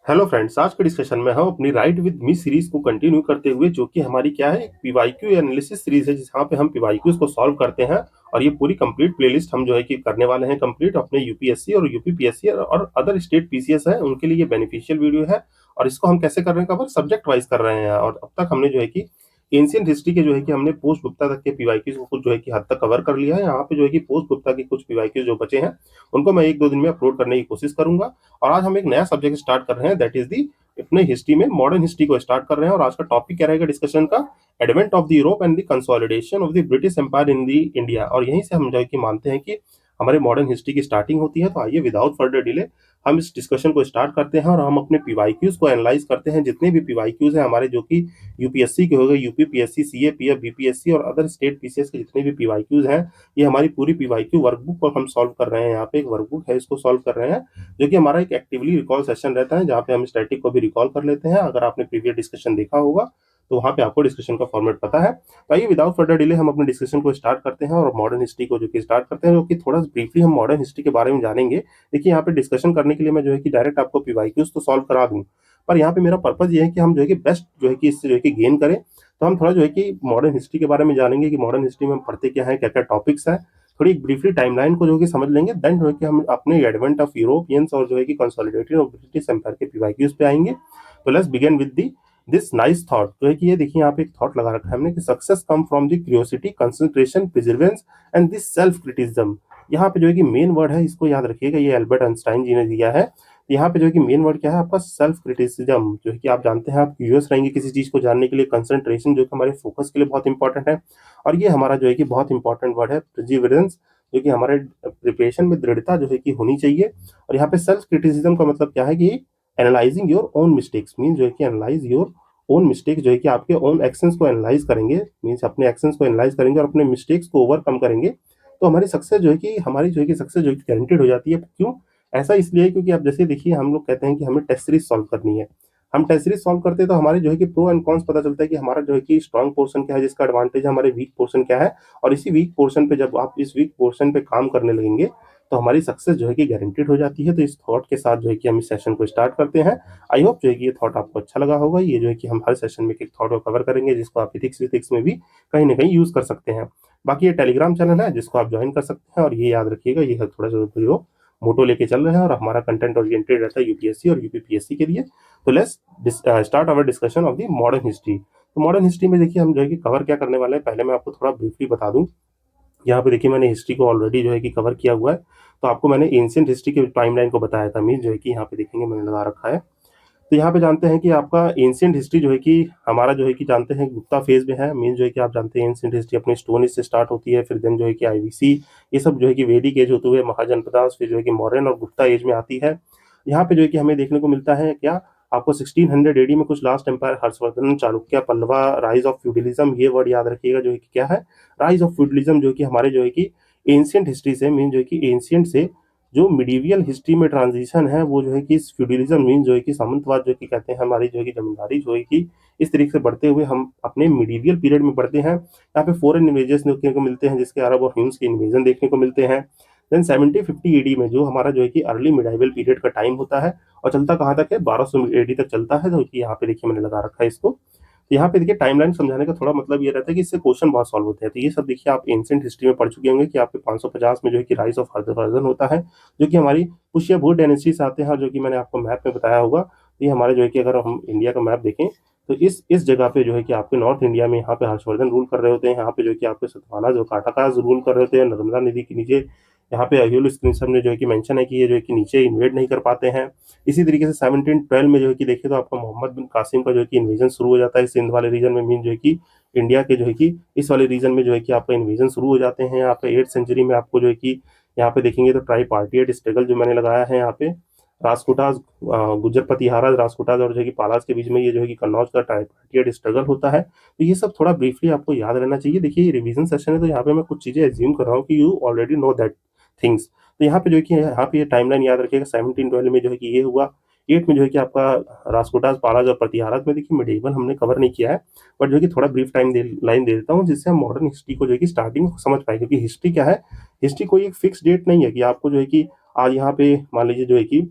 Hello friends, आज के discussion में हम अपनी राइट विद मी सीरीज को कंटिन्यू करते हुए, जो कि हमारी क्या है, पीवाईक्यू एनालिसिस सीरीज है, जहाँ पे हम पीवाईक्यूज को सॉल्व करते हैं। और ये पूरी कंप्लीट प्लेलिस्ट हम जो है कि करने वाले हैं कंप्लीट अपने यूपीएससी और यूपीपीएससी और अदर स्टेट पीसीएस है उनके लिए ये बेनिफिशियल वीडियो है। और इसको हम कैसे कर रहे हैं, कवर सब्जेक्ट वाइज कर रहे हैं। और अब तक हमने जो है कि एंशियंट हिस्ट्री के जो है कि हमने पोस्ट गुप्ता तक के पीवाईक्यूज को कुछ जो है कि हद तक कवर कर लिया है। यहाँ पे जो है कि पोस्ट गुप्ता के कुछ पीवाईक्यूज जो बचे हैं उनको मैं एक दो दिन में अपलोड करने की कोशिश करूंगा। और आज हम एक नया सब्जेक्ट स्टार्ट कर रहे हैं, दैट इज दी अपने हिस्ट्री में मॉडर्न हिस्ट्री को स्टार्ट कर रहे हैं। और आज का टॉपिक क्या रहेगा डिस्कशन का, advent of the Europe and the consolidation of the British empire in the India. और यहीं से हम जो है कि मानते हैं कि हमारे मॉडर्न हिस्ट्री की स्टार्टिंग होती है। तो आइए विदाउट फर्दर डिले हम इस डिस्कशन को स्टार्ट करते हैं और हम अपने पीवाईक्यूज को एनालाइज करते हैं। जितने भी पीवाईक्यूज हैं हमारे, जो कि यूपीएससी के हो गए, यूपीपीएससी, सीएपीएफ, बीपीएससी और अदर स्टेट पीसीएस के जितने भी पीवाईक्यूज हैं, ये हमारी पूरी पीवाईक्यू वर्कबुक को हम सॉल्व कर रहे हैं। यहाँ पे एक वर्कबुक है, इसको सॉल्व कर रहे हैं, जो कि हमारा एक एक्टिवली रिकॉल सेशन रहता है, जहाँ पे हम स्टैटिक को भी रिकॉल कर लेते हैं। अगर आपने प्रीवियस डिस्कशन देखा होगा तो वहाँ पे आपको डिस्कशन का फॉर्मेट पता है। तो आइए विदाउट फर्दर डिले हम अपने डिस्कशन को स्टार्ट करते हैं और मॉडर्न हिस्ट्री को जो कि स्टार्ट करते हैं, जो कि थोड़ा ब्रीफली हम मॉडर्न हिस्ट्री के बारे में जानेंगे। देखिए, यहाँ पे डिस्कशन करने के लिए मैं जो है कि डायरेक्ट आपको पीवाईक्यूज तो सॉल्व करा दूं, पर यहाँ पे मेरा पर्पज ये है कि हम जो है कि बेस्ट जो है कि इससे जो है कि गेन करें। तो हम थोड़ा जो है कि मॉडर्न हिस्ट्री के बारे में जानेंगे कि मॉडर्न हिस्ट्री में हम पढ़ते क्या है, क्या क्या टॉपिक्स है, थोड़ी ब्रीफली टाइमलाइन को जो कि समझ लेंगे। देन जो है कि हम अपने एडवेंट ऑफ यूरोपियंस और जो है कि कंसोलिडेशन ऑफ ब्रिटिश एम्पायर के पीवाईक्यूज पे आएंगे। तो let's begin with the this nice thought. जो है कि ये देखिए, यहाँ पे एक थॉट लगा रखा है हमने कि success come from the curiosity, concentration, प्रिजर्वेंस and this self criticism. यहाँ पे जो है कि मेन वर्ड है, इसको याद रखिएगा, ये एल्बर्ट आइंस्टाइन जी ने दिया है। यहाँ पे जो है कि मेन वर्ड क्या है आपका, सेल्फ क्रिटिसिज्म। जो है कि आप जानते हैं, आप क्यूरियस रहेंगे किसी चीज को जानने के लिए, कंसंट्रेशन जो कि हमारे फोकस के लिए बहुत इंपॉर्टेंट है। और ये हमारा जो है कि बहुत इंपॉर्टेंट वर्ड है प्रिजिवरेंस, जो कि हमारे प्रिपरेशन में दृढ़ता जो है कि होनी चाहिए। और यहाँ पे सेल्फ क्रिटिसिज्म का मतलब क्या है कि analysing your own mistakes, mean जो है कि एनालाइज योर ओन मिस्टेक्स, जो है कि आपके ओन एक्शंस को एनालाइज करेंगे, मीन्स अपने एक्शंस को एनालाइज करेंगे और अपने मिस्टेक्स को ओवरकम करेंगे। तो हमारी सक्सेस जो है कि हमारी जो है कि सक्सेस जो है कि गारंटेड हो जाती है। क्यों ऐसा? इसलिए क्योंकि आप जैसे देखिए, हम लोग कहते हैं कि हमें टेस्ट सीरीज सॉल्व करनी है। हम टेस्ट सीरीज सॉल्व करते हैं तो हमारे जो है कि प्रो एंड कॉन्स पता चलता है कि हमारा जो है कि स्ट्रॉन्ग पोर्शन क्या है, जिसका एडवांटेज है, हमारे वीक पोर्शन क्या है। और इसी वीक पोर्शन पे जब आप इस वीक पोर्शन पे काम करने लगेंगे तो हमारी सक्सेस जो है कि गारंटेड हो जाती है। तो इस थॉट के साथ जो है कि हम इस सेशन को स्टार्ट करते हैं। आई होप जो है कि ये थॉट आपको अच्छा लगा होगा। ये जो है कि हम हर सेशन में एक थॉट को कवर करेंगे, जिसको आप इथिक्स विथिक्स में भी कहीं ना कहीं यूज कर सकते हैं। बाकी ये टेलीग्राम चैनल है, जिसको आप ज्वाइन कर सकते हैं। और ये याद रखिएगा, ये थोड़ा जो मोटो लेके चल रहे हैं और हमारा कंटेंट ओरिएंटेड रहता है यूपीएससी और यूपीपीएससी के लिए। तो let's start our discussion of the modern history. तो मॉडर्न हिस्ट्री में देखिए हम जो है कि कवर क्या करने वाले हैं, पहले मैं आपको थोड़ा ब्रीफली बता दूं। यहाँ पे देखिए, मैंने हिस्ट्री को ऑलरेडी जो है कि कवर किया हुआ है। तो आपको मैंने एंशियंट हिस्ट्री के टाइमलाइन को बताया था, मीन जो है कि यहाँ पे देखेंगे मैंने लगा रखा है। तो यहाँ पे जानते हैं कि आपका एंशियंट हिस्ट्री जो है कि हमारा जो है कि जानते हैं गुप्ता फेज में है। मीन जो है कि आप जानते हैं एंशियंट हिस्ट्री अपने स्टोन एज से स्टार्ट होती है, फिर देन जो है कि आईवीसी, ये सब जो है कि वैदिक एज होते हुए महाजनपदास, फिर जो है कि मौर्यन और गुप्ता एज में आती है। यहाँ पे जो है कि हमें देखने को मिलता है क्या, आपको 1600 एडी में कुछ last empire, Harshvardhan, Chalukya, Pallava, rise of feudalism, ये वर्ड याद रखिएगा। जो है कि क्या है, राइज ऑफ फ्यूडलिज्म, जो कि हमारे जो है कि एंशियंट हिस्ट्री से, मीन जो है कि एंशियंट से जो मिडीवियल हिस्ट्री में ट्रांजिशन है, वो जो है कि फ्यूडलिज्म मीन जो है कि सामंतवाद, जो कि कहते हैं हमारी जो है कि जमींदारी जो है कि इस तरीके से बढ़ते हुए हम अपने मिडीवियल पीरियड में बढ़ते हैं। यहाँ पे फॉरेन इन्वेजर्स देखने को मिलते हैं, जिसके अरब और ह्यूम्स के इन्वेजन देखने को मिलते हैं। देन 7050 एडी में जो हमारा जो है कि अर्ली मिडाइवल पीरियड का टाइम होता है, और चलता कहाँ तक है, 1200 एडी तक चलता है। तो यहाँ पे देखिए मैंने लगा रखा है इसको। तो यहाँ पे देखिए टाइमलाइन समझाने का थोड़ा मतलब ये रहता है कि इससे क्वेश्चन बहुत सॉल्व होते हैं। तो ये सब देखिए आप एंशियंट हिस्ट्री में पढ़ चुके होंगे कि आपके 550 में जो है कि राइज ऑफ हर्षवर्धन होता है, जो कि हमारी पुष्यभूत डायनेस्टी से आते हैं। और जो कि मैंने आपको मैप में बताया होगा, ये हमारे जो है कि अगर हम इंडिया का मैप देखें तो इस जगह पे जो है कि आपके नॉर्थ इंडिया में यहाँ पे हर्षवर्धन रूल कर रहे होते हैं। यहाँ पे जो है कि आपके सतवाना जो काटाकास रूल कर रहे होते हैं, नर्मदा नदी के नीचे। यहाँ पे अहियुल स्क्रिप्शन ने जो है कि मेंशन है कि ये जो है कि नीचे इन्वेड नहीं कर पाते हैं। इसी तरीके से 1712 में जो है कि देखिए तो आपका मोहम्मद बिन कासिम का जो है कि इन्वेजन शुरू हो जाता है सिंध वाले रीजन में, मीन जो है कि इंडिया के जो है कि इस वाले रीजन में जो है कि आपका इन्वेजन शुरू हो जाते हैं। यहाँ पे 8th सेंचुरी में आपको जो है कि यहाँ पे देखेंगे तो ट्राई पार्टियट स्ट्रगल जो मैंने लगाया है यहाँ पे, राजकोटाज, गुज्जर प्रतिहाराज, राजकोटाज और जो है कि पालाज के बीच में ये जो है कि कन्नौज का ट्राई पार्टियट स्ट्रगल होता है। तो ये सब थोड़ा ब्रीफली आपको याद रहना चाहिए। देखिए ये रिवीजन सेशन है, तो यहाँ पे मैं कुछ चीजें एज्यूम कर रहा हूँ कि you already know that things. तो यहाँ पे जो है कि यहाँ पे ये टाइमलाइन याद रखिएगा। 1712 में जो है कि ये हुआ, 8 में जो है कि आपका राजकोटाज, पालाज और प्रतिहाराज में देखिए मिडिवल हमने कवर नहीं किया है, बट जो है कि थोड़ा ब्रीफ टाइम लाइन दे देता हूँ, जिससे हम मॉडर्न हिस्ट्री को जो है कि स्टार्टिंग समझ पाए। क्योंकि हिस्ट्री क्या है, हिस्ट्री कोई एक फिक्स डेट नहीं है कि आपको जो है कि आज यहाँ पे मान लीजिए जो है कि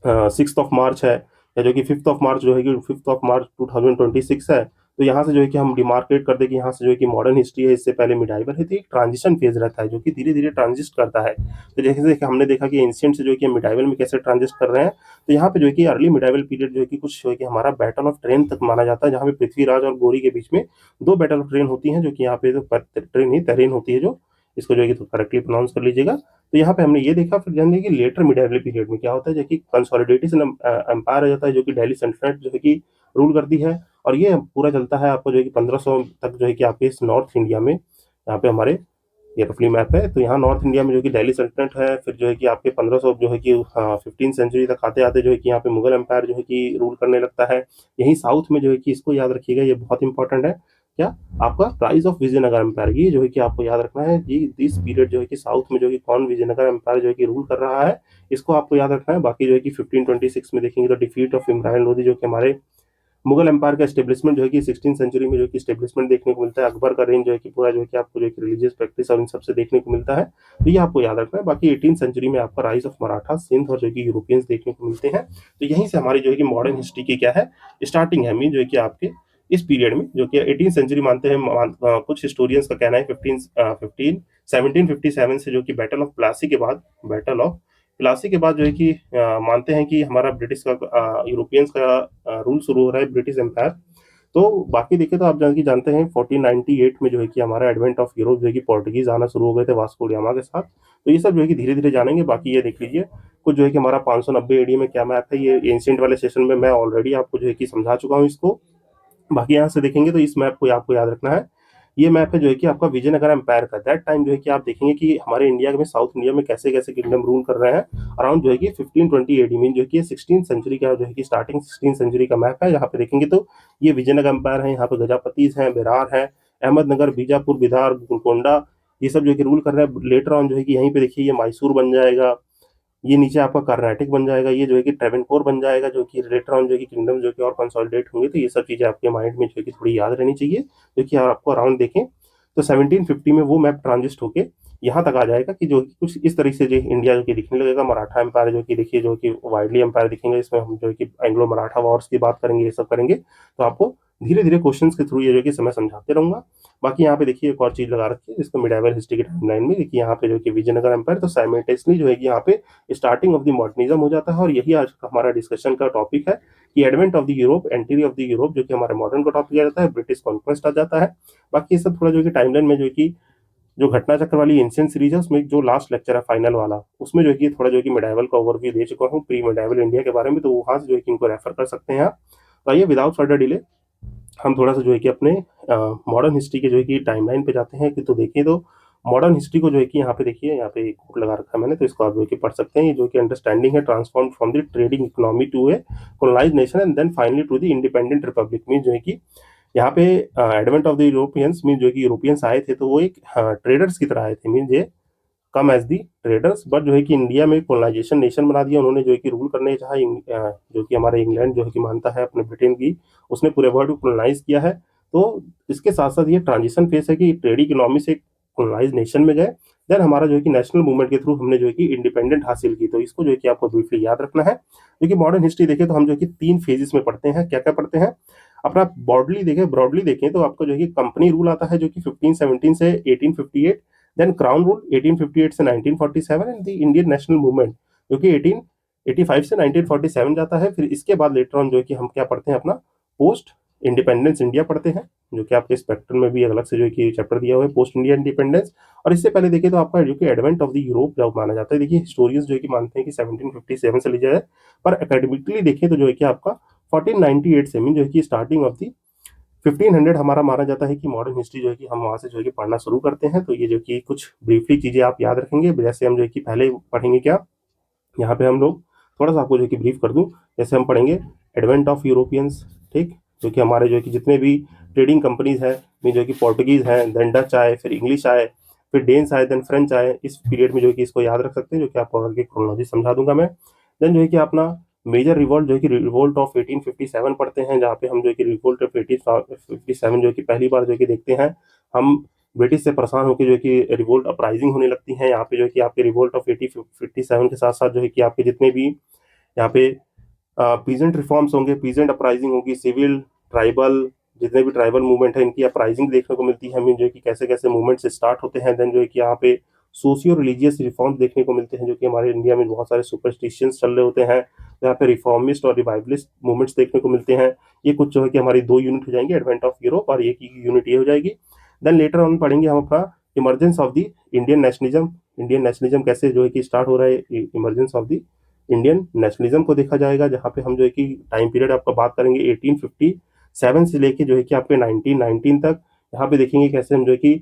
6th ऑफ मार्च है, या जो कि 5th ऑफ मार्च जो है कि 5th ऑफ मार्च 2026 है। तो यहाँ से जो है कि हम डिमार्केट कर दें कि यहाँ से जो है कि मॉडर्न हिस्ट्री है, इससे पहले मिडाइवल है। तो एक ट्रांजिशन फेज रहता है जो कि धीरे धीरे ट्रांजिस्ट करता है। तो जैसे कि हमने देखा कि एंशिएंट से जो है कि मिडाइवल में कैसे ट्रांजिस्ट कर रहे हैं, तो यहाँ पे जो है कि अर्ली मिडाइवल पीरियड जो है कि कुछ जो है कि हमारा बैटल ऑफ ट्रेन तक माना जाता है, जहाँ पे पृथ्वीराज और गोरी के बीच में दो बैटल ऑफ ट्रेन होती हैं, जो कि यहाँ पे जो ट्रेन ही तरेन होती है, जो इसको जो है कि तो करेक्टली प्रोनाउंस कर लीजिएगा। तो यहाँ पे हमने ये देखा। फिर जानिए कि लेटर मिडाइवल पीरियड में क्या होता है, जो कि कंसोलिडेटेड एम्पायर आ जाता है, जो कि दिल्ली सल्तनत जो है कि रूल करती है। और ये पूरा चलता है आपको जो है कि 1500 तक जो है कि आपके इस नॉर्थ इंडिया में, यहाँ पे हमारे ये रफली मैप है। तो यहाँ नॉर्थ इंडिया में जो कि दिल्ली सल्तनत है। फिर जो है कि आपके 1500 जो है कि 15th सेंचुरी तक आते आते जो है कि यहाँ पे मुगल एम्पायर जो है कि रूल करने लगता है। यहीं साउथ में जो है कि इसको याद रखिएगा, ये बहुत इंपॉर्टेंट है। क्या आपका राइज ऑफ विजयनगर एम्पायर, ये जो है कि आपको याद रखना है। ये दिस पीरियड जो है कि साउथ में जो है कौन विजयनगर एम्पायर जो है कि रूल कर रहा है, इसको आपको याद रखना है। बाकी जो है कि 1526 में देखेंगे तो डिफीट ऑफ इमरान लोधी, जो कि हमारे मुगल एम्पायर का एस्टेब्लिशमेंट जो है कि 16th सेंचुरी में जो कि एस्टेब्लिशमेंट देखने को मिलता है। अकबर का रेंज जो है कि पूरा जो है कि आपको जो है कि रिलीजियस प्रैक्टिस और इन सबसे देखने को मिलता है। तो ये आपको याद रखना है। बाकी 18th सेंचुरी में आपका राइज ऑफ मराठा, सिंध और जो कि यूरोपियंस देखने को मिलते हैं। तो यहीं से हमारी जो है कि मॉडर्न हिस्ट्री की क्या है, स्टार्टिंग है। मीन जो है कि आपके इस पीरियड में जो कि 18th सेंचुरी मानते हैं, कुछ हिस्टोरियंस का कहना है 1757 से जो कि बैटल ऑफ प्लासी के बाद, बैटल ऑफ प्लासी के बाद जो है कि मानते हैं कि हमारा ब्रिटिश का यूरोपियंस का रूल शुरू हो रहा है, ब्रिटिश एम्पायर। तो बाकी देखें तो आप जानते हैं 1498 में जो है कि हमारा एडवेंट ऑफ यूरोप जो है कि पोर्टुगीज आना शुरू हो गए थे वास्को डिगामा के साथ। तो ये सब जो है कि धीरे धीरे जानेंगे। बाकी ये देख लीजिए कुछ जो है कि हमारा 590 एडी में क्या मैप है। ये एंशिएंट वाले सेशन में मैं ऑलरेडी आपको जो है कि समझा चुका हूँ इसको। बाकी यहाँ से देखेंगे तो इस मैप को आपको याद रखना है। ये मैप है जो है कि आपका विजयनगर एम्पायर का। दैट टाइम जो है कि आप देखेंगे कि हमारे इंडिया में, साउथ इंडिया में कैसे कैसे किंगडम रूल कर रहे हैं अराउंड जो है कि 1520 एडी में, जो कि 16th सेंचुरी का जो है कि स्टार्टिंग 16th सेंचुरी का मैप है। यहाँ पे देखेंगे तो ये विजयनगर एम्पायर है। यहाँ पे गजापतीज हैं, बेरार है, अहमदनगर, बीजापुर, बिहार, गोलकोंडा, ये सब जो है कि रूल कर रहे हैं। लेटर ऑन जो है कि यहीं पे देखिए ये मैसूर बन जाएगा, ये नीचे आपका कर्नाटक बन जाएगा, ये जो है कि ट्रेवनकोर बन जाएगा, जो कि लेटर ऑन जो है कि किंगडम जो कि और कंसोलिडेट होंगे। तो ये सब चीजें आपके माइंड में जो है कि थोड़ी याद रहनी चाहिए, जो कि आपको अराउंड देखें तो 1750 में वो मैप ट्रांजिस्ट होके यहाँ तक आ जाएगा कि जो कुछ इस तरीके से जो इंडिया जो कि दिखने लगेगा। मराठा एम्पायर जो कि देखिए जो कि वाइडली एम्पायर दिखेंगे। इसमें हम जो है कि एंग्लो मराठा वॉर्स की बात करेंगे, ये सब करेंगे। तो आपको धीरे धीरे क्वेश्चंस के थ्रू ये जो कि समय समझाते रहूंगा। बाकी यहाँ पे देखिए एक और चीज लगा रखी है, जिसको मिडाइवल हिस्ट्री की टाइमलाइन में देखिए यहाँ पे जो कि विजयनगर एम्पायर, तो साइमल्टेनियसली जो है कि यहाँ पे स्टार्टिंग ऑफ द मॉडर्निज्म हो जाता है। और यही आज का हमारा डिस्कशन का टॉपिक है कि advent of the Europe, entry of the Europe, जो कि हमारे मॉडर्न का टॉपिक आ जाता है, ब्रिटिश कॉन्क्वेस्ट आ जाता है। बाकी ये सब थोड़ा जो कि टाइमलाइन में जो कि जो घटना चक्र वाली एंशिएंट सीरीज है, उसमें जो लास्ट लेक्चर है फाइनल वाला, उसमें जो है कि थोड़ा जो है कि मिडाइवल का ओवरव्यू दे चुका हूँ, प्री मिडाइवल इंडिया के बारे में। तो वहां से जो है कि इनको रेफर कर सकते हैं आप। तो आइए विदाउट फर्दर डिले हम थोड़ा सा जो है कि अपने मॉडर्न हिस्ट्री के जो है कि टाइमलाइन पे जाते हैं। कि तो देखिए तो मॉडर्न हिस्ट्री को जो है कि यहाँ पे देखिए, यहाँ पे एक कोड लगा रखा है मैंने, तो इसको आप जो है कि पढ़ सकते हैं। ये जो कि अंडरस्टैंडिंग है transform from the trading economy to a colonise nation and then finally to the independent republic. Mean जो है कि यहाँ पे advent of the Europeans, mean जो है कि यूरोपियंस आए थे तो वो एक ट्रेडर्स की तरह आए थे। मीन ये कम एज दी ट्रेडर्स, बट जो है कि इंडिया में कोलोनाइजेशन नेशन बना दिया उन्होंने, जो है कि रूल करने चाहा। जो कि हमारा इंग्लैंड जो है कि मानता है अपने ब्रिटेन की, उसने पूरे वर्ल्ड को कोलोनाइज किया है। तो इसके साथ साथ ये ट्रांजिशन फेस है कि ट्रेड इकोनॉमी से कोलोनाइज नेशन में गए। देन हमारा जो है कि नेशनल मूवमेंट के थ्रू हमने जो है कि इंडिपेंडेंट हासिल की। तो इसको जो है कि आपको ब्रीफली याद रखना है। क्योंकि मॉडर्न हिस्ट्री देखें तो हम जो है कि 3 फेजेस में पढ़ते हैं। क्या क्या पढ़ते हैं अपना ब्रॉडली देखें तो आपको जो है कि कंपनी रूल आता है, जो कि 1517 से 1858। देन क्राउन रूल 1858 से 1947 and the Indian national movement, जो कि 1885 से 1947 जाता है। फिर इसके बाद लेटर ऑन जो है कि हम क्या पढ़ते हैं अपना पोस्ट इंडिपेंडेंस इंडिया पढ़ते हैं, जो कि आपके स्पेक्ट्रम में भी अलग से जो है कि चैप्टर दिया हुआ है, पोस्ट इंडिया इंडिपेंडेंस। और इससे पहले देखिए तो आपका जो कि एडवेंट ऑफ द यूरोप जब माना जाता है। देखिए हिस्टोरियंस जो है कि मानते हैं कि 1757 से लिया जाए, पर एकेडमिकली देखें तो जो है कि आपका 1498 से, मीन जो है कि स्टार्टिंग ऑफ दी 1500 हमारा माना जाता है कि मॉडर्न हिस्ट्री जो है कि हम वहाँ से जो है कि पढ़ना शुरू करते हैं। तो ये जो कि कुछ ब्रीफली चीज़ें आप याद रखेंगे। जैसे हम जो है कि पहले पढ़ेंगे क्या, यहाँ पे हम लोग थोड़ा सा आपको जो है कि ब्रीफ कर दूं। जैसे हम पढ़ेंगे एडवेंट ऑफ यूरोपियंस, ठीक, जो कि हमारे जो है कि जितने भी ट्रेडिंग कंपनीज हैं, में जो है कि पोर्टुगीज हैं, देन डच आए, फिर इंग्लिश आए, फिर डेन्स आए, देन फ्रेंच आए। इस पीरियड में जो है कि इसको याद रख सकते हैं, जो कि आपको आगे क्रोनोलॉजी समझा दूंगा मैं। देन जो है कि अपना मेजर रिवोल्ट जो है कि रिवोल्ट ऑफ 1857 पढ़ते हैं, जहाँ पे हम जो है कि रिवोल्ट ऑफ 1857 जो है कि पहली बार जो है कि देखते हैं हम। ब्रिटिश से परेशान होकर जो है कि रिवोल्ट अपराइजिंग होने लगती है। यहाँ पे जो है कि आपके रिवोल्ट ऑफ 1857 के साथ साथ जो है कि आपके जितने भी यहाँ पे पीजेंट रिफॉर्म्स होंगे, पीजेंट अपराइजिंग होगी, सिविल, ट्राइबल, जितने भी ट्राइबल मूवमेंट है इनकी अपराइजिंग देखने को मिलती है हमें, जो है कि कैसे कैसे मूवमेंट से स्टार्ट होते हैं। देन जो है कि यहाँ पे सोशियो रिलीजियस रिफॉर्म्स देखने को मिलते हैं, जो कि हमारे इंडिया में बहुत सारे सुपरस्टिशंस चल रहे होते हैं। यहाँ पे रिफॉर्मिस्ट और रिवाइवलिस्ट मूवमेंट्स देखने को मिलते हैं। ये कुछ जो है कि हमारी दो यूनिट हो जाएंगे, एडवेंट ऑफ यूरोप, और एक यूनिट ये हो जाएगी। देन लेटर ऑन पढ़ेंगे हम अपना emergence of the Indian nationalism. Indian nationalism कैसे जो है कि स्टार्ट हो रहा है, emergence of the Indian nationalism को देखा जाएगा, जहाँ पे हम जो है कि टाइम पीरियड आपका बात करेंगे 1857 से लेके जो है कि आपके 1919 तक। यहाँ पे देखेंगे कैसे हम जो है कि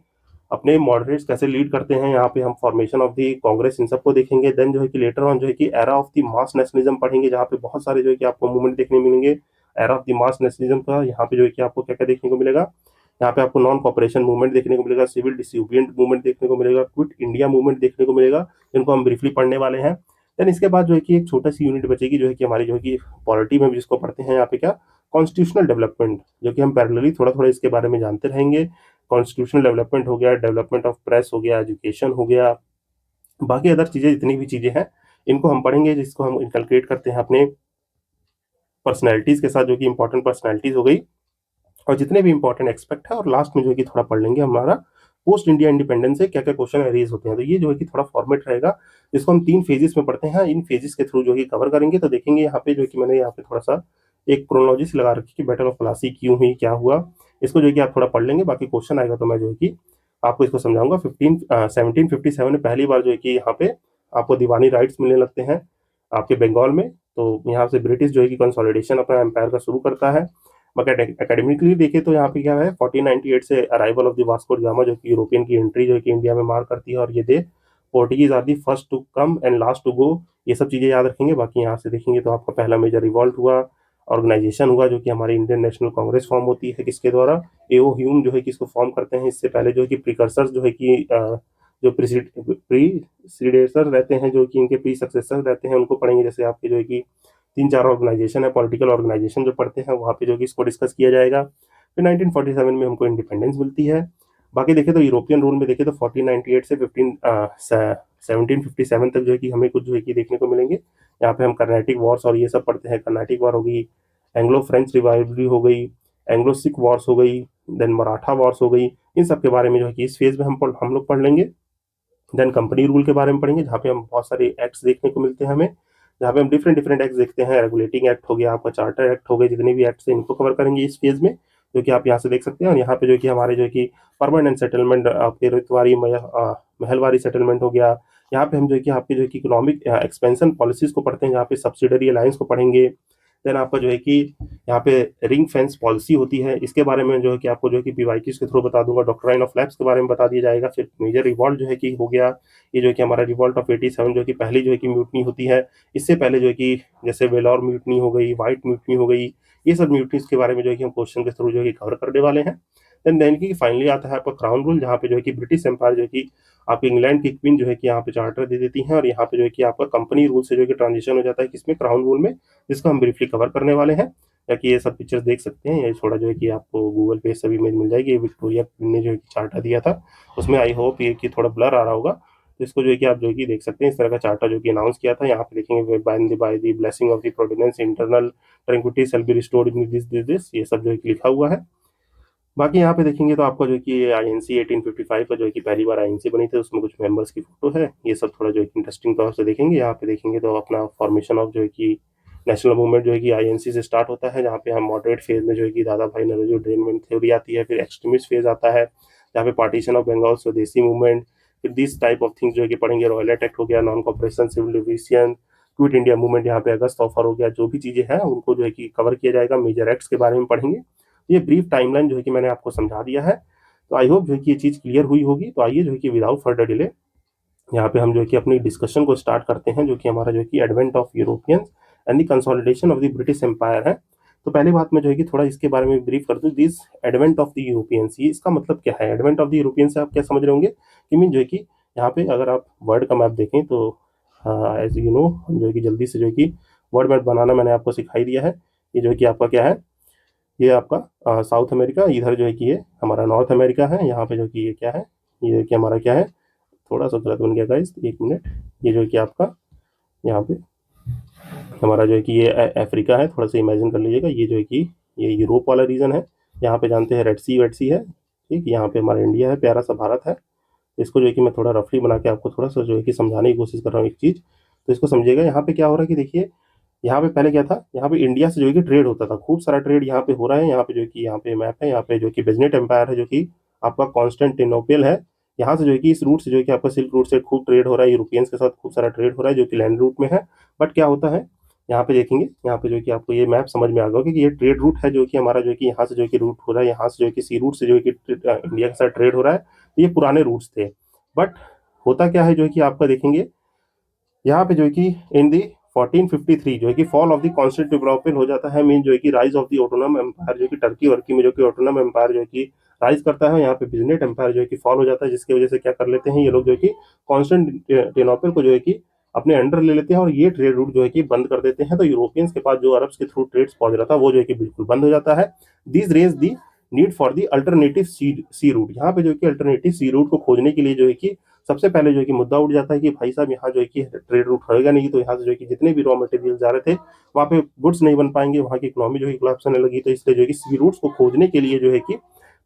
अपने मॉडरेट्स कैसे लीड करते हैं, यहाँ पे हम फॉर्मेशन ऑफ दी कांग्रेस इन सबको देखेंगे। देन जो है कि लेटर ऑन जो है कि era of the mass nationalism पढ़ेंगे, जहाँ पे बहुत सारे जो है कि आपको मूवमेंट देखने मिलेंगे era of the mass nationalism का। यहाँ पे जो है कि आपको क्या क्या देखने को मिलेगा, यहाँ पे आपको नॉन कॉपरेशन मूवमेंट देखने को मिलेगा, सिविल डिसोबिडिएंट मूवमेंट देखने को मिलेगा, क्विट इंडिया मूवमेंट देखने को मिलेगा, जिनको हम ब्रीफली पढ़ने वाले हैं। देन इसके बाद जो है कि एक छोटा सी यूनिट बचेगी, जो है कि हमारी जो है कि पॉलिटी में जिसको पढ़ते हैं यहाँ पे क्या, कॉन्स्टिट्यूशनल डेवलपमेंट, जो कि हम पैरेलली थोड़ा थोड़ा इसके बारे में जानते रहेंगे। कॉन्स्टिट्यूशनल डेवलपमेंट हो गया, डेवलपमेंट ऑफ प्रेस हो गया, एजुकेशन हो गया, बाकी अदर चीजें जितनी भी चीजें हैं इनको हम पढ़ेंगे, जिसको हम इनकलकेट करते हैं अपने पर्सनैलिटीज के साथ, जो कि इंपॉर्टेंट पर्सनैलिटीज हो गई और जितने भी इंपॉर्टेंट एक्सपेक्ट है। और लास्ट में जो है कि थोड़ा पढ़ लेंगे हमारा पोस्ट इंडिया इंडिपेंडेंस से क्या क्या क्वेश्चन रेज होते हैं। तो ये जो है कि थोड़ा फॉर्मेट रहेगा, जिसको हम 3 फेजेस में पढ़ते हैं। इन फेजेस के थ्रू जो है कवर करेंगे। तो देखेंगे यहाँ पे जो है कि मैंने यहाँ पे थोड़ा सा एक क्रोनोलॉजी से लगा रखी कि बैटल ऑफ प्लासी क्यों हुई, क्या हुआ, इसको जो है कि आप थोड़ा पढ़ लेंगे। बाकी क्वेश्चन आएगा तो मैं जो है कि आपको इसको समझाऊंगा। 1757 में पहली बार जो है कि यहाँ पे आपको दीवानी राइट्स मिलने लगते हैं आपके बंगाल में। तो यहाँ से ब्रिटिश जो है कि कंसोलिडेशन अपना एम्पायर का शुरू करता है। मगर एकेडमिकली देखे तो यहाँ पे क्या है, 1498 से arrival of the Vasco da Gama, जो कि यूरोपियन की एंट्री जो है कि इंडिया में मार करती है, और ये they Portuguese are the first to come and last to go. ये सब चीजें याद रखेंगे। बाकी यहाँ से देखेंगे तो आपका पहला मेजर रिवॉल्ट हुआ, ऑर्गेनाइजेशन हुआ, जो कि हमारी इंडियन नेशनल कांग्रेस फॉर्म होती है किसके द्वारा, एओ ह्यूम जो है कि इसको फॉर्म करते हैं। इससे पहले जो है कि प्रिकर्सर जो है कि जो प्रीसीडेसर रहते हैं, जो कि इनके प्री सक्सेसर रहते हैं, उनको पढ़ेंगे। जैसे आपके जो है कि 3-4 ऑर्गेनाइजेशन है, पॉलिटिकल ऑर्गेनाइजेशन जो पढ़ते हैं, वहाँ पे जो कि इसको डिस्कस किया जाएगा। फिर 1947 में हमको इंडिपेंडेंस मिलती है। बाकी देखें तो यूरोपियन रूल में देखें तो 1498 से 1757 तक जो है कि हमें कुछ जो है कि देखने को मिलेंगे। यहाँ पे हम कर्नाटिक वॉर्स और ये सब पढ़ते हैं। कर्नाटिक वॉर हो गई, एंग्लो फ्रेंच रिवाइवलरी हो गई, एंग्लो सिख वॉर्स हो गई, देन मराठा वॉर्स हो गई। इन सब के बारे में जो है कि इस फेज में हम लोग पढ़ लेंगे। देन कंपनी रूल के बारे में पढ़ेंगे, जहाँ पे हम बहुत सारे एक्ट्स देखने को मिलते हैं हमें, जहाँ पे हम डिफरेंट डिफरेंट एक्ट देखते हैं। रेगुलेटिंग एक्ट हो गया, आपका चार्टर एक्ट हो गए, जितने भी एक्ट हैं इनको कवर करेंगे इस फेज में, जो कि आप यहाँ से देख सकते हैं। और यहाँ पे जो कि हमारे जो कि परमानेंट सेटलमेंट, आपके रितवारी महलवारी सेटलमेंट हो गया। यहाँ पे हम जो कि आपके जो कि इकोनॉमिक एक्सपेंशन पॉलिसीज को पढ़ते हैं, जहाँ पे सब्सिडरी अलायंस को पढ़ेंगे। देन आपका जो है कि यहाँ पे रिंग फेंस पॉलिसी होती है, इसके बारे में जो है कि आपको जो है कि पीवाईक्यूज के थ्रू बता दूंगा। डॉक्ट्राइन ऑफ लैप्स के बारे में बता दिया जाएगा। फिर मेजर रिवॉल्ट जो है कि हो गया, ये जो है कि हमारा रिवॉल्ट ऑफ 87 जो है कि पहली जो है कि म्यूटनी होती है। इससे पहले जो है कि जैसे वेलोर म्यूटनी हो गई, व्हाइट म्यूटनी हो गई, ये सब म्यूटनीज के बारे में जो है कि हम क्वेश्चन के थ्रू जो है कि कवर करने वाले हैं। देन की फाइनली आता है आपका क्राउन रूल, जहाँ पे जो है कि ब्रिटिश एम्पायर जो है कि आपकी इंग्लैंड की क्वीन जो है कि यहाँ पे चार्टर दे देती हैं, और यहाँ पे जो है कि आपका कंपनी रूल से जो है कि ट्रांजिशन हो जाता है किसमें, क्राउन रूल में, जिसको हम ब्रीफली कवर करने वाले हैं। या कि ये सब पिक्चर्स देख सकते हैं, ये थोड़ा जो है कि आपको गूगल पे सभी इमेज मिल जाएगी। विक्टोरिया क्वीन ने जो है कि चार्टर दिया था उसमें, आई होप ये कि थोड़ा ब्लर आ रहा होगा, तो इसको जो है कि आप जो है कि देख सकते हैं। इस तरह का चार्टर जो कि अनाउंस किया था, यहाँ पे देखेंगे by the blessing of the Providence internal tranquillity shall be restored in this, ये सब जो है कि लिखा हुआ है। बाकी यहाँ पे देखेंगे तो आपका जो है कि आईएनसी 1855 का जो है कि पहली बार आईएनसी बनी थी, उसमें कुछ मेंबर्स की फोटो है। ये सब थोड़ा जो है कि इंटरेस्टिंग तौर से देखेंगे। यहाँ पे देखेंगे तो अपना फॉर्मेशन ऑफ जो है कि नेशनल मूवमेंट जो है कि आईएनसी से स्टार्ट होता है, जहाँ पे हम मॉडरेट फेज में जो है कि दादा भाई नौरोजी ड्रेनमेंट थ्योरी आती है। फिर एक्सट्रीमिस्ट फेज आता है, जहाँ पे पार्टीशन ऑफ बंगाल, स्वदेशी मूवमेंट, फिर दिस टाइप ऑफ थिंग्स जो है कि पढ़ेंगे। रॉयल एक्ट हो गया, non cooperation, civil division, quit India movement, यहाँ पे अगस्त ऑफर हो गया, जो भी चीजें हैं उनको जो है कि कवर किया जाएगा। मेजर एक्ट्स के बारे में पढ़ेंगे। ये ब्रीफ टाइमलाइन जो है कि मैंने आपको समझा दिया है। तो आई होप जो है कि ये चीज़ क्लियर हुई होगी। तो आइए जो है कि विदाउट फर्दर डिले यहाँ पे हम जो है कि अपनी डिस्कशन को स्टार्ट करते हैं, जो कि हमारा जो है कि advent of Europeans and the consolidation of the British empire है। तो पहले बात मैं जो है कि थोड़ा इसके बारे में ब्रीफ कर दूं। This advent of the Europeans, ये इसका मतलब क्या है? एडवेंट ऑफ द यूरोपियंस से आप क्या समझ रहे होंगे कि मीन जो है कि यहाँ पे अगर आप वर्ल्ड का मैप देखें तो एज यू नो, हम जो है कि जल्दी से जो है कि वर्ल्ड मैप बनाना मैंने आपको सिखाई दिया है। ये जो है कि आपका क्या है, ये आपका साउथ अमेरिका, इधर जो है कि ये हमारा नॉर्थ अमेरिका है। यहाँ पे जो कि ये क्या है, ये कि हमारा क्या है, थोड़ा सा गलत बन गया गाइस, 1 मिनट। ये जो कि आपका यहाँ पे हमारा जो है कि ये अफ्रीका है, थोड़ा सा इमेजिन कर लीजिएगा। ये जो है कि ये यूरोप वाला रीजन है। यहाँ पे जानते हैं रेड सी वेड सी है, ठीक। यहाँ पे हमारा इंडिया है, प्यारा सा भारत है। इसको जो है कि मैं थोड़ा रफली बना के आपको थोड़ा सा जो है कि समझाने की कोशिश कर रहा हूँ एक चीज़। तो इसको समझिएगा। यहाँ पे क्या हो रहा है कि देखिए, यहाँ पे पहले क्या था, यहाँ पे इंडिया से जो है कि ट्रेड होता था, खूब सारा ट्रेड यहाँ पे हो रहा है। यहाँ पे जो है कि यहाँ पे मैप है, यहाँ पे जो कि बिजनेट एम्पायर है, जो कि आपका कॉन्स्टेंटिनोपल है। यहाँ से जो है कि इस रूट से जो है कि आपका सिल्क रूट से खूब ट्रेड हो रहा है, यूरोपियंस के साथ खूब सारा ट्रेड हो रहा है, जो कि लैंड रूट में है। बट क्या होता है, यहाँ पे देखेंगे, यहाँ पे जो है कि आपको ये मैप समझ में आ गया होगा कि ये ट्रेड रूट है, जो कि हमारा जो है कि यहाँ से जो है कि रूट हो रहा है, यहाँ से जो है कि सी रूट से जो है कि इंडिया के साथ ट्रेड हो रहा है। तो ये पुराने रूट्स थे। बट होता क्या है जो है कि आपका देखेंगे, यहाँ पे जो है कि इन दी 1453 जो है कि फॉल ऑफ द कॉन्स्टेंटिनोपल हो जाता है, मीन जो है कि राइज ऑफ द ऑटोनम एम्पायर, जो कि टर्की वर्की में जो कि ऑटोनम एम्पायर जो है कि राइज करता है। यहाँ पे बिजनेट एम्पायर जो है कि फॉल हो जाता है, जिसकी वजह से क्या कर लेते हैं ये लोग जो है कि कॉन्स्टेंटिनोपल को जो है कि अपने अंडर ले लेते हैं, और ये ट्रेड रूट जो है कि बंद कर देते हैं। तो यूरोपियंस के पास जो अरब्स के थ्रू ट्रेड पहुंच रहा था, वो जो है कि बिल्कुल बंद हो जाता है। This raise the need for the alternative sea route. यहाँ पे जो है कि अल्टरनेटिव सी रूट को खोजने के लिए जो है कि सबसे पहले जो है कि मुद्दा उठ जाता है कि भाई साहब, यहाँ जो है कि ट्रेड रूट होएगा नहीं, तो यहाँ से जो है कि जितने भी रॉ मटेरियल जा रहे थे, वहाँ पे गुड्स नहीं बन पाएंगे, वहाँ की इकोनॉमी जो है कोलैप्स होने लगी। तो इसलिए जो है कि सी रूट्स को खोजने के लिए जो है कि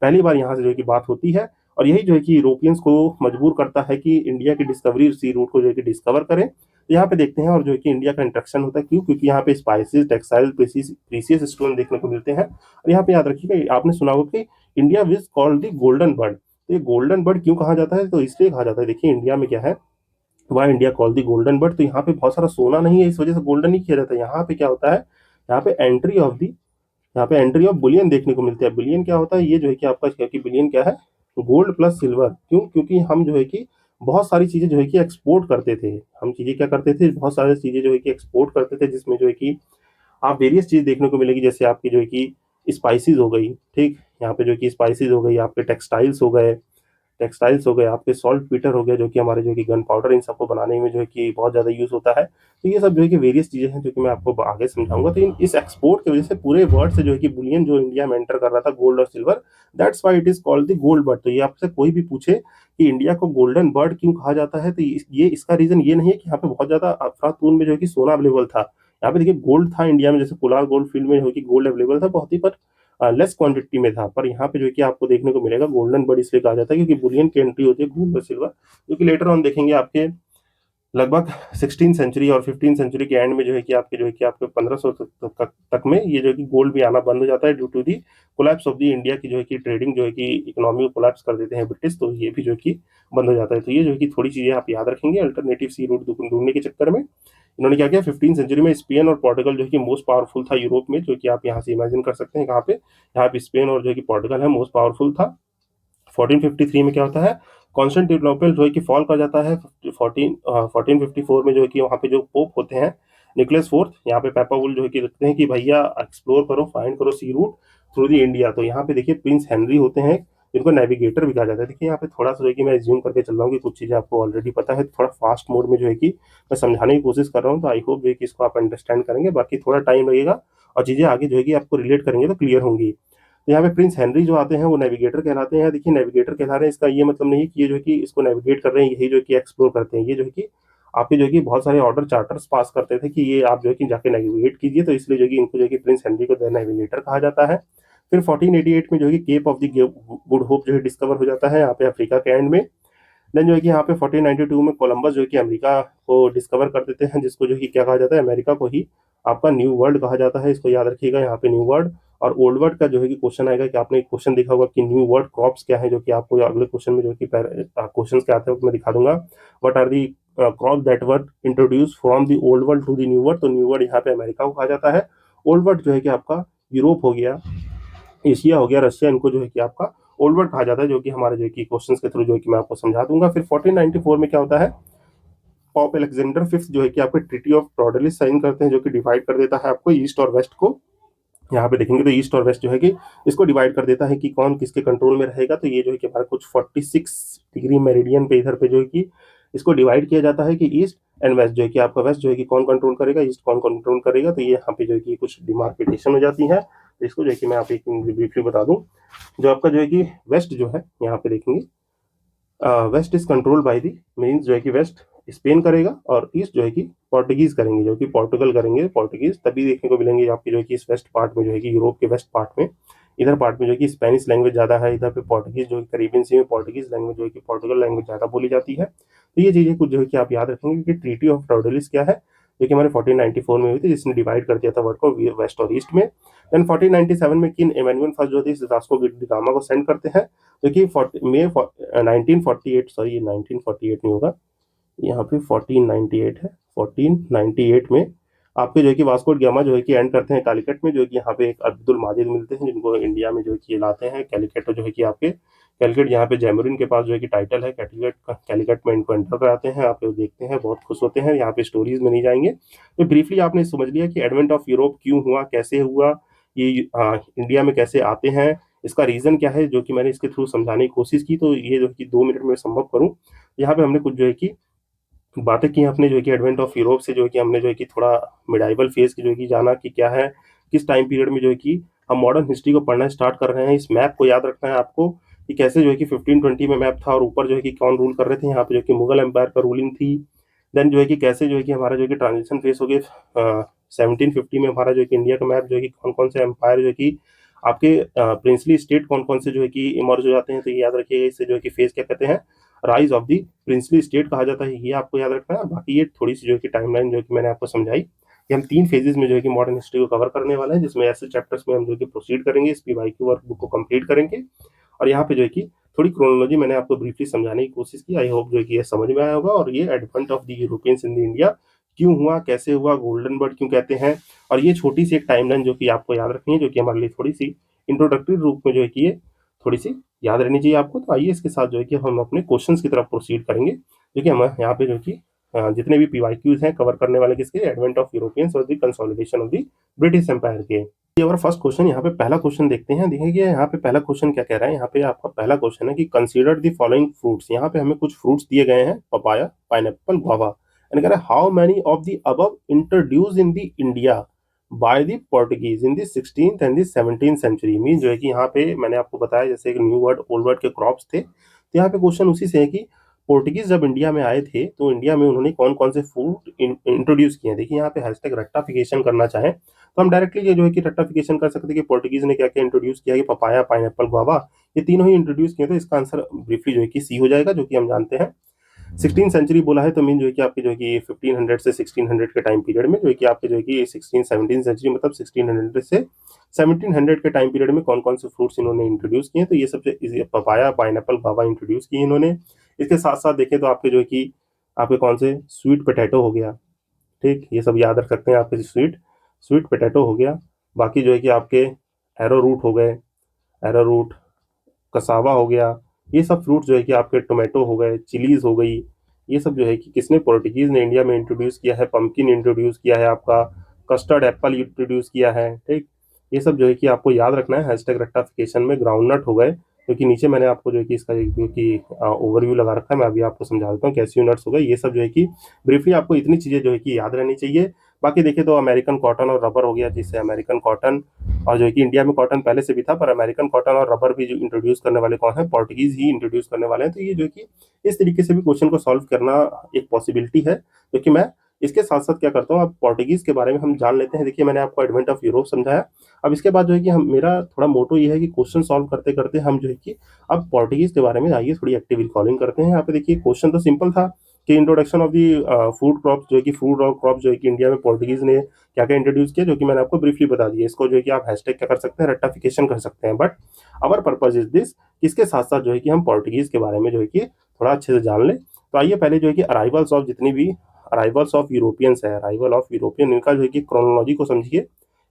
पहली बार यहाँ से जो है कि बात होती है। और यही जो है कि यूरोपियंस को मजबूर करता है कि इंडिया की डिस्कवरी सी रूट को जो है कि डिस्कवर करें। तो यहाँ पे देखते हैं, और जो है कि इंडिया का इंट्रक्शन होता है। क्यों? क्योंकि यहाँ पे स्पाइसेस, टेक्सटाइल, प्रीसियस स्टोन देखने को मिलते हैं। और यहाँ पे याद रखिएगा, आपने सुना होगा कि India was called the golden bird. तो ये गोल्डन बर्ड क्यों कहा जाता है? तो इसलिए कहा जाता है, देखिए इंडिया में क्या है, why India call the golden bird. तो यहाँ पे बहुत सारा सोना नहीं है, इस वजह से गोल्डन नहीं किया जाता है। यहाँ पे क्या होता है, यहाँ पे एंट्री ऑफ दी, यहाँ पे एंट्री ऑफ बुलियन देखने को मिलती है। बुलियन क्या होता है, ये जो है कि आपका क्योंकि बुलियन क्या है, गोल्ड प्लस सिल्वर। क्यों? क्योंकि हम जो है कि बहुत सारी चीजें जो है कि एक्सपोर्ट करते थे। हम चीजें क्या करते थे, बहुत सारी चीजें जो है कि एक्सपोर्ट करते थे, जिसमें जो है कि आप वेरियस चीज देखने को मिलेगी। जैसे आपकी जो है कि स्पाइसेस हो गई, ठीक। यहाँ पे जो है कि स्पाइसेस हो गई, आपके टेक्सटाइल्स हो गए, टेक्सटाइल्स हो गए, आपके सॉल्ट पीटर हो गया, जो कि हमारे जो कि गन पाउडर इन सबको बनाने में जो है कि बहुत ज़्यादा यूज़ होता है। तो ये सब जो है कि वेरियस चीज़ें हैं, जो कि मैं आपको आगे समझाऊंगा। तो इस एक्सपोर्ट की वजह से पूरे वर्ल्ड से जो है कि बुलियन जो इंडिया में एंटर कर रहा था, गोल्ड और silver, that's why it is called the gold bird. तो ये आपसे कोई भी पूछे कि इंडिया को गोल्डन बर्ड क्यों कहा जाता है, तो ये इसका रीजन ये नहीं है कि यहाँ पे बहुत ज़्यादा अफरातून में जो है कि सोना अवेलेबल था। यहाँ पे देखिए गोल्ड था इंडिया में, जैसे कोलार गोल्ड फील्ड में जो है कि गोल्ड अवेलेबल था बहुत ही, पर लेस क्वांटिटी में था। पर यहाँ पे जो है कि आपको देखने को मिलेगा गोल्डन बर्ड इसलिए कहा जाता है क्योंकि बुलियन की एंट्री होती है गोल्ड और सिल्वर, जो कि लेटर ऑन देखेंगे आपके लगभग 16 सेंचुरी और 15 सेंचुरी के एंड में जो है कि आपके जो है कि आपके 1500 तक में ये जो है कि गोल्ड भी आना बंद हो जाता है, due to the collapse of the India की जो है कि ट्रेडिंग जो है कि इकोनॉमी को कोलैप्स कर देते हैं ब्रिटिश। तो ये भी जो है कि बंद हो जाता है। तो ये जो है कि थोड़ी चीजें आप याद रखेंगे अल्टरनेटिव सी रूट ढूंढने के चक्कर में। इन्होंने क्या किया, 15 सेंचुरी में स्पेन और पोर्टुगल जो है कि मोस्ट पावरफुल था यूरोप में, जो कि आप यहाँ से इमेजिन कर सकते हैं कहाँ पे, यहाँ पे स्पेन और जो है कि पोर्टुगल है, मोस्ट पावरफुल था। 1453 में क्या होता है, कॉन्स्टेंटिनोपल जो है कि फॉल कर जाता है। 1454 में जो है कि वहाँ पे जो पोप होते हैं निकोलस फोर्थ, यहाँ पे पेपाबुल जो है कि रखते हैं कि भैया एक्सप्लोर करो, फाइंड करो सी रूट थ्रू दी इंडिया। तो यहाँ पे देखिए प्रिंस हेनरी होते हैं, जिनको नेविगेटर भी कहा जाता है। देखिए यहाँ पे थोड़ा सा जो है कि मैं ज्यूम करके चल रहा हूँ कि कुछ चीज़ें आपको ऑलरेडी पता है, थोड़ा फास्ट मोड में जो है कि मैं समझाने की कोशिश कर रहा हूँ। तो आई होप जो है कि इसको आप अंडरस्टैंड करेंगे, बाकी थोड़ा टाइम लगेगा और चीज़ें आगे जो है कि आपको रिलेट करेंगे तो क्लियर होंगी। तो यहाँ पे प्रिंस हेनरी जो आते हैं वो नेविगेटर कहलाते हैं। देखिए नेविगेटर कहला रहे हैं, इसका ये मतलब नहीं कि ये जो है कि इसको नेविगेट कर रहे हैं, यही जो है कि एक्सप्लोर करते हैं। ये जो है कि आपके जो है कि बहुत सारे ऑर्डर चार्टर्स पास करते थे कि ये आप जो है कि जाके नेविगेट कीजिए। तो इसलिए जो है कि इनको जो है कि प्रिंस हेनरी को नेविगेटर कहा जाता है। फिर 1488 में जो है कि Cape of the Good Hope जो है डिस्कवर हो जाता है यहाँ पे अफ्रीका के एंड में। देन जो है कि यहाँ पे 1492 में कोलंबस जो है कि अमेरिका को डिस्कवर कर देते हैं, जिसको जो है कि क्या कहा जाता है, अमेरिका को ही आपका न्यू वर्ल्ड कहा जाता है। इसको याद रखिएगा, यहाँ पे न्यू वर्ल्ड और ओल्ड वर्ड का जो है कि क्वेश्चन आएगा कि आपने एक क्वेश्चन देखा होगा कि न्यू वर्ड क्रॉप्स क्या है, जो कि आपको अगले क्वेश्चन में जो कि क्वेश्चन के आते वक्त मैं दिखा दूंगा। What are the crop that were introduce from the old world to the new world. तो न्यू वर्ल्ड यहाँ पे अमेरिका को कहा जाता है। ओल्ड वर्ल्ड जो है कि आपका यूरोप हो गया, एशिया हो गया, रशिया, इनको जो है कि आपका ओल्ड वर्ल्ड कहा जाता है, जो कि हमारे जो है कि क्वेश्चन के थ्रू जो है कि मैं आपको समझा दूंगा। फिर 1494 में क्या होता है, पॉप अलेक्जेंडर फिफ्थ जो है कि आपके ट्रीटी ऑफ टॉर्डलिस साइन करते हैं, जो कि डिवाइड कर देता है आपको ईस्ट और वेस्ट को। यहाँ पे देखेंगे तो ईस्ट और वेस्ट जो है कि इसको डिवाइड कर देता है कि कौन किसके कंट्रोल में रहेगा। तो ये जो है कि हमारा कुछ 46 डिग्री मेरिडियन पे इधर पे जो है कि इसको डिवाइड किया जाता है कि ईस्ट एंड वेस्ट जो है कि आपका वेस्ट जो है कि कौन कंट्रोल करेगा, ईस्ट कौन कंट्रोल करेगा। तो ये यहाँ पे जो है कि कुछ डिमार्केटेशन हो जाती है। तो इसको जो है कि मैं आप एक ब्रीफली बता दूं। जो आपका जो है कि वेस्ट जो है, यहाँ पे देखेंगे west is control by the, means जो है कि वेस्ट स्पेन करेगा और ईस्ट जो है कि पोर्टुगीज करेंगे, जो कि पोर्टुगल करेंगे, पोर्टुगीज तभी देखने को मिलेंगे आपकी जो है कि इस वेस्ट पार्ट में, जो है कि यूरोप के वेस्ट पार्ट में, इधर पार्ट में जो है कि स्पेनिश लैंग्वेज ज़्यादा है, इधर पे पोर्टुगीज जो करीबियन सी में पोर्टुगीज लैंग्वेज जो है कि पोर्टुगल लैंग्वेज ज़्यादा बोली जाती है। तो ये चीज़ें कुछ जो है कि आप याद रखेंगे कि ट्रीटी ऑफ टॉर्डेलिस क्या है, जो कि हमारे 1494 में हुई थी, जिसने डिवाइड कर दिया था वर्ल्ड को वेस्ट और ईस्ट में। देन 1497 में किंग इमैनुअल फर्स्ट जो थी वास्को डी गामा को सेंड करते हैं, जो कि 1948, सॉरी ये 1948 नहीं होगा, यहाँ पे 1498 है, 1498 में आपके जो है कि वास्को डी गामा जो है कि एंड करते हैं कैलिकट में, जो कि यहाँ पे एक अब्दुल माजिद मिलते हैं, जिनको इंडिया में जो है कि लाते हैं कैलिकट जो है कि आपके कैलिकट, यहाँ पे जैमरिन के पास जो है कि टाइटल है कैलिकट, कैलिकट में इनको एंटर कराते हैं, आप लोग देखते हैं बहुत खुश होते हैं, यहाँ पे स्टोरीज में नहीं जाएंगे। तो ब्रीफली आपने समझ लिया कि एडवेंट ऑफ यूरोप क्यों हुआ, कैसे हुआ, ये इंडिया में कैसे आते हैं, इसका रीजन क्या है, जो कि मैंने इसके थ्रू समझाने की कोशिश की। तो ये जो कि 2 मिनट में संभव करूँ, यहाँ पे हमने कुछ जो है कि बातें की अपने जो है कि एडवेंट ऑफ यूरोप से, जो है कि हमने जो है कि थोड़ा मिडाइवल फेज की जो है कि जाना कि क्या है, किस टाइम पीरियड में जो है कि हम मॉडर्न हिस्ट्री को पढ़ना स्टार्ट कर रहे हैं। इस मैप को याद रखना है आपको कि कैसे जो है कि 1520 में मैप था और ऊपर जो है कि कौन रूल कर रहे थे, यहाँ पे जो कि मुगल एम्पायर का रूलिंग थी। देन जो है कि कैसे जो है कि हमारा जो है कि ट्रांजिशन फेस हो गया 1750 में, हमारा जो है कि इंडिया का मैप जो है कि कौन कौन से एम्पायर जो है कि आपके प्रिंसली स्टेट कौन कौन से जो है कि इमर्ज हो जाते हैं। तो ये याद रखिएगा, इससे जो है कि फेज क्या कहते हैं, rise of the princely state कहा जाता है, ये आपको याद रखना है। बाकी ये थोड़ी सी जो है कि टाइमलाइन जो है कि मैंने आपको समझाई कि हम 3 फेजेस में जो है कि मॉडर्न हिस्ट्री को कवर करने वाले हैं, जिसमें ऐसे चैप्टर्स में हम जो है कि प्रोसीड करेंगे, इस पीवाईक्यू वर्क बुक को कंप्लीट करेंगे। और यहाँ पे जो है कि थोड़ी क्रोनोलॉजी मैंने आपको ब्रीफली समझाने की कोशिश की, आई होप जो है कि ये समझ में आया होगा। और ये advent of the Europeans in the India क्यों हुआ, कैसे हुआ, गोल्डन बर्ड क्यों कहते हैं, और ये छोटी सी एक टाइमलाइन जो कि आपको याद रखनी है, जो कि हमारे लिए थोड़ी सी इंट्रोडक्टरी रूप में जो है कि ये थोड़ी सी याद रहनी चाहिए आपको। तो आइए इसके साथ जो है कि हम अपने क्वेश्चंस की तरफ प्रोसीड करेंगे, जो कि हम यहाँ पे जो कि जितने भी पीवाईक्यूज हैं कवर करने वाले किसके, एडवेंट ऑफ यूरोपियंस और the consolidation of the British empire के। ये हमारा फर्स्ट क्वेश्चन, यहाँ पे पहला क्वेश्चन देखते हैं। देखिए यहाँ पे पहला क्वेश्चन क्या कह रहा है, यहाँ पे आपका पहला क्वेश्चन है कि कंसीडर द फॉलोइंग फ्रूट्स। यहाँ पे हमें कुछ फ्रूट्स दिए गए हैं, पपाया, पाइनएप्पल, गुआवा, एंड कह रहा है how many of the above introduce in the India by the Portuguese in the 16th and the 17th century. Mean जो है कि यहाँ पे मैंने आपको बताया जैसे एक न्यू वर्ड ओल्ड वर्ड के क्रॉप्स थे, तो यहाँ पे क्वेश्चन उसी से है कि पोर्टुगीज जब इंडिया में आए थे तो इंडिया में उन्होंने कौन कौन से फूड इंट्रोड्यूस किए हैं। देखिए यहाँ पे हैशटैग रट्टाफिकेशन करना चाहें तो हम डायरेक्टली ये जो है कि रट्टाफिकेशन कर सकते हैं कि पोर्टुगीज ने क्या क्या इंट्रोड्यूस किया, कि पपाया, पाइनएप्पल, गुआवा, ये तीनों ही इंट्रोड्यूस किए। तो इसका आंसर ब्रीफली जो है कि सी हो जाएगा, जो कि हम जानते हैं 16th सेंचुरी बोला है, तो मीन जो है कि आपके जो है कि 1500 से 1600 के टाइम पीरियड में जो है कि आपके जो है कि 16 17 सेंचुरी मतलब 1600 से 1700 के टाइम पीरियड में कौन कौन से फ्रूट्स इन्होंने इंट्रोड्यूस किए। तो ये सब पपाया, पाइनएप्पल, गुआवा इंट्रोड्यूस किए इन्होंने। इसके साथ साथ देखें तो आपके जो है कि आपके कौन से स्वीट पोटैटो हो गया, ठीक, ये सब याद रख सकते हैं आपके स्वीट स्वीट पोटैटो हो गया। बाकी जो है कि आपके एरो रूट हो गए, एरो रूट, कसावा हो गया, ये सब फ्रूट जो है कि आपके टोमेटो हो गए, चिलीज हो गई, ये सब जो है कि किसने, पोर्टुगीज ने इंडिया में इंट्रोड्यूस किया है। पंपकिन इंट्रोड्यूस किया है, आपका कस्टर्ड एप्पल इंट्रोड्यूस किया है, ठीक। ये सब जो है कि आपको याद रखना है हैशटैग रट्टाफिकेशन में। ग्राउंडनट हो गए, क्योंकि नीचे मैंने आपको जो है कि इसका जो कि ओवरव्यू लगा रखा है, मैं अभी आपको समझा देता हूँ। कैसियो नट्स हो गए, ये सब जो है कि ब्रीफली आपको इतनी चीजें जो है कि याद रहनी चाहिए। बाकी देखिए तो अमेरिकन कॉटन और रबर हो गया, जिससे अमेरिकन कॉटन, और जो है कि इंडिया में कॉटन पहले से भी था, पर अमेरिकन कॉटन और रबर भी जो इंट्रोड्यूस करने वाले कौन है, पोर्टुगीज ही इंट्रोड्यूस करने वाले हैं। तो ये जो है कि इस तरीके से भी क्वेश्चन को सॉल्व करना एक पॉसिबिलिटी है, क्योंकि मैं इसके साथ साथ क्या करता हूँ, अब पोर्टुगीज के बारे में हम जान लेते हैं। देखिए मैंने आपको एडवेंट ऑफ यूरोप समझाया, अब इसके बाद जो है कि हम, मेरा थोड़ा मोटो ये है कि क्वेश्चन सॉल्व करते करते हम जो है कि अब पोर्टुगीज के बारे में आइए थोड़ी एक्टिव रिकॉलिंग करते हैं। यहाँ पे देखिए क्वेश्चन तो सिंपल था कि introduction of the food crop, जो है कि फूड और क्रॉप जो है कि इंडिया में पोर्टुगीज ने क्या क्या इंट्रोड्यूस किया, जो कि मैंने आपको ब्रीफली बता दिया। इसको जो है कि आप हैशटैग क्या कर सकते हैं, रट्टाफिकेशन कर सकते हैं। But our purpose is this, इसके साथ साथ जो है कि हम पोर्टुगीज के बारे में जो है कि थोड़ा अच्छे से जान लें। तो आइए पहले जो है कि अराइवल्स ऑफ, जितनी भी अराइवल्स ऑफ यूरोपियंस है, अराइवल ऑफ यूरोपियन, इनका जो है कि क्रोनोलॉजी को समझिए।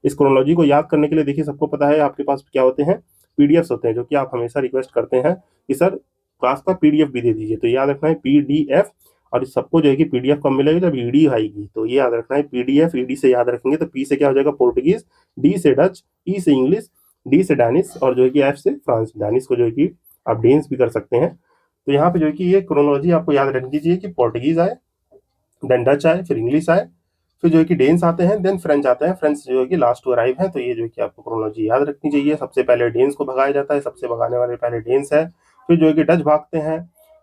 इस क्रोनोलॉजी को याद करने के लिए देखिए सबको पता है आपके पास क्या होते हैं, पीडीएफ्स होते हैं, जो कि आप हमेशा रिक्वेस्ट करते हैं कि सर क्लास का पीडीएफ भी दे दीजिए। तो याद रखना है पीडीएफ, और सबको जो है कि पीडीएफ कब मिलेगी, जब ईडी आएगी। तो ये याद रखना है पीडीएफ, ईडी से याद रखेंगे तो पी से क्या हो जाएगा, पोर्टुगीज, डी से डच, ई से इंग्लिश, डी से डैनिश, और जो है कि एफ से फ्रांस। डैनिश को जो है कि आप डेन्स भी कर सकते हैं। तो यहाँ पे जो है कि ये क्रोनोलॉजी आपको याद रख दीजिए कि पोर्टुगीज आए, देन डच आए, फिर इंग्लिश आए, फिर जो है कि डेन्स आते हैं, देन फ्रेंच आते हैं। फ्रेंच जो है कि लास्ट टू अराइव है। तो ये जो है कि आपको क्रोनोलॉजी याद रखनी चाहिए। सबसे पहले डेन्स को भगाया जाता है, सबसे भगाने वाले पहले डेन्स है, फिर जो है कि डच भागते हैं,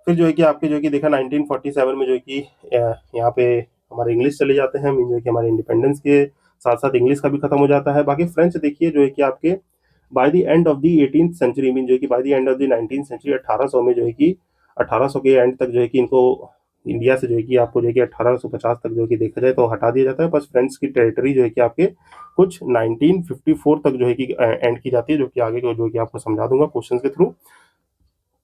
फिर जो है कि आपके जो है कि देखा 1947 में जो है कि यहाँ पे हमारे इंग्लिश चले जाते हैं, मीन जो है कि हमारे इंडिपेंडेंस के साथ साथ इंग्लिश का भी खत्म हो जाता है। बाकी फ्रेंच देखिए जो है कि आपके by the end of the 18th century, mean जो है कि by the end of the 19th century 1800 में जो है कि 1800 के एंड तक जो है कि इनको इंडिया से जो है कि आपको जो है कि 1850 तक जो है कि देखा जाए तो हटा दिया जाता है। बस फ्रेंच की टेरिटरी जो है कि आपके कुछ 1954 तक जो है कि एंड की जाती है, जो कि आगे को जो है कि आपको समझा दूंगा क्वेश्चंस के थ्रू।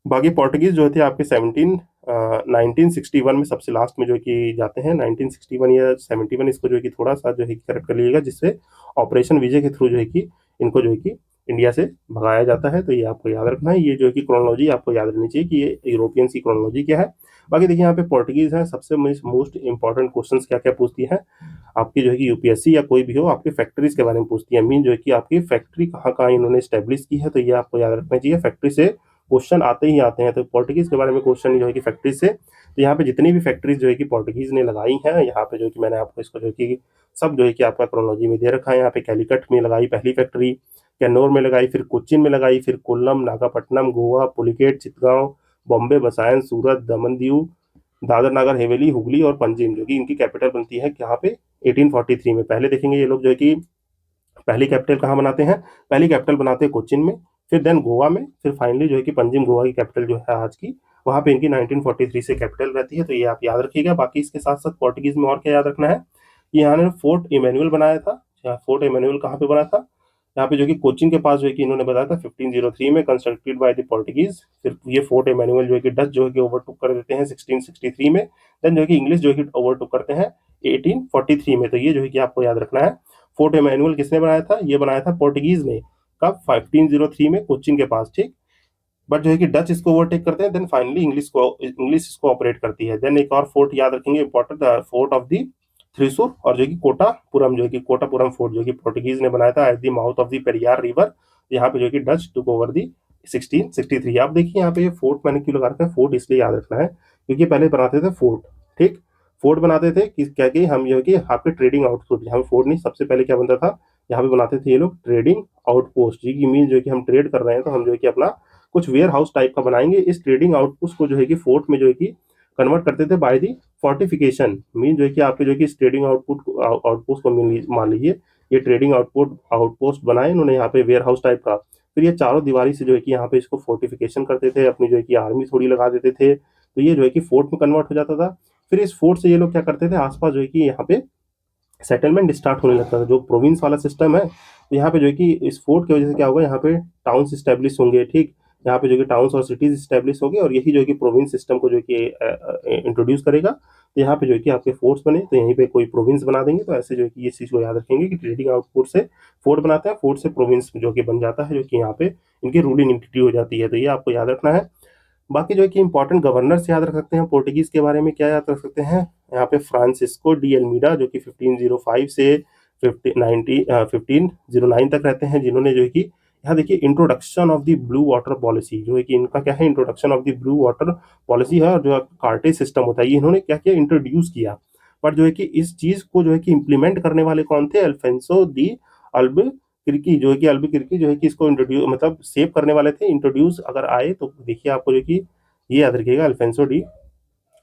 बाकी पोर्टुगीज जो थे आपके 1961 में सबसे लास्ट में जो है कि जाते हैं, 1961 या 71, इसको जो है कि थोड़ा सा जो है कि करेक्ट कर लीजिएगा, जिससे ऑपरेशन विजय के थ्रू जो है कि इनको जो है कि इंडिया से भगाया जाता है। तो ये आपको याद रखना है, ये जो है कि क्रोनोलॉजी आपको याद रहनी चाहिए कि ये यूरोपियंस की क्रोनोलॉजी क्या है। बाकी देखिए यहाँ पे पोर्टुगीज है, सबसे मोस्ट इंपॉर्टेंट क्वेश्चन क्या क्या पूछती है आपकी जो है कि यूपीएससी या कोई भी हो, आपके फैक्ट्रीज के बारे में पूछती है। मीन जो है कि आपकी फैक्ट्री कहाँ कहाँ इन्होंने स्टेब्लिश की है, तो ये आपको याद रखना चाहिए। फैक्ट्री से क्वेश्चन आते ही आते हैं, तो पोर्टुगीज के बारे में क्वेश्चन जो है कि फैक्ट्री से, तो यहाँ पे जितनी भी फैक्ट्रीज जो है कि पोर्टुगीज ने लगाई हैं, यहाँ पे जो है कि मैंने आपको इसको जो है कि सब जो है कि आपका क्रोनोलॉजी में दे रखा है। यहाँ पे कैलिकट में लगाई पहली फैक्ट्री, कैन्नौर में लगाई, फिर कोच्चिन में लगाई, फिर कोल्लम, नागापट्टनम, गोवा, पुलिकेट, चितगांव, बॉम्बे, बसायन, सूरत, दमन दीव, दादर नागर हवेली, हुगली और पंजिम, जो कि इनकी कैपिटल बनती है यहाँ पे 1843 में। पहले देखेंगे ये लोग जो है कि पहली कैपिटल कहाँ बनाते हैं, पहली कैपिटल बनाते हैं कोचिन में, फिर देन गोवा में, फिर फाइनली जो है कि पंजिम गोवा की कैपिटल जो है आज की, वहाँ पे इनकी 1943 से कैपिटल रहती है। तो ये आप याद रखिएगा। बाकी इसके साथ साथ पोर्टुगीज में और क्या याद रखना है कि यहाँ ने फोर्ट इमेनुअल बनाया था। फोर्ट इमेनुअल कहाँ पे बना था, यहाँ पे जो कि कोचिन के पास जो है कि इन्होंने बताया था 1503 में, कंस्ट्रक्टेड बाय द पोर्टुगीज। फिर ये फोर्ट इमेनुअल जो है कि डच जो है कि ओवरटुक कर देते हैं 1663 में, देन जो है कि इंग्लिश जो है कि ओवरटुक करते हैं 1843 में। तो ये जो है कि आपको याद रखना है। फोर्ट इमेनुअल किसने बनाया था, ये बनाया था पोर्टुगीज ने, कब, 1503 में कोचिन के पास, ठीक। बट जो है कि डच इसको ओवरटेक करते हैं, देन फाइनली इंग्लिश इसको ऑपरेट करती है। देन एक और फोर्ट याद रखेंगे important, fort of the Thrissur, और जो कि कोटापुरम, जो कि कोटापुरम फोर्ट जो कि पोर्टुगीज ने बनाया था at the mouth of the Periyar river. यहाँ पे जो कि डच टुक ओवर दी 1663। आप देखिए यहाँ पे फोर्ट मैंने क्यों लगा रखा है, फोर्ट इसलिए याद रखना है क्योंकि पहले बनाते थे फोर्ट, ठीक। फोर्ट बनाते थे कि क्या कि हम जो है कि आपके ट्रेडिंग आउटपुट, यहाँ पे फोर्ट नहीं, सबसे पहले क्या बनता था, यहाँ पे बनाते थे ये लोग ट्रेडिंग आउटपोस्ट, जी की मीन जो है कि हम ट्रेड कर रहे हैं, तो हम जो है कि अपना कुछ वेयर हाउस टाइप का बनाएंगे। इस ट्रेडिंग आउटपुट को जो है कि फोर्ट में जो है कि कन्वर्ट करते थे बाय दी फोर्टिफिकेशन। मीन जो है कि आपके जो है कि ट्रेडिंग आउटपोस्ट को मान लीजिए, ये ट्रेडिंग आउटपोस्ट बनाए इन्होंने यहाँ पे वेयर हाउस टाइप का। फिर ये चारों दीवारी से जो है कि यहाँ पे इसको फोर्टिफिकेशन करते थे, अपनी जो है कि आर्मी थोड़ी लगा देते थे, तो ये जो है कि फोर्ट में कन्वर्ट हो जाता था। फिर इस फोर्ट से ये लोग क्या करते थे, आसपास जो है कि यहाँ पे सेटलमेंट स्टार्ट होने लगता था, जो प्रोविंस वाला सिस्टम है। तो यहाँ पे जो है कि इस फोर्ट की वजह से क्या होगा, यहाँ पे टाउन्स स्टैब्लिश होंगे, ठीक। यहाँ पे जो कि टाउन्स और सिटीज स्टैब्लिश होंगे, और यही जो है कि प्रोविंस सिस्टम को जो है कि इंट्रोड्यूस करेगा। तो यहाँ पे जो है कि आपके फोर्ट्स बने, तो यहीं पे कोई प्रोविंस बना देंगे। तो ऐसे जो है कि ये चीज को याद रखेंगे कि ट्रेडिंग आउटपुट से फोर्ट बनाते हैं, फोर्ट से प्रोविंस जो कि बन जाता है, जो कि यहाँ पे इनकी रूलिंग एंटिटी हो जाती है। तो ये आपको याद रखना है। बाकी जो है कि इंपॉर्टेंट गवर्नर्स याद रख सकते हैं पोर्टुगीज के बारे में, क्या याद रख सकते हैं, यहाँ पे फ्रांसिस्को डी एल्मीडा, जो कि 1505 से 1509 तक रहते हैं, जिन्होंने जो है कि यहाँ देखिए introduction of the blue water policy, जो है कि इनका क्या है, introduction of the blue water policy है, और जो कार्टेज सिस्टम होता है, ये इन्होंने क्या किया, इंट्रोड्यूस किया। पर जो है कि इस चीज को जो है कि इम्प्लीमेंट करने वाले कौन थे, अल्फेंसो दी अल्बुकर्की, जो है कि अल्बुकर्की जो है कि इसको इंट्रोड्यूस मतलब सेव करने वाले थे। इंट्रोड्यूस अगर आए तो देखिए आपको जो कि ये याद रखिएगा, अल्फेंसो डी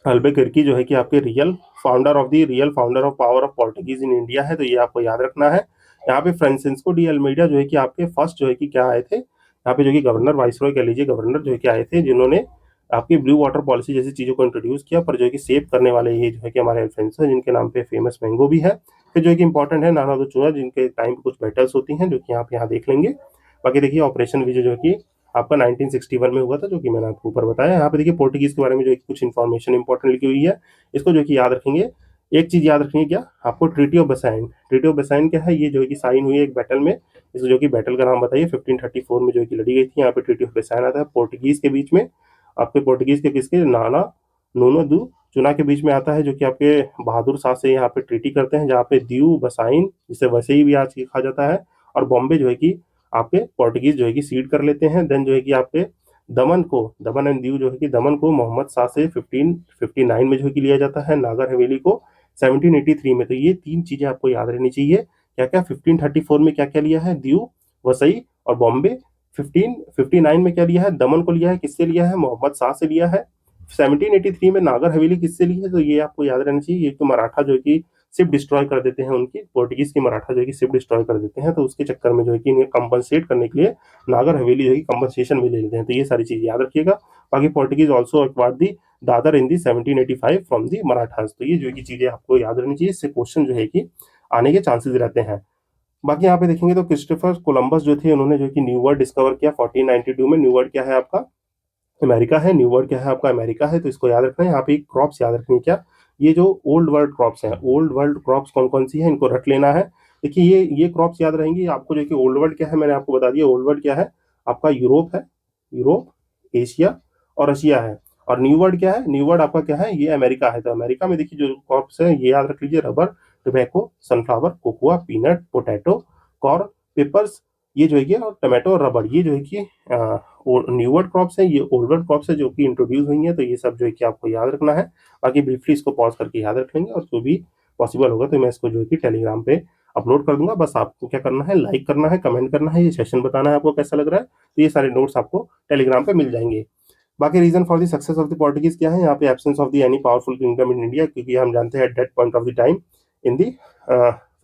अल्बुकर्की जो है कि आपके real founder of power of Portuguese in India है। तो ये आपको याद रखना है। यहाँ पे फ्रांसिस्को डी अल्मीडा जो है कि आपके फर्स्ट जो है कि क्या आए थे, यहाँ पे जो कि गवर्नर, वाइसरॉय कह लीजिए, गवर्नर जो है कि आए थे, जिन्होंने आपकी ब्लू वाटर पॉलिसी जैसी चीजों को इंट्रोड्यूस किया। पर जो है कि सेव करने वाले ये जो है कि हमारे अल्फेंसो है, जिनके नाम पे फेमस मैंगो भी है। फिर जो है कि इंपॉर्टेंट है नाना दो चूहा, जिनके टाइम पे कुछ बैटल्स होती हैं, जो कि आप यहाँ देख लेंगे। बाकी देखिए ऑपरेशन विजय जो कि आपका 1961 में हुआ था, जो कि मैंने आपको ऊपर बताया। यहाँ पे देखिए पोर्टुगीज के बारे में जो कुछ इन्फॉर्मेशन इंपॉर्टेंट लिखी हुई है, इसको जो कि याद रखेंगे। एक चीज याद रखेंगे, क्या आपको, ट्रीटी ऑफ बसाइन। ट्रीटी ऑफ बसाइन क्या है, ये जो है कि साइन हुई है एक बैटल में। इसको जो कि बैटल का नाम बताइए, 1534 में जो है कि लड़ी गई थी। यहाँ पे ट्रीटी ऑफ बसाइन आता है पोर्टुगीज के बीच में, आपके पोर्टुगीज के किसके, नाना नूनो दू चुना के बीच में आता है, जो कि आपके बहादुर शाह से यहाँ पे ट्रीटी करते हैं, जहाँ पे दीव बसाइन, जिसे वैसे ही भी आज कहा जाता है, और बॉम्बे जो है कि आपके पोर्टुगीज जो है कि सीड कर लेते हैं। देन जो है कि आपके दमन एंड दीव जो है कि दमन को मोहम्मद शाह से 1559 में जो है कि लिया जाता है, नागर हवेली को 1783 में। तो ये तीन चीजें आपको याद रहनी चाहिए। क्या क्या 1534 में क्या क्या लिया है, दीव, वसई और बॉम्बे। 1559 में क्या लिया है, दमन को लिया है, किससे लिया है, मोहम्मद शाह से लिया है। 1783 में नागर हवेली किससे ली है, तो ये आपको याद रहना चाहिए। ये तो मराठा जो है कि शिप डिस्ट्रॉय कर देते हैं, उनकी पोर्टुगीज की मराठा जो है कि शिप डिस्ट्रॉय कर देते हैं, तो उसके चक्कर में जो है कि इन्हें कंपनसेट करने के लिए नागर हवेली जो है कंपनसेशन में ले लेते हैं। तो ये सारी चीज याद रखिएगा। बाकी Portuguese also acquired the Dadar in the 1785 from the Marathas. तो ये जो है कि चीजें आपको याद रहनी चाहिए, इससे क्वेश्चन जो है कि आने के चांसेस रहते हैं। बाकी यहाँ पे देखेंगे तो क्रिस्टोफर कोलंबस जो थे, उन्होंने जो कि न्यू वर्ल्ड डिस्कवर किया 1492 में। न्यू वर्ल्ड क्या है आपका, अमेरिका है। न्यू वर्ल्ड क्या है आपका, अमेरिका है। तो इसको याद रखना है। यहाँ पे क्रॉप्स याद रखनी है क्या, ये जो ओल्ड वर्ल्ड क्रॉप्स हैं, ओल्ड वर्ल्ड क्रॉप्स कौन कौन सी है, इनको रख लेना है। देखिए ये क्रॉप्स याद रहेंगी आपको। जो कि ओल्ड वर्ल्ड क्या है, मैंने आपको बता दिया। ओल्ड वर्ल्ड क्या है आपका, यूरोप है, यूरोप, एशिया और रशिया है। और न्यू वर्ल्ड क्या है, न्यू वर्ल्ड आपका क्या है, ये अमेरिका है। तो अमेरिका में देखिए जो क्रॉप्स है ये याद रख लीजिए, rubber, tobacco, sunflower, cocoa, peanut, potato, corn, papers, ये जो है कि, और टमाटो और रबर, ये जो है कि न्यू वर्ल्ड क्रॉप्स है। ये ओल्ड वर्ल्ड क्रॉप्स है जो कि इंट्रोड्यूस हुई है। तो ये सब जो है कि आपको याद रखना है। बाकी ब्रीफली इसको पॉज करके याद रख लेंगे, और जो भी पॉसिबल होगा तो मैं इसको जो है कि टेलीग्राम पे अपलोड कर दूंगा। बस आपको क्या करना है, लाइक करना है, कमेंट करना है, ये सेशन बताना है आपको कैसा लग रहा है। तो ये सारे नोट्स आपको टेलीग्राम पे मिल जाएंगे। बाकी reason for the success of the Portuguese क्या है, यहाँ पे absence of the any powerful kingdom in India, क्योंकि हम जानते हैं at that point of the time in the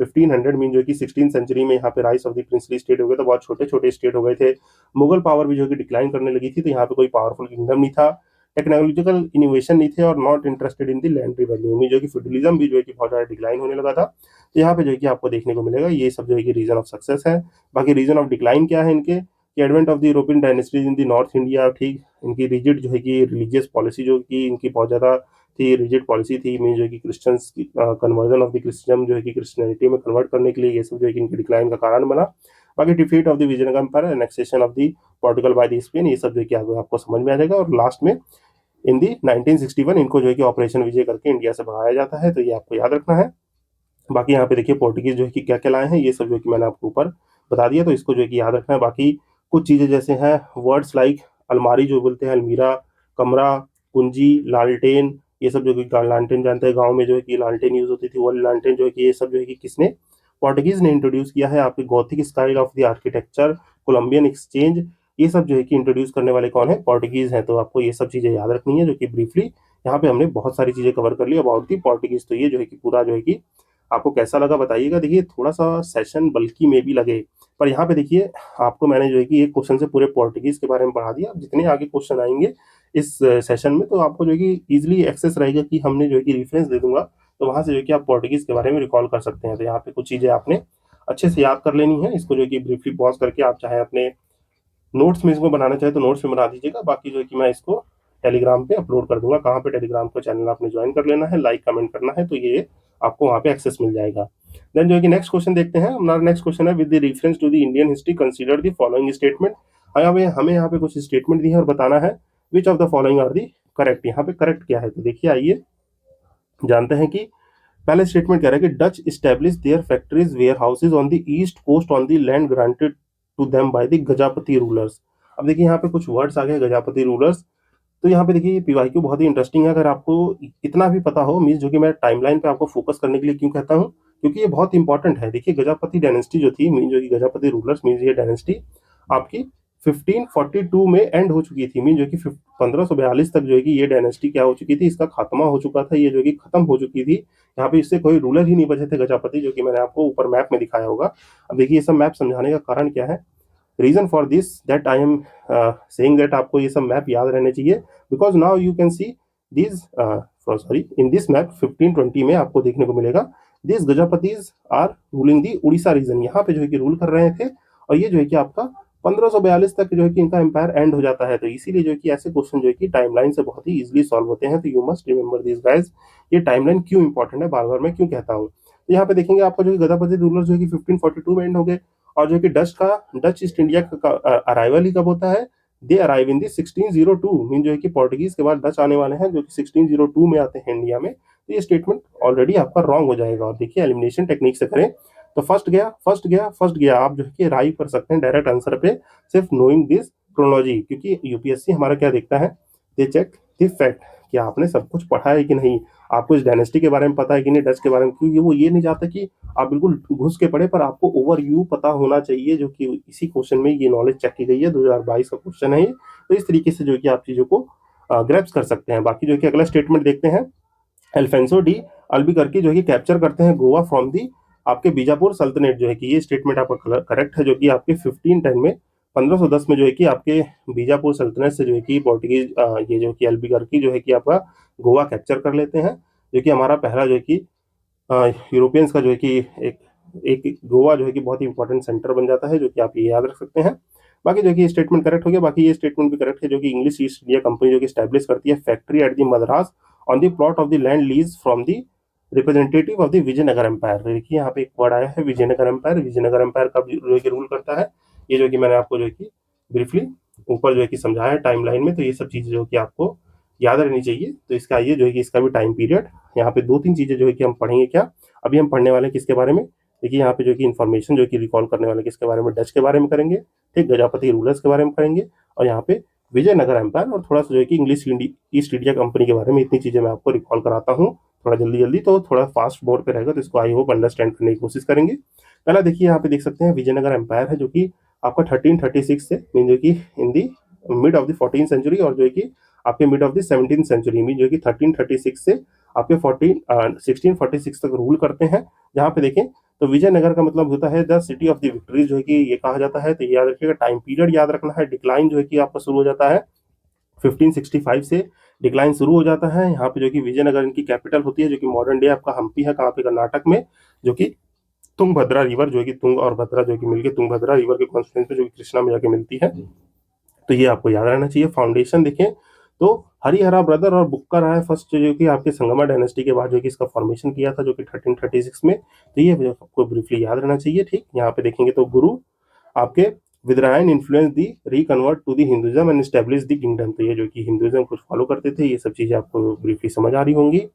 1500 mean जो कि 16 सेंचुरी में यहाँ पे rise of the princely state हो गए, तो बहुत छोटे छोटे स्टेट हो गए थे। मुगल पावर भी जो कि डिक्लाइन करने लगी थी, तो यहाँ पे कोई पावरफुल किंगडम नहीं था। टेक्नोलॉजिकल इनोवेशन नहीं थे, और not interested in the land revenue में जो कि फ्यूडलिज्म भी जो है कि बहुत ज़्यादा डिक्लाइन होने लगा था। तो यहाँ पे जो है कि आपको देखने को मिलेगा, ये सब जो है कि रीजन ऑफ सक्सेस है। बाकी रीजन ऑफ डिक्लाइन क्या है इनके, कि advent of the European dynasties in the north India, ठीक, इनकी रिजिड जो है कि रिलीजियस पॉलिसी जो कि इनकी बहुत ज़्यादा थी, रिजिड पॉलिसी थी। मीन जो है कि क्रिश्चियंस की कन्वर्जन ऑफ द क्रिश्चियन जो है कि क्रिश्चियनिटी में कन्वर्ट करने के लिए, ये सब जो है कि इनके डिक्लाइन का कारण बना। बाकी defeat of the Vijayanagara empire, annexation of the Portugal by the Spain, ये सब जो है कि आपको समझ में आ जाएगा। और लास्ट में इन दी 1961 इनको जो है कि ऑपरेशन विजय करके इंडिया से भगाया जाता है। तो ये आपको याद रखना है। बाकी यहाँ पे देखिए पोर्टुगीज जो है कि क्या क्या लाए हैं, ये सब जो है कि मैंने आपको ऊपर बता दिया। तो इसको जो है कि याद रखना है। बाकी कुछ चीजें जैसे हैं वर्ड्स लाइक अलमारी जो बोलते हैं, अलमीरा, कमरा, कुंजी, लालटेन, ये सब जो कि लालटेन जानते हैं, गांव में जो है कि लालटेन यूज होती थी, वो लालटेन जो है कि ये सब जो है कि किसने, पोर्टुगीज ने इंट्रोड्यूस किया है। आपके Gothic style of the architecture, Columbian exchange, ये सब जो है कि इंट्रोड्यूस करने वाले कौन है, पोर्टुगीज हैं। तो आपको ये सब चीजें याद रखनी है, जो कि ब्रीफली यहाँ पे हमने बहुत सारी चीजें कवर कर ली अबाउट दी पोर्टुगीज। तो ये जो है कि पूरा जो है कि आपको कैसा लगा बताइएगा। देखिए थोड़ा सा सेशन बल्कि में भी लगे, पर यहाँ पे देखिए आपको मैंने जो है कि एक क्वेश्चन से पूरे पोर्टुगीज के बारे में पढ़ा दिया। अब जितने आगे क्वेश्चन आएंगे इस सेशन में, तो आपको जो है कि इजिली एक्सेस रहेगा, कि हमने जो है कि रेफरेंस दे दूंगा, तो वहां से जो है कि आप पोर्टुगीज के बारे में रिकॉल कर सकते हैं। तो यहाँ पे कुछ चीजें आपने अच्छे से याद कर लेनी है। इसको जो है कि ब्रीफली पॉज करके आप चाहे अपने नोट्स में इसको बनाना चाहे तो नोट्स में बना दीजिएगा। बाकी जो है कि मैं इसको टेलीग्राम पे अपलोड कर दूंगा। कहाँ पे, टेलीग्राम का चैनल आपने ज्वाइन कर लेना है, लाइक कमेंट करना है, तो ये आपको वहाँ पे एक्सेस मिल जाएगा। देन जो है कि नेक्स्ट क्वेश्चन देखते हैं। हमारा नेक्स्ट क्वेश्चन है, with the reference to the Indian history consider the following statement. हमें यहाँ पे कुछ स्टेटमेंट दी है और बताना है which of the following are the correct. यहाँ पे करेक्ट क्या है, तो देखिए आइए जानते हैं कि पहले स्टेटमेंट कह रहा है कि Dutch establish their factories warehouses on the east coast on the land granted to them by the Gajapati rulers. अब देखिए यहाँ पे कुछ वर्ड्स आ गए, गजापति रूलर्स। तो यहाँ पे देखिए ये पीवाईक्यू बहुत ही इंटरेस्टिंग है। अगर आपको इतना भी पता हो, मीन्स जो कि मैं टाइमलाइन पे आपको फोकस करने के लिए क्यों कहता हूँ, क्योंकि ये बहुत इंपॉर्टेंट है। देखिए गजापति डायनेस्टी जो थी, मीन जो कि गजापति रूलर्स, मीन्स ये डायनेस्टी आपकी 1542 में एंड हो चुकी थी। मीन जो कि 1542 तक जो है कि ये डायनेस्टी क्या हो चुकी थी, इसका खात्मा हो चुका था, ये जो कि खत्म हो चुकी थी। यहाँ पे इससे कोई रूलर ही नहीं बचे थे गजापति, जो कि मैंने आपको ऊपर मैप में दिखाया होगा। अब देखिए ये सब मैप समझाने का कारण क्या है, reason for this that I am saying that आपको ये सब मैप याद रहने चाहिए, because now you can see this sorry in this map 1520 में आपको देखने को मिलेगा this Gajapatis are ruling the Orissa region. यहाँ पे जो है कि रूल कर रहे थे, और ये जो है कि आपका 1542 तक जो है कि इनका एम्पायर एंड हो जाता है। तो इसीलिए जो है कि ऐसे क्वेश्चन जो है कि टाइमलाइन से बहुत ही इजीली सॉल्व होते हैं। तो you must remember this guys, ये टाइमलाइन क्यों इंपॉर्टेंट है, बार बार मैं क्यों कहता हूँ। तो यहाँ पे देखेंगे आपका जो है गजापति रूलर जो है कि 1542 में एंड हो गए, और जो कि डच ईस्ट इंडिया का अराइवल ही कब होता है, they arrive in the 1602। Mean जो है कि पोर्टुगीज के बाद डच आने वाले हैं, जो कि 1602 में आते हैं इंडिया में। तो ये स्टेटमेंट ऑलरेडी आपका रॉन्ग हो जाएगा। और देखिए एलिमिनेशन टेक्निक से करें तो फर्स्ट गया फर्स्ट गया फर्स्ट गया, आप जो है कि अराइव कर सकते हैं डायरेक्ट आंसर पे सिर्फ नोइंग दिस क्रोनोलॉजी। क्योंकि यूपीएससी हमारा क्या देखता है, दे चेक द फैक्ट कि आपने सब कुछ पढ़ा है कि नहीं, आपको इस डायनेस्टी के बारे में पता है कि नहीं, डच के बारे में। क्योंकि वो ये नहीं चाहता कि आप बिल्कुल घुस के पढ़े, पर आपको ओवरव्यू पता होना चाहिए, जो कि इसी क्वेश्चन में ये नॉलेज चेक की गई है। 2022 का क्वेश्चन है ये। तो इस तरीके से जो कि आप चीजों को ग्रैप्स कर सकते हैं। बाकी जो है कि अगला स्टेटमेंट देखते हैं, अल्फोंसो डी अल्बुकर्क जो है कि कैप्चर करते हैं गोवा फ्रॉम दी आपके बीजापुर सल्तनत, जो है कि ये स्टेटमेंट आपका करेक्ट है, जो कि आपके 1510 में 1510 में जो है कि आपके बीजापुर सल्तनत से जो है कि पोर्टुगीज ये जो कि अल्बुकर्क जो है कि आपका गोवा कैप्चर कर लेते हैं, जो कि हमारा पहला जो है कि यूरोपियंस का जो है कि एक एक गोवा जो है कि बहुत ही इंपॉर्टेंट सेंटर बन जाता है, जो कि आप ये याद रख सकते हैं। बाकी जो है कि स्टेटमेंट करेक्ट हो गया। बाकी ये स्टेटमेंट भी करेक्ट है, जो कि इंग्लिश ईस्ट इंडिया कंपनी जो कि स्टैब्लिश करती है factory at the Madras on the plot of the land lease from the representative of the Vijayanagara empire. देखिए यहाँ पे एक वर्ड आया है विजयनगर एम्पायर। विजयनगर एम्पायर कब जो है कि रूल करता है, ये जो कि मैंने आपको जो है कि ब्रीफली ऊपर जो है कि समझाया है टाइमलाइन में। तो ये सब चीजें जो कि आपको याद रहनी चाहिए। तो इसका ये जो है कि इसका भी टाइम पीरियड, यहाँ पे 2-3 चीजें जो है कि हम पढ़ेंगे। क्या अभी हम पढ़ने वाले हैं किसके बारे में, देखिए यहाँ पे जो कि इन्फॉर्मेशन जो कि रिकॉल करने वाले किसके बारे में, डच के बारे में करेंगे, ठीक, गजापति रूलर्स के बारे में करेंगे, और यहाँ पे विजयनगर एम्पायर और थोड़ा सा जो है कि इंग्लिश ईस्ट इंडिया कंपनी के बारे में। इतनी चीजें मैं आपको रिकॉल कराता हूँ थोड़ा जल्दी जल्दी, तो थोड़ा फास्ट बोर्ड पे रहेगा, तो इसको आई होप अंडरस्टैंड करने की कोशिश करेंगे। पहला देखिए यहाँ पे देख सकते हैं विजयनगर एम्पायर है, जो कि आपका 1336 से मीन जो कि in the mid of the 14th century, और जो है कि आपके mid of the 17th century में जो कि 1336 से आपके 1646 तक रूल करते हैं। जहाँ पे देखें तो विजयनगर का मतलब होता है the city of the victories, जो है कि ये कहा जाता है। तो याद रखिएगा, टाइम पीरियड याद रखना है। डिक्लाइन जो है कि आपका शुरू हो जाता है 1565 से, डिक्लाइन शुरू हो जाता है। यहाँ पे जो कि विजयनगर इनकी कैपिटल होती है, जो कि मॉडर्न डे आपका हम्पी है, कहाँ पे, कर्नाटक में, जो कि तुंगभद्रा रिवर जो है कि तुंग और भद्रा जो कि मिलकर तुंगभद्रा रिवर के कॉन्फ्लुएंस में जो कि कृष्णा में जाके मिलती है। तो ये आपको याद रहना चाहिए। फाउंडेशन देखें तो हरिहरा ब्रदर और बुक्का राय फर्स्ट जो कि आपके संगमा डायनेस्टी के बाद जो कि इसका फॉर्मेशन किया था, जो कि 1336 में। तो ये आपको ब्रीफली याद रहना चाहिए, ठीक। यहाँ पे देखेंगे तो गुरु आपके Vidyaranya influence they reconverted to the Hinduism and establish the kingdom. तो ये जो कि हिंदुइज्म को फॉलो करते थे, ये सब चीजें आपको ब्रीफली समझ आ रही होंगी।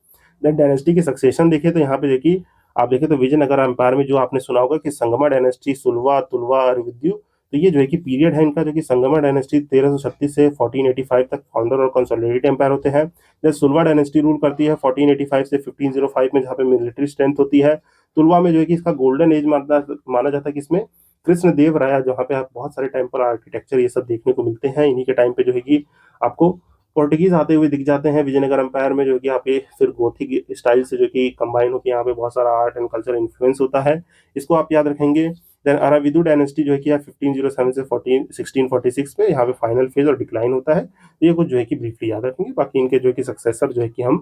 देन डायनेस्टी की सक्सेशन देखे तो यहाँ पे देखिए आप देखें तो विजयनगर एम्पायर में जो आपने सुना होगा कि संगमा डायनेस्टी, सुलवा, तुलवा और विद्यु, तो ये जो है कि पीरियड है इनका, जो कि संगमा डायनेस्टी 1336 से 1485 तक फाउंडर और कंसोलिडेटेड एम्पायर होते हैं। जब सुलवा डायनेस्टी रूल करती है 1485 से 1505 में, जहाँ पे मिलिट्री स्ट्रेंथ होती है। तुलवा में जो है कि इसका गोल्डन एज माना जाता है कि इसमें कृष्ण देव राय, जहाँ पे आप बहुत सारे टेम्पल आर्किटेक्चर ये सब देखने को मिलते हैं। इन्हीं के टाइम पे जो है कि आपको पोर्टुगीज आते हुए दिख जाते हैं विजयनगर एम्पायर में, जो कि यहाँ पे फिर गोथिक स्टाइल से जो कि कंबाइन होकर यहाँ पे बहुत सारा आर्ट एंड कल्चर इन्फ्लुएंस होता है, इसको आप याद रखेंगे। देन अराविदु डायनेस्टी जो है कि 1507 से 1646 में यहाँ पे फाइनल फेज और डिक्लाइन होता है। तो ये कुछ जो है कि ब्रीफली याद रखेंगे। बाकी इनके जो है कि सक्सेसर जो है कि हम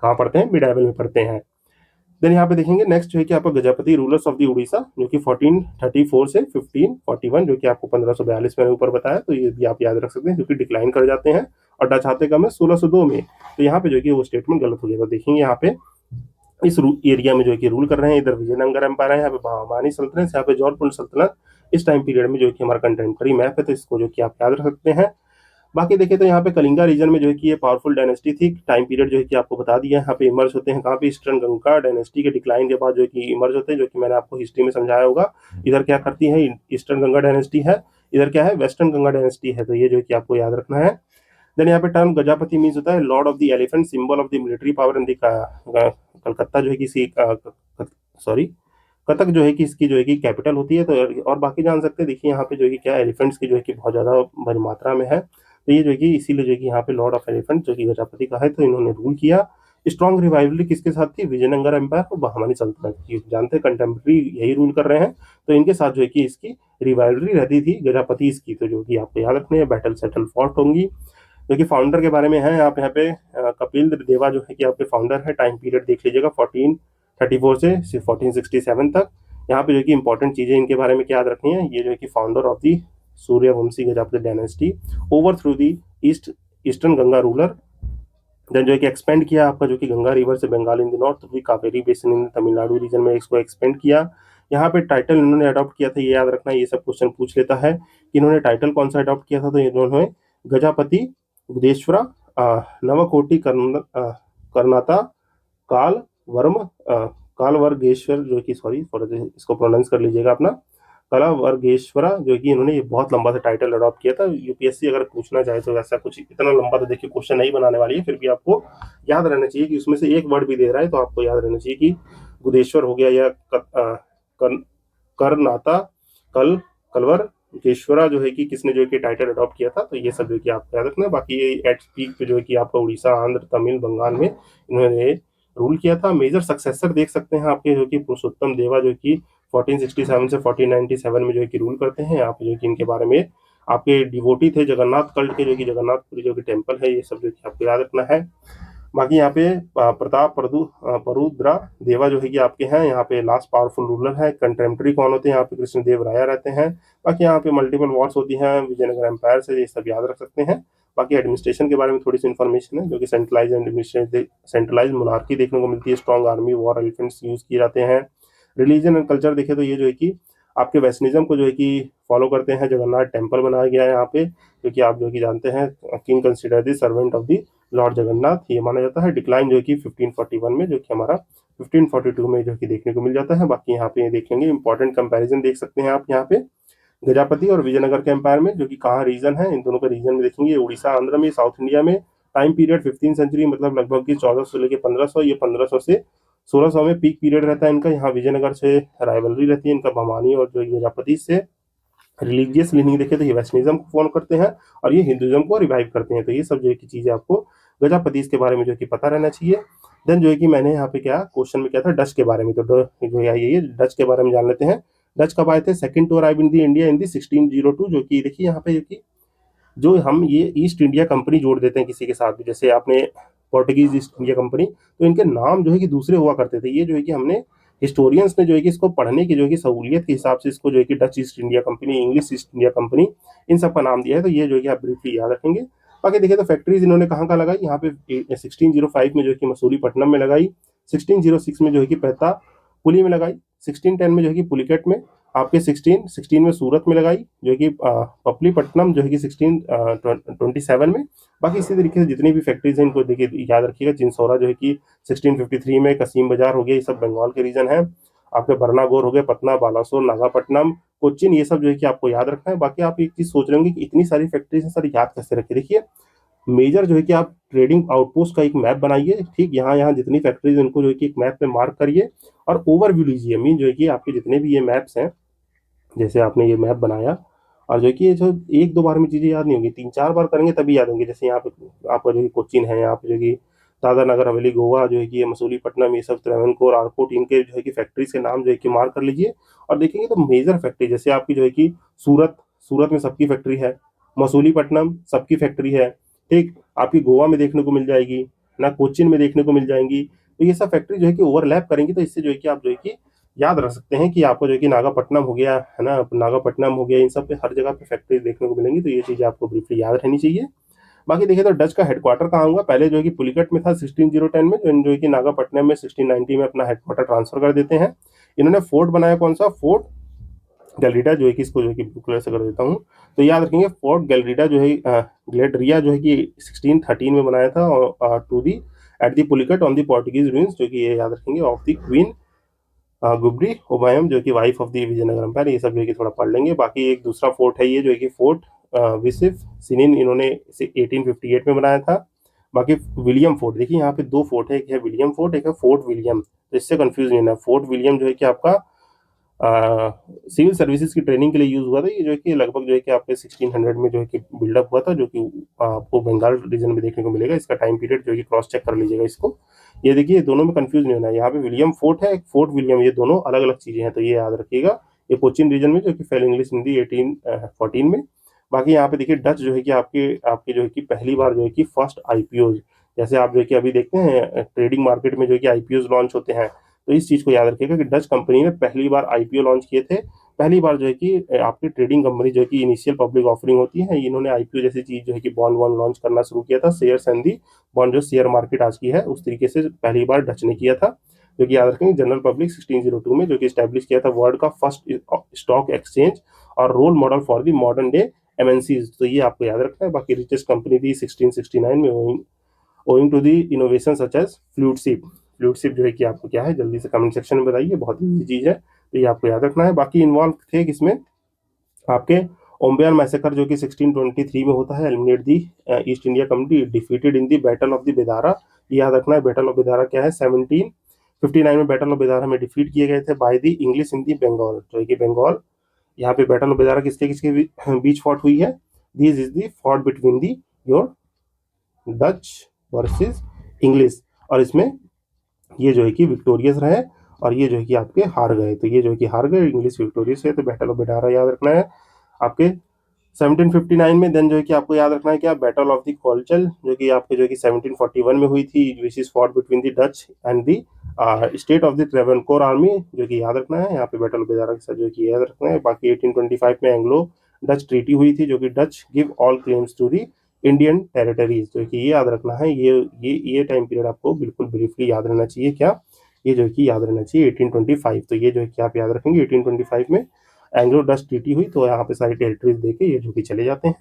कहाँ पढ़ते हैं, मिडाइवल में पढ़ते हैं। देन यहाँ पे देखेंगे नेक्स्ट जो है कि आपका Gajapati rulers of the Orissa, जो कि 1434 से 1541, जो कि आपको 1542 मैंने ऊपर बताया। तो ये भी आप याद रख सकते हैं, जो कि डिक्लाइन कर जाते हैं और डच आते कम है 1602 में। तो यहाँ पे जो कि वो स्टेटमेंट गलत हो गया। तो देखेंगे यहाँ पे इस एरिया में जो है कि रूल कर रहे हैं, इधर विजयनगर एम्पायर है, यहाँ पे बहामानी सल्तनत, यहाँ पे जौनपुर सल्तनत। इस टाइम पीरियड में जो है कि हमारा कंटेम्प्रेरी मैप है, तो इसको जो कि आप याद रख सकते हैं। बाकी देखें तो यहाँ पे कलिंगा रीजन में जो है कि ये पावरफुल डायनेस्टी थी। टाइम पीरियड जो है कि आपको बता दिया। यहाँ पे इमर्ज होते हैं कहाँ पे, ईस्टर्न गंगा डायनेस्टी के डिक्लाइन के बाद जो है कि इमर्ज होते हैं, जो कि मैंने आपको हिस्ट्री में समझाया होगा। इधर क्या करती है, ईस्टर्न गंगा डायनेस्टी है, इधर क्या है, वेस्टर्न गंगा डायनेस्टी है। तो ये जो है कि आपको याद रखना है। देन यहाँ पे टर्म गजापति मीन्स होता है Lord of the elephant, symbol of the military power in the Calcutta जो है कि सॉरी कटक जो है कि इसकी जो है कि कैपिटल होती है। तो और बाकी जान सकते हैं, देखिए यहाँ पे जो है कि क्या एलिफेंट्स की जो है कि बहुत ज़्यादा बड़ी मात्रा में है। तो ये जो है कि इसीलिए जो है कि यहाँ पे लॉर्ड ऑफ एलिफेंट जो कि गजापति का है, तो इन्होंने रूल किया। स्ट्रॉन्ग रिवाइवली किसके साथ थी, विजयनगर एम्पायर और बहमानी सल्तनत की। जानते हैं कंटेम्प्रेरी यही रूल कर रहे हैं, तो इनके साथ जो है कि इसकी रिवाइवली रहती थी गजापति इसकी। तो जो कि आपको याद रखने हैं, बैटल सेटल फॉर्ट होंगी। जो कि फाउंडर के बारे में है, आप यहाँ पे कपिल देवा जो है कि आपके फाउंडर है। टाइम पीरियड देख लीजिएगा 1434 से 1467 तक। यहाँ पे जो कि इंपॉर्टेंट चीजें इनके बारे में क्या याद रखनी है, ये जो है कि founder of the Suryavanshi Gajapati dynasty, overthrew the eastern Ganga ruler. Then जो है कि एक्सपेंड किया आपका जो कि गंगा रिवर से Bengal in the north, Kaveri basin in Tamil Nadu region में इसको एक्सपेंड किया। यहाँ पे टाइटल इन्होंने अडॉप्ट किया था, ये याद रखना, ये सब क्वेश्चन पूछ लेता है कि इन्होंने टाइटल कौन सा अडॉप्ट किया था। तो इन्होंने गजापति बुद्धेश्वरा नवकोटि कर्नाता काल वर्म कालवर्गेश्वर, जो कि सॉरी इसको प्रोनाउंस कर लीजिएगा अपना, कला वर्गेश्वरा, जो कि इन्होंने ये बहुत लंबा सा टाइटल अडॉप्ट किया था। यूपीएससी अगर पूछना चाहे तो ऐसा कुछ इतना लंबा तो देखिए क्वेश्चन नहीं बनाने वाली है, फिर भी आपको याद रहना चाहिए कि उसमें से एक वर्ड भी दे रहा है, तो आपको याद रहना चाहिए कि बुद्धेश्वर हो गया या करनाता कल कलवर केशवरा जो है कि किसने जो है कि टाइटल अडॉप्ट किया था, तो ये सब जो है कि आपको याद रखना है। बाकी ये एट पीक पे जो है कि आपका उड़ीसा, आंध्र, तमिल, बंगाल में इन्होंने रूल किया था। मेजर सक्सेसर देख सकते हैं आपके जो कि पुरुषोत्तम देवा जो कि 1467 से 1497 में जो है कि रूल करते हैं। आप जो है कि इनके बारे में आपके डिवोटी थे जगन्नाथ कल्ट के, जो कि जगन्नाथपुरी जो कि टेम्पल है, ये सब जो कि आपको याद रखना है। बाकी यहाँ पे प्रताप परुद्रा देवा जो है कि आपके हैं यहाँ पे लास्ट पावरफुल रूलर है। कंटेम्प्रेरी कौन होते हैं यहाँ पे, कृष्णदेव राया रहते हैं। बाकी यहाँ पे मल्टीपल वॉर्स होती हैं विजयनगर एम्पायर से, ये सब याद रख सकते हैं। बाकी एडमिनिस्ट्रेशन के बारे में थोड़ी सी इन्फॉर्मेशन है, जो कि सेंट्रलाइज मोनार्की देखने को मिलती है, strong army, war elephants use किए जाते हैं। रिलीजन एंड कल्चर देखें तो ये जो है कि आपके वेस्टनिज्म को जो है कि फॉलो करते हैं। जगन्नाथ टेम्पल बनाया गया है यहाँ पे, क्योंकि आप जो कि जानते हैं king consider the servant of the Lord Jagannath, ये माना जाता है। डिक्लाइन जो कि 1541 में जो कि हमारा 1542 में जो कि देखने को मिल जाता है। बाकी यहाँ पे देखेंगे इंपॉर्टेंट कंपैरिजन देख सकते हैं आप यहाँ पे गजापति और विजयनगर के एम्पायर में, जो कि कहाँ रीजन है, इन दोनों का रीजन में देखेंगे। उड़ीसा आंध्र में, साउथ इंडिया में। टाइम पीरियड 15 सेंचुरी, मतलब लगभग की 1400 से लेकर 1500, ये 1500 से 1600 में पीक पीरियड रहता है इनका। यहाँ विजयनगर से राइवलरी रहती है इनका भवानी और जो गजापति से। रिलीजियस लीनिंग देखें तो ये वेस्टनिज्म को फॉलो करते हैं और ये हिंदुज्म को रिवाइव करते हैं। तो ये सब जो है की चीजें आपको गजापतिस के बारे में जो है कि पता रहना चाहिए। देन जो है कि मैंने यहाँ पे क्या क्वेश्चन में क्या था, डच के बारे में, तो जो है ये डच के बारे में जान लेते हैं। डच कब आए थे? Second to arrive in the India in the 1602, जो कि देखिए यहाँ पे कि जो हम ये ईस्ट इंडिया कंपनी जोड़ देते हैं किसी के साथ भी, जैसे आपने पोर्टुगीज ईस्ट इंडिया कंपनी, तो इनके नाम जो है कि दूसरे हुआ करते थे। ये जो है कि हमने हिस्टोरियंस ने जो है कि इसको पढ़ने की जो है कि सहूलियत के हिसाब से इसको जो है कि Dutch East India Company, English East India Company, इन सब का नाम दिया है। तो ये जो है कि आप ब्रीफली याद रखेंगे। बाकी देखिए तो फैक्ट्रीज इन्होंने कहाँ कहाँ लगाई, यहाँ पे 1605 में जो है कि मसूलीपट्टनम में लगाई, 1606 में जो है कि पैता पुली में लगाई, 1610 में जो है कि पुलिकेट में, आपके 1616 में सूरत में लगाई, जो है कि पपलीपट्टनम जो है कि 1627 में। बाकी इसी तरीके से जितनी भी फैक्ट्रीज हैं इनको देखिए याद रखिएगा। चिंसौरा जो है कि 1653 में, कसीम बाजार हो गया, ये सब बंगाल के रीजन है। आपके बरनागोर हो गए, पटना, बालासोर, नागापट्टनम, कोच्चिन, ये सब जो है कि आपको याद रखना है। बाकी आप एक चीज सोच रहे होंगे कि इतनी सारी फैक्ट्रीज हैं सर, याद कैसे रखे। देखिए मेजर जो है कि आप ट्रेडिंग आउटपोस्ट का एक मैप बनाइए, ठीक, यहाँ यहाँ जितनी फैक्ट्रीज उनको जो है कि एक मैप पे मार्क करिए और ओवरव्यू लीजिए। मीन जो है कि आपके जितने भी ये मैप्स हैं, जैसे आपने ये मैप बनाया, और जो कि ये जो एक दो बार में चीजें याद नहीं होंगी, तीन चार बार करेंगे तभी याद होंगे। जैसे यहाँ पे आपका जो कि कोचीन है, यहाँ पे जो कि दादर नगर हवेली, गोवा जो है कि ये मसूलीपट्टनम, ये सब त्रावणकोर, आरकोट, इनके जो है कि फैक्ट्रीज के नाम जो है कि मार्क कर लीजिए। और देखेंगे तो मेजर फैक्ट्री जैसे आपकी जो है कि सूरत, सूरत में सबकी फैक्ट्री है। मसूलीपट्टनम सबकी फैक्ट्री है, ठीक। आपकी गोवा में देखने को मिल जाएगी ना, कोचिन में देखने को मिल जाएंगी। तो ये सब फैक्ट्री जो है कि ओवरलैप करेंगी, तो इससे जो है कि आप जो है कि याद रख सकते हैं कि आपको जो है कि नागापट्टनम हो गया है ना, नागापट्टनम हो गया, इन सब पे हर जगह पे फैक्ट्री देखने को मिलेंगी। तो ये चीजें आपको ब्रीफली याद रहनी चाहिए। बाकी देखिए तो डच का हेडक्वार्टर कहाँ हुआ, पहले जो है कि पुलिकट में था 1610 में, जो है कि नागापट्टनम में 1690 में अपना हेडक्वार्टर ट्रांसफर कर देते हैं। इन्होंने फोर्ट बनाया, कौन सा फोर्ट? गैलरीडा, जो है कि इसको जो है कि ब्लू कलर से कर देता हूँ। तो याद रखेंगे फोर्ट गैलरीडा जो है ग्लेडरिया जो है कि 1613 में बनाया था, to the at the Pulicat on the Portuguese ruins, जो कि ये याद रखेंगे, ऑफ द क्वीन गुबरी ओबायम, जो कि wife of the Vijayanagara empire. ये सब जो है कि थोड़ा पढ़ लेंगे। बाकी एक दूसरा फोर्ट है ये जो है कि फोर्ट विसिफ सिनिन, इन्होंने इसे 1858 में बनाया था। बाकी विलियम फोर्ट, देखिए यहाँ पे दो फोर्ट है, एक है विलियम फोर्ट, एक है फोर्ट विलियम, तो इससे कंफ्यूज नहीं है। फोर्ट विलियम जो है कि आपका सिविल सर्विसेज की ट्रेनिंग के लिए यूज हुआ था। ये जो है कि लगभग जो है कि आपके 1600 में जो है कि बिल्डअप हुआ था, जो कि आपको बंगाल रीजन में देखने को मिलेगा। इसका टाइम पीरियड जो है कि क्रॉस चेक कर लीजिएगा इसको। ये देखिए दोनों में कंफ्यूज नहीं होना है, यहाँ पे विलियम फोर्ट है, फोर्ट विलियम, ये दोनों अलग अलग चीजें हैं, तो ये याद रखिएगा। ये कोचिन रीजन में जो कि फेल इंग्लिश हिंदी 1814 में। बाकी यहाँ पे देखिए डच जो है कि आपके आपके जो है कि पहली बार जो है कि फर्स्ट आईपीओ, जैसे आप जो है कि अभी देखते हैं ट्रेडिंग मार्केट में जो है कि आईपीओ लॉन्च होते हैं, तो इस चीज को याद रखिएगा कि डच कंपनी ने पहली बार आईपीओ लॉन्च किए थे। पहली बार जो है कि आपकी ट्रेडिंग कंपनी जो है कि इनिशियल पब्लिक ऑफरिंग होती है, इन्होंने आईपीओ जैसी चीज जो है कि बॉन्ड वॉन्ड लॉन्च करना शुरू किया था। शेयर्स एंड दी बॉन्ड, जो शेयर मार्केट आज की है, उस तरीके से पहली बार डच ने किया था, जो कि याद रखेंगे। जनरल पब्लिक 1602 में जो कि स्टैब्लिश किया था वर्ल्ड का फर्स्ट स्टॉक एक्सचेंज और role model for the modern day MNCs, तो ये आपको याद रखना है। बाकी रिचेस्ट कंपनी थी 1669 में, owing to the innovation such as fluid ship. Fluid ship जो है कि आपको क्या है, जल्दी से कमेंट सेक्शन में बताइए, बहुत ही चीज है, तो ये आपको याद रखना है। बाकी इन्वॉल्व थे किसमें, आपके ओम्बियान मैसेकर, जो कि 1623 में होता है। Eliminate the East India Company, defeated in the battle of the Bedara, ये याद रखना है। बैटल ऑफ बेदारा क्या है, 1759 में बैटल ऑफ बेदारा में डिफीट किए गए थे bye the English in the Bengal, जो है कि बंगाल यहाँ पे बैटल ऑफ बेदारा किसके किसके बीच फॉट हुई है? This is the fought between the your Dutch versus English, और इसमें ये जो है कि विक्टोरियस रहे और ये जो है कि आपके हार गए। तो ये जो है कि हार गए, इंग्लिश विक्टोरियस है। तो बैटल ऑफ बेडारा याद रखना है आपके 1759 में। देन जो है कि आपको याद रखना है क्या, बैटल ऑफ द कोलचल, जो कि आपके जो है कि 1741 में हुई थी, which is fought between the Dutch and the state of the Travancore army, जो कि याद रखना है यहाँ पे बैटल ऑफ बेदारा के साथ जो कि याद रखना है। बाकी 1825 में एंग्लो डच ट्रीटी हुई थी, जो कि Dutch give all claims to the Indian territories, जो कि ये याद रखना है। ये टाइम पीरियड आपको बिल्कुल ब्रीफली याद रहना चाहिए क्या, ये जो है कि याद रहना चाहिए 1825। तो ये जो है कि आप याद रखेंगे 1825 में एंग्लो डच ट्रीटी हुई, तो यहाँ पे सारी टेरिटरीज देके ये जो कि चले जाते हैं।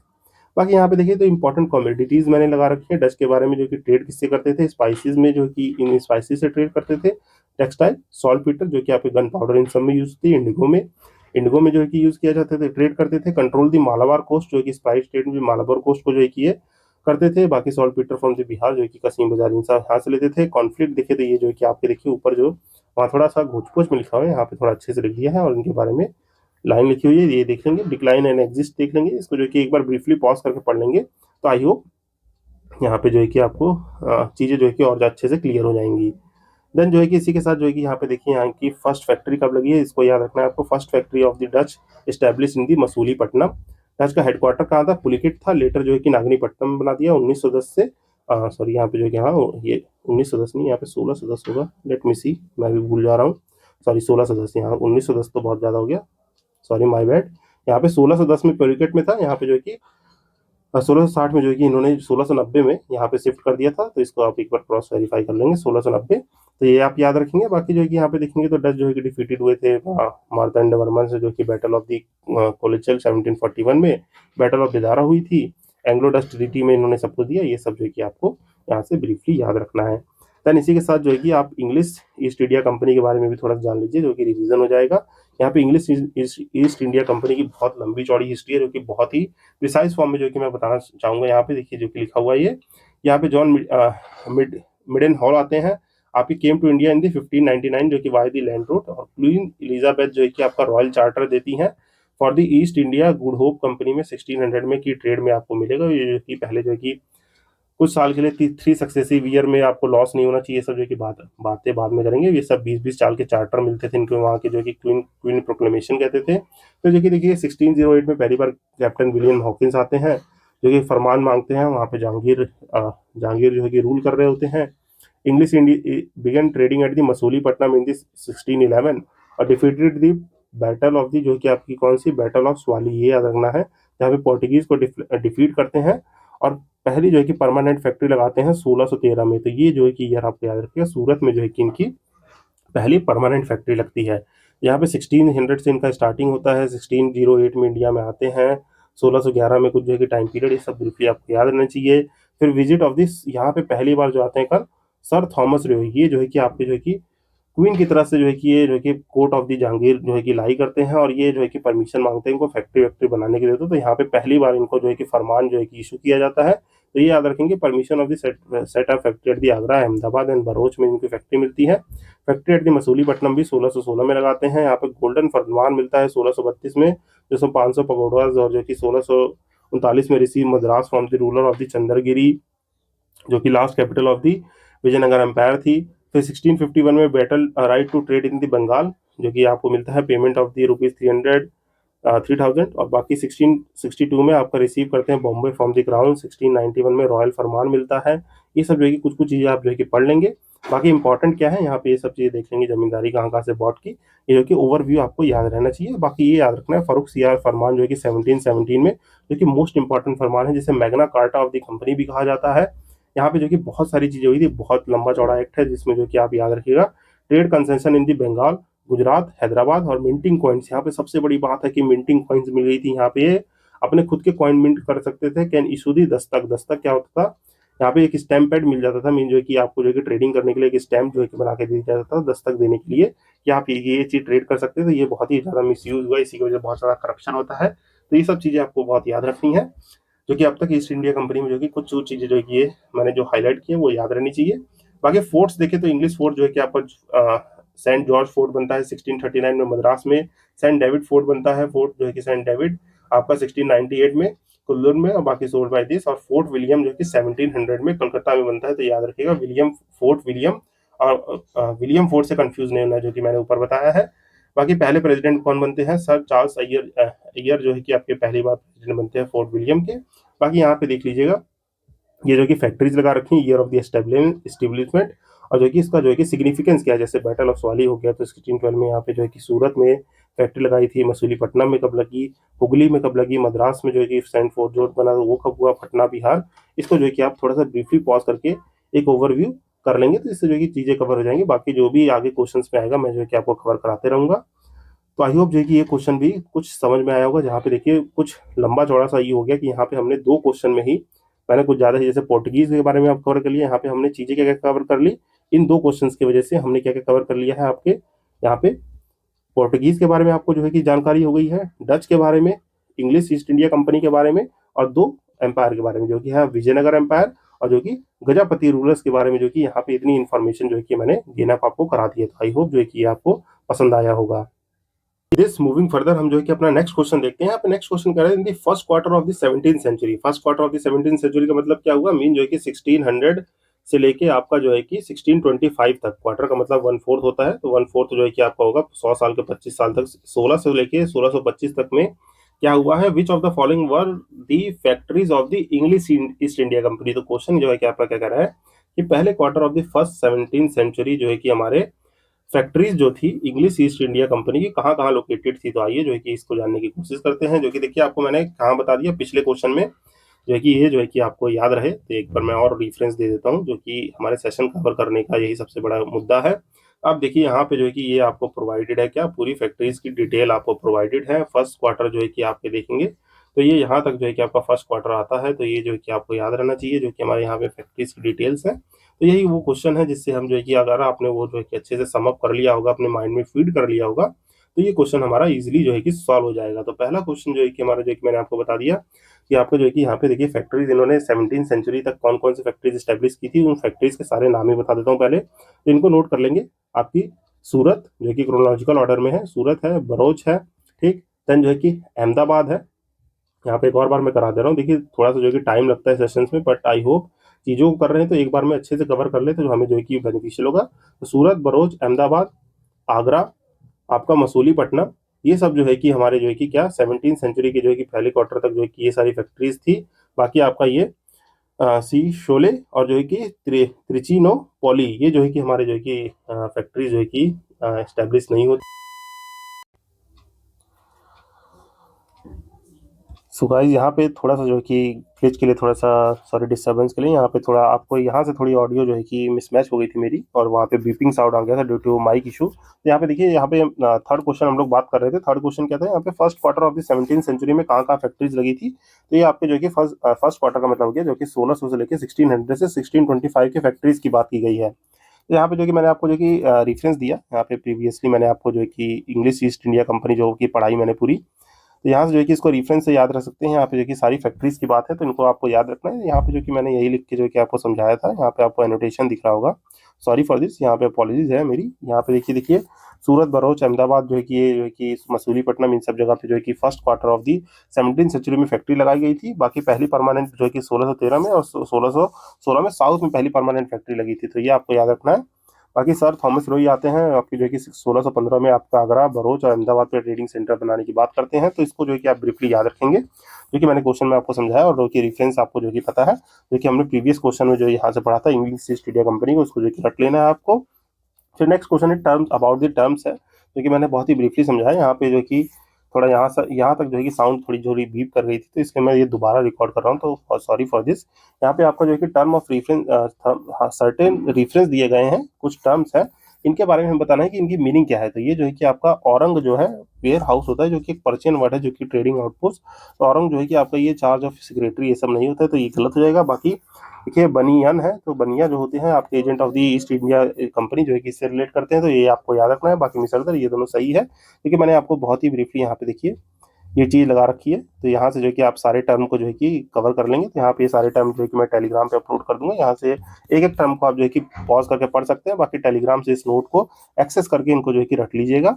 बाकी यहाँ पे देखिए तो इंपॉर्टेंट कमोडिटीज मैंने लगा रखी है डच के बारे में, जो कि ट्रेड किससे करते थे, स्पाइसेस में, जो कि इन स्पाइसेस से ट्रेड करते थे। टेक्सटाइल, सॉल्ट पीटर, जो कि आपके गन पाउडर इन सब में यूज थी। इंडिगो में जो है कि यूज किया जाते थे, ट्रेड करते थे। कंट्रोल दी मालाबार कोस्ट, जो कि स्पाइस ट्रेड में मालाबार कोस्ट को जो है कि ये करते थे। बाकी salt Peter from the Bihar, जो कि कसीम बाजार इन सब यहाँ से लेते थे। कॉन्फ्लिक्ट देखे तो ये जो है कि आपके देखिए ऊपर जो वहाँ थोड़ा सा घोच पोच में लिखा हुआ है, यहाँ पे थोड़ा अच्छे से लिख दिया है और इनके बारे में लाइन लिखी हुई है, ये देख लेंगे। डिक्लाइन एंड एग्जिस्ट देख लेंगे, इसको जो कि एक बार ब्रीफली पॉज करके पढ़ लेंगे, तो आई होप यहाँ पे जो है कि आपको चीजें जो है कि और अच्छे से क्लियर हो जाएंगी। देन जो है कि इसी के साथ जो है कि यहाँ पे देखिए यहाँ की फर्स्ट फैक्ट्री कब लगी है, इसको याद रखना है आपको। First factory of the Dutch establish in the Masulipatnam. Dutch का हेडक्वार्टर कहाँ था, पुलिकेट था, लेटर जो है कि नागनीपट्टनम बना दिया 1910 से। सॉरी यहाँ पे जो है कि हाँ ये 1910 नहीं, यहाँ पे 1610 होगा, लेट मी सी, मैं भी भूल जा रहा हूँ। सॉरी 1610, यहाँ 1910 तो बहुत ज़्यादा हो गया, सॉरी माई बैड। यहाँ पे 1610 में पुलिकेट में था, यहाँ पे जो है कि 1660 में जो है कि इन्होंने 1690 में यहाँ पे शिफ्ट कर दिया था। तो इसको आप एक बार क्रॉस वेरीफाई कर लेंगे 1690, तो ये आप याद रखेंगे। बाकी जो है कि यहाँ पे देखेंगे तो डच जो है कि डिफीटेड हुए थे मार्तांड वर्मन से, जो कि बैटल ऑफ दी कोलिचल 1741 में। बैटल ऑफ बेदारा हुई थी, एंग्लो डच ट्रीटी में इन्होंने सब कुछ दिया। ये सब जो है कि आपको यहाँ से ब्रीफली याद रखना है। देन इसी के साथ जो है कि आप इंग्लिश ईस्ट इंडिया कंपनी के बारे में भी थोड़ा सा जान लीजिए, जो कि रिवीजन हो जाएगा। यहाँ पे इंग्लिश ईस्ट इंडिया कंपनी की बहुत लंबी चौड़ी हिस्ट्री है, जो कि बहुत ही प्रिसाइज फॉर्म में जो कि मैं बताना चाहूंगा। यहाँ पे देखिए जो कि लिखा हुआ है ये, यहाँ पे जॉन मिडन हॉल आते हैं। आप ही केम टू इंडिया इन दी 1599, जो कि बाय द लैंड रूट, और क्वीन एलिजाबेथ जो है कि आपका रॉयल चार्टर देती हैं for the East India good hope company में 1600 में की ट्रेड में आपको मिलेगा। ये जो कि पहले जो है कि कुछ साल के लिए 3 सक्सेसिव ईयर में आपको लॉस नहीं होना चाहिए, सब जो कि बातें बाद में करेंगे। ये सब 20-20 साल के चार्टर मिलते थे इनको, वहाँ के जो कि क्वीन प्रोक्लेमेशन कहते थे। तो जो कि देखिए 1608 में पहली बार कैप्टन विलियम हॉकिंस आते हैं, जो कि फरमान मांगते हैं। वहाँ पे जहांगीर जो है कि रूल कर रहे होते हैं। English began trading at the Masulipatnam in the 1611 और defeated the battle of the, जो कि आपकी कौन सी, बैटल ऑफ स्वाली, ये याद रखना है, जहाँ पे पोर्टुगीज को डिफीट करते हैं और पहली जो है कि परमानेंट फैक्ट्री लगाते हैं 1613 में। तो ये जो है कि यार आपको याद रखिएगा, सूरत में जो है कि इनकी पहली परमानेंट फैक्ट्री लगती है। यहाँ पे 1600 से इनका स्टार्टिंग होता है, 1608 में इंडिया में आते हैं, 1611 में कुछ जो है कि टाइम पीरियड, ये सब ब्रीफली आपको याद रहना चाहिए। फिर विजिट ऑफ दिस, यहाँ पे पहली बार जो आते हैं कल, सर थॉमस रे, ये जो है कि आपके जो है कि क्वीन की तरफ से जो है कि ये जो है कि कोर्ट ऑफ द जहांगीर जो है कि लाई करते हैं, और ये जो है कि परमिशन मांगते हैं इनको फैक्ट्री वैक्ट्री बनाने के लिए। तो यहाँ पे पहली बार इनको जो है कि फरमान जो है कि इशू किया जाता है। तो ये याद रखेंगे, permission of the set of factory at the Agra, Ahmedabad and बरोच में इनकी फैक्ट्री मिलती है। फैक्ट्री एट द मसूलीपट्टनम भी 1616 में लगाते हैं। यहाँ पे गोल्डन फरमान मिलता है 1632 में, जो सो 500 पगोडाज, और जो कि 1639 में receive Madras from the ruler of the Chandragiri, जो कि last capital of the Vijayanagara empire थी। फिर 1651 में battle right to trade in the Bengal, जो कि आपको मिलता है पेमेंट ऑफ द रुपीज 3000, और बाकी 1662 में आपका रिसीव करते हैं बॉम्बे फ्रॉम द क्राउन। 1691 में रॉयल फरमान मिलता है। ये सब जो है कि कुछ कुछ चीज़ें आप जो है कि पढ़ लेंगे। बाकी इंपॉर्टेंट क्या है यहाँ पे, ये सब चीज़ें देख लेंगे, जमींदारी कहाँ कहाँ से बॉट की, ये जो कि ओवरव्यू आपको याद रहना चाहिए। बाकी ये याद रखना है, फरूख सियार फरमान जो है कि 1717 में, जो कि मोस्ट इंपॉर्टेंट फरमान है, जिसे Magna carta of the company भी कहा जाता है। यहाँ पे जो कि बहुत सारी चीज़ें हुई थी, बहुत लंबा चौड़ा एक्ट है, जिसमें जो कि आप याद रखिएगा, trade concession in the Bengal, Gujarat, Hyderabad, और मिंटिंग कॉइन्स। यहाँ पे सबसे बड़ी बात है कि मिंटिंग कॉइन्स मिल गई थी। यहाँ पे अपने खुद के कॉइन मिंट कर सकते थे। कैन इशू दी दस्तक, दस्तक क्या होता था, यहाँ पे एक स्टैम्प पैड मिल जाता था, मीन जो है कि आपको जो है कि ट्रेडिंग करने के लिए एक स्टैम्प जो है कि बना के दिया जाता था दस्तक देने के लिए, कि आप ये चीज ट्रेड कर सकते थे। ये बहुत ही ज्यादा मिसयूज हुआ, इसी की वजह से बहुत सारा करप्शन होता है। तो ये सब चीजें आपको बहुत याद रखनी है, जो कि अब तक ईस्ट इंडिया कंपनी में जो कि कुछ चीजें जो है कि ये मैंने जो हाईलाइट की है वो याद रहनी चाहिए। बाकी फोर्ट्स देखे तो इंग्लिश फोर्ट जो है कि आपका सेंट जॉर्ज फोर्ट बनता है 1639 में मद्रास में, सेंट डेविड फोर्ट बनता है, फोर्ट जो है कि सेंट डेविड आपका 1698 में कुल्लू में, और बाकी सोल्ड बाय दिस, और फोर्ट विलियम जो कि 1700 में कलकत्ता में बनता है। तो याद रखिएगा विलियम और विलियम फोर्ट से कंफ्यूज नहीं होना, जो कि मैंने ऊपर बताया है। बाकी पहले प्रेसिडेंट कौन बनते हैं, सर चार्ल्स अय्यर जो है कि आपके पहली बार प्रेसिडेंट बनते हैं फोर्ट विलियम के। बाकी यहाँ पे देख लीजिएगा ये जो कि फैक्ट्रीज लगा रखी है, ईयर ऑफ द एस्टेब्लिशमेंट, और जो कि इसका जो है कि सिग्निफिकेंस क्या है, जैसे बैटल ऑफ स्वाली हो गया तो 1612 में यहाँ पे जो है कि सूरत में फैक्ट्री लगाई थी, मसूलीपट्टनम में कब लगी, हुगली में कब लगी, मद्रास में जो है कि सेंट फोर्ट जोत बना वो कब हुआ, पटना बिहार। इसको जो है कि आप थोड़ा सा ब्रीफली पॉज करके एक ओवरव्यू कर लेंगे तो इससे जो है कि चीजें कवर हो जाएंगी। बाकी जो भी आगे क्वेश्चन में आएगा मैं जो है कि आपको कवर कराते रहूंगा। तो आई होप जो है कि ये क्वेश्चन भी कुछ समझ में आया होगा, जहाँ पे देखिए कुछ लंबा चौड़ा सा ये हो गया कि यहाँ पे हमने 2 क्वेश्चन में ही मैंने कुछ ज्यादा ही, जैसे पोर्टुगीज के बारे में आप कवर कर लिया, यहाँ पे हमने चीजें क्या क्या कवर कर ली, इन 2 क्वेश्चंस की वजह से हमने क्या क्या कवर कर लिया है आपके यहाँ पे। पोर्टुगीज के बारे में आपको जो है कि जानकारी हो गई है, डच के बारे में, इंग्लिश ईस्ट इंडिया कंपनी के बारे में, और 2 एम्पायर के बारे में जो कि है विजयनगर एम्पायर और जो कि गजापति रूलर्स के बारे में, जो कि यहाँ पे इतनी इन्फॉर्मेशन जो है कि मैंने गेन अप आपको करा दी है। तो आई होप जो है कि ये आपको पसंद आया होगा। दिस मूविंग फर्दर हम जो है कि अपना नेक्स्ट क्वेश्चन देखते हैं। यहाँ पे नेक्स्ट क्वेश्चन कह रहे हैं in the first quarter of the 17th century. First quarter of the 17th century का मतलब क्या हुआ, मीन जो है कि 1600 से लेके आपका जो है कि 1625 तक, क्वार्टर का मतलब 1/4 होता है, तो 1/4 जो है कि आपका होगा 100 साल के 25 साल तक, 16 से लेके 1625 तक में क्या हुआ है, which of the following were the factories of the English East India company. तो क्वेश्चन जो है कि आपका क्या कह रहा है कि पहले quarter of the first 17th century जो है कि हमारे फैक्ट्रीज जो थी इंग्लिश ईस्ट इंडिया कंपनी की कहाँ कहाँ लोकेटेड थी। तो आइए जो है कि इसको जानने की कोशिश करते हैं, जो कि देखिए आपको मैंने कहाँ बता दिया पिछले क्वेश्चन में, जो है कि ये जो है कि आपको याद रहे तो एक बार मैं और रेफरेंस दे देता हूँ, जो कि हमारे सेशन कवर करने का यही सबसे बड़ा मुद्दा है। अब देखिए यहाँ पे जो है कि ये आपको प्रोवाइडेड है, क्या पूरी फैक्ट्रीज की डिटेल आपको प्रोवाइडेड है। फर्स्ट क्वार्टर जो है कि आपके देखेंगे तो ये यहाँ तक जो है कि आपका फर्स्ट क्वार्टर आता है, तो ये जो है कि आपको याद रहना चाहिए, जो कि हमारे यहाँ पे फैक्ट्रीज की डिटेल्स है। तो यही वो क्वेश्चन है जिससे हम जो है कि अगर आपने वो जो है कि अच्छे से समअप कर लिया होगा, अपने माइंड में फीड कर लिया होगा, तो ये क्वेश्चन हमारा इजीली जो है कि सॉल्व हो जाएगा। तो पहला क्वेश्चन जो है कि हमारा जो है कि मैंने आपको बता दिया कि आपको जो है कि यहाँ पे देखिए फैक्ट्रीज इन्होंने 17th सेंचुरी तक कौन कौन सी फैक्ट्रीज स्टैब्लिश की थी, उन फैक्ट्रीज के सारे नाम ही बता देता हूँ पहले, तो इनको नोट कर लेंगे। आपकी सूरत जो कि क्रोनोलॉजिकल ऑर्डर में है, सूरत है, बरोच है, ठीक, देन जो है कि अहमदाबाद है। यहाँ पे एक और बार मैं करा दे रहा हूँ, देखिए थोड़ा सा जो है कि टाइम लगता है सेशंस में, बट आई होप चीज़ों को कर रहे हैं तो एक बार में अच्छे से कवर कर ले तो हमें जो है कि बेनिफिशियल होगा। तो सूरत, बरोच, अहमदाबाद, आगरा, आपका मसूलीपट्टनम, ये सब जो है कि हमारे जो है कि क्या 17th सेंचुरी के जो है कि पहले क्वार्टर तक जो है कि ये सारी फैक्ट्रीज थी। बाकी आपका ये सी शोले और जो है कि त्रिचिनोपोली, ये जो है कि हमारे जो है कि फैक्ट्री जो है कि एस्टेब्लिश नहीं होती। सो गाइस यहाँ पे थोड़ा सा जो है कि ग्लिच के लिए, थोड़ा सा सॉरी डिस्टर्बेंस के लिए, यहाँ पे थोड़ा आपको यहाँ से थोड़ी ऑडियो जो है कि मिसमैच हो गई थी मेरी, और वहाँ पे बीपिंग साउंड आ गया था ड्यू टू माइक इशू। तो यहाँ पे देखिए, यहाँ पे थर्ड क्वेश्चन हम लोग बात कर रहे थे। थर्ड क्वेश्चन क्या था, यहाँ पे first quarter of the 17th century में कहाँ कहाँ फैक्ट्रीज लगी थी। तो ये आपके जो है कि फर्स्ट क्वार्टर का मतलब हो गया जो कि 1600 से लेकर 1600 से 1625 के फैक्ट्रीज की बात की गई है। तो यहाँ पे जो कि मैंने आपको जो कि रेफरेंस दिया, यहाँ पे प्रीवियसली मैंने आपको जो है कि इंग्लिश ईस्ट इंडिया कंपनी जो की पढ़ाई मैंने पूरी, तो यहाँ से जो है कि इसको रेफरेंस से याद रख सकते हैं। यहाँ पे जो कि सारी फैक्ट्रीज की बात है तो इनको आपको याद रखना है। यहाँ पे जो कि मैंने यही लिख के जो कि आपको समझाया था, यहाँ पे आपको एनोटेशन दिख रहा होगा, सॉरी फॉर दिस, यहाँ पे अपॉलॉजीज है मेरी। यहाँ पे देखिए सूरत, बरोच, अहमदाबाद जो है कि ये जो है कि मसूलीपट्टनम, इन सब जगह पे जो है कि first quarter of the 17th century में फैक्ट्री लगाई गई थी। बाकी पहली परमानेंट जो है कि 1613 में और 1616 में साउथ में पहली परमानेंट फैक्ट्री लगी थी, तो ये आपको याद रखना है। बाकी सर थॉमस रोई आते हैं आपकी जो है कि 1615 में आपका आगरा, बरोच और अहमदाबाद पे ट्रेडिंग सेंटर बनाने की बात करते हैं। तो इसको जो है कि आप ब्रीफली याद रखेंगे, जो कि मैंने क्वेश्चन में आपको समझाया, और जो कि रेफरेंस आपको जो कि पता है, जो कि हमने प्रीवियस क्वेश्चन में जो यहाँ से पढ़ा था इंग्लिश ईस्ट इंडिया कंपनी को, उसको जो कि रट लेना है आपको। फिर नेक्स्ट क्वेश्चन है टर्म्स, अबाउट द टर्म्स है, जो कि मैंने बहुत ही ब्रीफली समझाया। यहाँ पे जो कि थोड़ा यहाँ तक जो है कि साउंड थोड़ी थोड़ी बीप कर गई थी, तो इसलिए मैं ये दोबारा रिकॉर्ड कर रहा हूँ, तो सॉरी फॉर दिस। यहाँ पे आपका जो है कि term of reference, certain reference दिए गए हैं, कुछ टर्म्स है, इनके बारे में हमें बताना है कि इनकी मीनिंग क्या है। तो ये जो है कि आपका औरंग जो है वेयर हाउस होता है, जो कि एक पर्शियन वर्ड है, जो कि ट्रेडिंग आउटपोस्ट। तो औरंग जो है कि आपका ये चार्ज ऑफ सेक्रेटरी ये सब नहीं होता है, तो ये गलत हो जाएगा। बाकी देखिए बनियान है, तो बनिया जो होते हैं आपके agent of the East India company, जो है कि इससे रिलेट करते हैं, तो ये आपको याद रखना है। बाकी मिसरदर ये दोनों सही है, क्योंकि मैंने आपको बहुत ही ब्रीफली यहाँ पे देखिए ये चीज़ लगा रखी है। तो यहाँ से जो है कि आप सारे टर्म को जो है कि कवर कर लेंगे। तो यहाँ पे ये सारे टर्म जो है कि मैं टेलीग्राम पे अपलोड कर दूंगा। यहाँ से एक एक टर्म को आप जो है कि पॉज करके पढ़ सकते हैं। बाकी टेलीग्राम से इस नोट को एक्सेस करके इनको जो है कि रट लीजिएगा,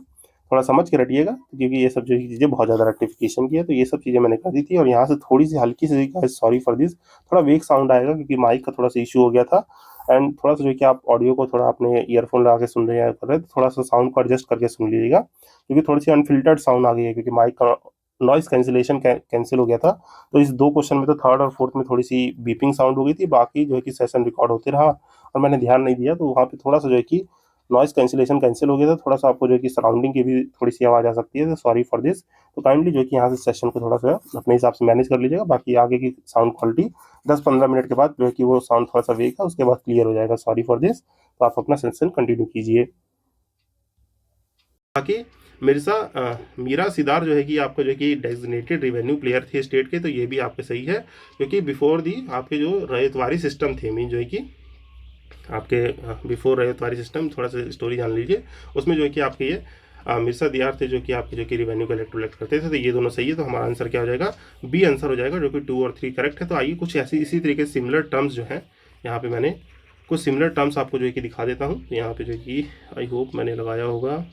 थोड़ा समझ के रटिएगा, क्योंकि ये सब जो है चीज़ें बहुत ज़्यादा रेक्टिफिकेशन की है। तो ये सब चीज़ें मैंने कर दी थी। और यहाँ से थोड़ी सी हल्की सी, सॉरी फॉर दिस, थोड़ा वेक साउंड आएगा क्योंकि माइक का थोड़ा सा इशू हो गया था। एंड थोड़ा सा जो है कि आप ऑडियो को थोड़ा अपने ईयरफोन लगा के सुन रहे हैं कर रहे हैं, तो थोड़ा सा साउंड को एडजस्ट करके सुन लीजिएगा, क्योंकि थोड़ी सी अनफिल्टर्ड साउंड आ गई है, क्योंकि माइक का नॉइस कैंसिलेशन कैंसिल हो गया था। तो इस 2 क्वेश्चन में तो थर्ड और फोर्थ में थोड़ी सी बीपिंग साउंड हो गई थी। बाकी जो है कि सेशन रिकॉर्ड होते रहा और मैंने ध्यान नहीं दिया, तो वहाँ पे थोड़ा सा जो है कि नॉइस कैंसिलेशन कैंसिल हो गया था। थोड़ा सा आपको जो है कि सराउंडिंग की भी थोड़ी सी आवाज़ आ सकती है, तो सॉरी फॉर दिस। तो काइंडली जो है कि यहाँ से सेशन को थोड़ा सा अपने हिसाब से मैनेज कर लीजिएगा। बाकी आगे की साउंड क्वालिटी 10-15 मिनट के बाद जो है कि वो साउंड थोड़ा सा वीक है, उसके बाद क्लियर हो जाएगा। Sorry for this. तो आप अपना सेशन कंटिन्यू कीजिए। बाकी मीरा सिदार जो है कि आपका जो है कि डेजिग्नेटेड रेवेन्यू प्लेयर थे स्टेट के, तो ये भी आपके सही है, क्योंकि बिफोर दी आपके जो रैयतवारी सिस्टम थे, मीन जो है कि आपके बिफोर रैयतवारी सिस्टम, थोड़ा सा स्टोरी जान लीजिए। उसमें जो है कि आपके ये मिर्जा दियार थे जो कि आपके जो कि रेवेन्यू कलेक्ट करते थे। तो ये दोनों सही है। तो हमारा आंसर क्या हो जाएगा? बी आंसर हो जाएगा, जो कि 2 और 3 करेक्ट है। तो आइए कुछ ऐसी इसी तरीके से सिमिलर टर्म्स जो हैं, यहाँ पे मैंने कुछ सिमिलर टर्म्स आपको जो है कि दिखा देता हूँ। तो यहाँ पे जो है कि आई होप मैंने लगाया होगा,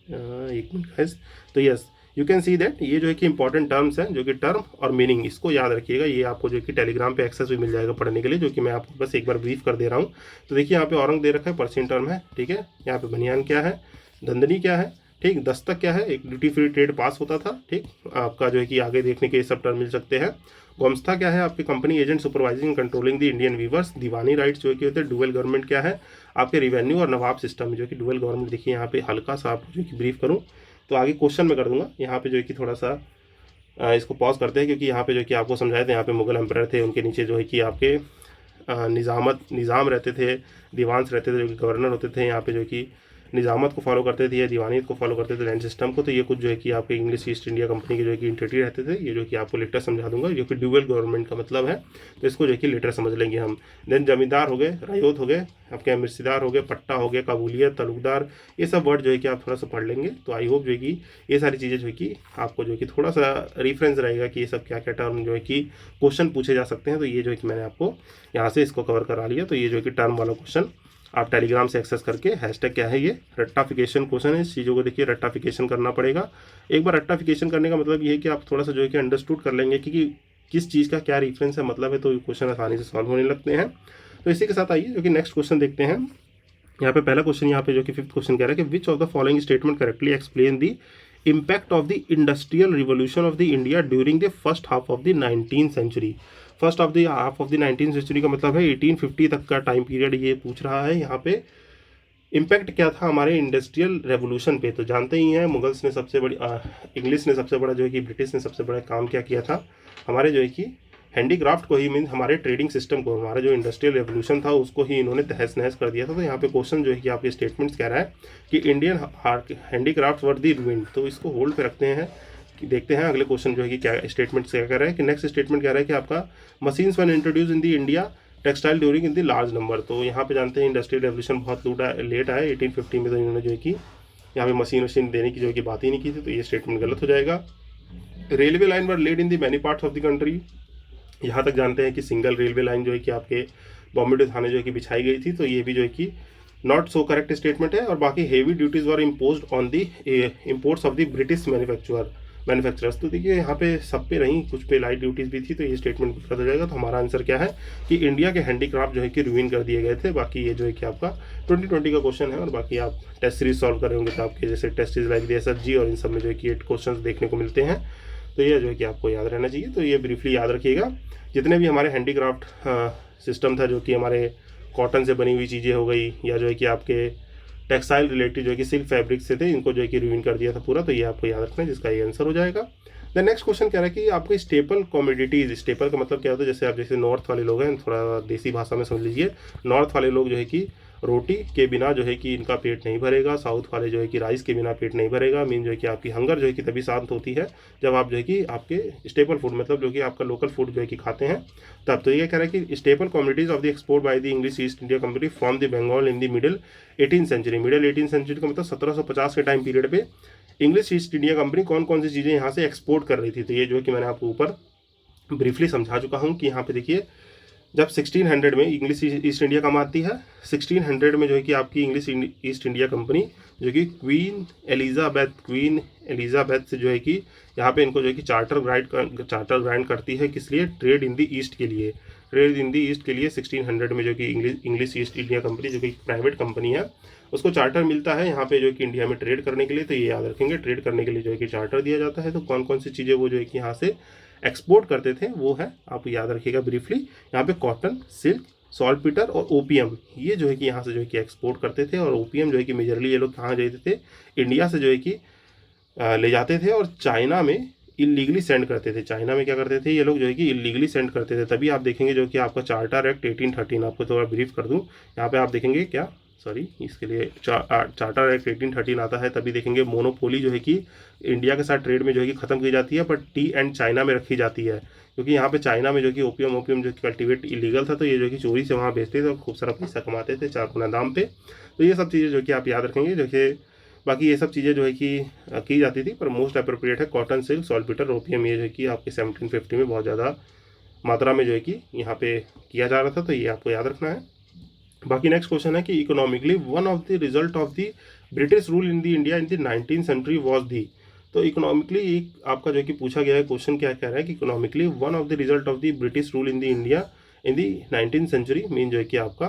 एक मिनट गाइस। तो yes, you can see that ये जो है कि इंपॉर्टेंट टर्म्स हैं, जो कि टर्म और मीनिंग, इसको याद रखिएगा। ये आपको जो है कि टेलीग्राम पे एक्सेस भी मिल जाएगा पढ़ने के लिए, जो कि मैं आपको बस एक बार ब्रीफ कर दे रहा हूँ। तो देखिए यहाँ पे औरंग दे रखा है, पर्शियन टर्म है, ठीक है। यहाँ पे बनियान क्या है, धंधनी क्या है, ठीक। दस्तक क्या है, एक ड्यूटी फ्री ट्रेड पास होता था, ठीक। आपका जो है कि आगे देखने के ये सब टर्म मिल सकते हैं। गोमस्ता क्या है, आपके company agent supervising controlling the Indian weavers. दीवानी राइट्स जो कि होते हैं। डुअल गवर्नमेंट क्या है, आपके रिवेन्यू और नवाब सिस्टम जो कि डुअल गवर्नमेंट। देखिए यहाँ पे हल्का सा आप जो कि ब्रीफ करूँ तो आगे क्वेश्चन में कर दूंगा। यहाँ पे जो है कि थोड़ा सा इसको पॉज करते हैं, क्योंकि यहाँ पे जो है कि आपको समझाए थे, यहाँ पे मुगल एम्पायर थे, उनके नीचे जो है कि आपके निज़ाम रहते थे, दीवान्स रहते थे जो कि गवर्नर होते थे। यहाँ पे जो कि निज़ामत को फॉलो करते थे या दीवानियत को फॉलो करते थे, लैंड सिस्टम को। तो ये कुछ जो है कि आपके इंग्लिश ईस्ट इंडिया कंपनी के जो है कि इंटिटी रहते थे। ये जो कि आपको लेटर समझा दूंगा, जो कि ड्यूअल गवर्नमेंट का मतलब है। तो इसको जो है कि लेटर समझ लेंगे हम। देन जमींदार हो गए, रयोत हो गए, आपके मिर्सीदार हो गए, पट्टा हो गया, काबूलियत, तलुकदार, ये सब वर्ड जो है कि आप थोड़ा सा पढ़ लेंगे। तो आई होप जो है कि ये सारी चीज़ें जो है कि आपको जो है कि थोड़ा सा रेफरेंस रहेगा कि ये सब क्या क्या टर्म जो है कि क्वेश्चन पूछे जा सकते हैं। तो ये जो है कि मैंने आपको यहाँ से इसको कवर करा लिया। तो ये जो है कि टर्म वाला क्वेश्चन आप टेलीग्राम से एक्सेस करके, हैशटैग क्या है ये, रट्टाफिकेशन क्वेश्चन है। इस चीज़ों को देखिए रट्टाफिकेशन करना पड़ेगा। एक बार रट्टाफिकेशन करने का मतलब ये है कि आप थोड़ा सा जो है कि अंडरस्टूड कर लेंगे कि किस चीज़ का क्या रेफरेंस है, मतलब है, तो क्वेश्चन आसानी से सॉल्व होने लगते हैं। तो इसी के साथ आइए जो कि नेक्स्ट क्वेश्चन देखते हैं। यहाँ पे पहला क्वेश्चन, यहाँ पे जो कि 5th क्वेश्चन कह रहा है कि which of the following statement correctly explain the impact of the industrial revolution of the India during the first half of the 19th century. First of the half of the 19th century का मतलब है 1850 तक का time period ये पूछ रहा है। यहाँ पे इम्पैक्ट क्या था हमारे इंडस्ट्रियल रेवोल्यूशन पे। तो जानते ही हैं, मुगल्स ने सबसे बड़ी इंग्लिश ने सबसे बड़ा जो है कि ब्रिटिश ने सबसे बड़ा काम क्या किया था, हमारे जो है कि हैंडीक्राफ्ट को ही, मीन हमारे ट्रेडिंग सिस्टम को, हमारा जो इंडस्ट्रियल रेवोल्यूशन था उसको ही इन्होंने तहस नहस कर दिया था। तो यहाँ पे क्वेश्चन जो है कि आपके स्टेटमेंट्स कह रहा है कि इंडियन हैंडीक्राफ्ट वर दी रूइंड। तो इसको होल्ड पे रखते हैं कि देखते हैं अगले क्वेश्चन जो है कि क्या स्टेटमेंट क्या कह रहा है। कि नेक्स्ट स्टेटमेंट कह रहा है कि आपका machines one introduce in the India textile during in the large number. तो यहाँ पे जानते हैं इंडस्ट्रियल रेवोल्यूशन बहुत लेट आया 1850 में। तो इन्होंने जो है कि यहाँ पे मशीन देने की जो है कि बात ही नहीं की थी। तो ये स्टेटमेंट गलत हो जाएगा। Railway line were laid in the many parts of the country. यहाँ तक जानते हैं कि सिंगल रेलवे लाइन जो है कि आपके बॉम्बे टू थाने जो है कि बिछाई गई थी। तो ये भी जो है कि नॉट सो करेक्ट स्टेटमेंट है। और बाकी heavy duties were imposed on the imports of the British manufacturers. तो देखिए यहाँ पे सब पे रही, कुछ पे लाइट ड्यूटीज़ भी थी। तो ये स्टेटमेंट गलत हो जाएगा। तो हमारा आंसर क्या है कि इंडिया के हैंडीक्राफ्ट जो है कि रूइन कर दिए गए थे। बाकी ये जो है कि आपका 2020 का क्वेश्चन है। और बाकी आप टेस्ट सीरीज सॉल्व कर रहे होंगे तो आपके जैसे टेस्ट सीरीज लाइक DSRG और इन सब में जो है कि 8 क्वेश्चन देखने को मिलते हैं। तो ये जो है कि आपको याद रहना चाहिए। तो ये ब्रीफली याद रखिएगा। जितने भी हमारे हैंडीक्राफ्ट सिस्टम था, जो कि हमारे कॉटन से बनी हुई चीज़ें हो गई, या जो है कि आपके टेक्सटाइल रिलेटेड जो है कि सिल्क फैब्रिक से थे, इनको जो है कि रूइन कर दिया था पूरा। तो ये आपको याद रखना है, जिसका ये आंसर हो जाएगा। द नेक्स्ट क्वेश्चन कह रहा है कि आपके स्टेपल कॉमोडिटीज़, स्टेपल का मतलब क्या होता है, जैसे आप जैसे नॉर्थ वाले लोग हैं, थोड़ा देसी भाषा में समझ लीजिए, नॉर्थ वाले लोग जो है कि रोटी के बिना जो है कि इनका पेट नहीं भरेगा, साउथ वाले जो है कि राइस के बिना पेट नहीं भरेगा। मीन जो है कि आपकी हंगर जो है कि तभी शांत होती है जब आप जो है कि आपके स्टेपल फूड, मतलब जो कि आपका लोकल फूड जो है कि खाते हैं तब। तो ये कह रहा है कि staple communities of the export by the English East India Company from the Bengal in the middle 18th century. Middle 18th century का मतलब 1750 के टाइम पीरियड पे इंग्लिश ईस्ट इंडिया कंपनी कौन कौन सी चीज़ें यहाँ से एक्सपोर्ट कर रही थी, तो ये जो है कि मैंने आपको ऊपर ब्रीफली समझा चुका हूँ कि यहाँ पे देखिए जब 1600 में इंग्लिश ईस्ट इंडिया कम आती है, 1600 में जो है कि आपकी इंग्लिश ईस्ट इंडिया कंपनी जो कि क्वीन एलिजाबेथ से जो है कि यहाँ पे इनको जो है कि चार्टर ग्रांट करती है, किस लिए, ट्रेड इन द ईस्ट के लिए। ट्रेड इन द ईस्ट के लिए 1600 में जो कि इंग्लिश ईस्ट इंडिया कंपनी जो कि प्राइवेट कंपनी है उसको चार्टर मिलता है यहाँ पे जो कि इंडिया में ट्रेड करने के लिए। तो ये याद रखेंगे, ट्रेड करने के लिए जो है कि चार्टर दिया जाता है। तो कौन कौन सी चीज़ें वो जो है कि यहाँ से एक्सपोर्ट करते थे वो है, आप याद रखिएगा ब्रीफली, यहाँ पे कॉटन, सिल्क, सॉल्टपीटर और ओपीएम, ये जो है कि यहाँ से जो है कि एक्सपोर्ट करते थे। और ओपीएम जो है कि मेजरली ये लोग कहाँ जाते थे, इंडिया से जो है कि ले जाते थे और चाइना में इलीगली सेंड करते थे। चाइना में क्या करते थे ये लोग जो है कि इलीगली सेंड करते थे। तभी आप देखेंगे जो कि आपका चार्टर एक्ट 1813, आपको थोड़ा ब्रीफ कर दूं, यहाँ पे आप देखेंगे क्या, सॉरी इसके लिए चार्टर एक्ट 1813 आता है। तभी देखेंगे मोनोपोली जो है कि इंडिया के साथ ट्रेड में जो है कि ख़त्म की जाती है, बट टी एंड चाइना में रखी जाती है, क्योंकि यहाँ पे चाइना में जो कि ओपीएम जो कि कल्टिवेट इलीगल था, तो ये जो कि चोरी से वहाँ बेचते थे और खूब सारा पैसा कमाते थे 4 गुना दाम पे। तो ये सब चीज़ें जो कि आप याद रखेंगे। जो कि बाकी ये सब चीज़ें जो है कि की जाती थी, पर मोस्ट अप्रोप्रिएट है कॉटन, सिल्क, सॉल्टपीटर, ओपीएम, ये जो है कि आपके 1750 में बहुत ज़्यादा मात्रा में जो है कि यहाँ पे किया जा रहा था। तो ये आपको याद रखना है। बाकी नेक्स्ट क्वेश्चन है कि economically one of the result of the British rule in the India in the 19th century was the. तो इकोनॉमिकली एक आपका जो है कि पूछा गया है क्वेश्चन, क्या कह रहा है कि economically one of the result of the British rule in the India in the 19th century mean जो है कि आपका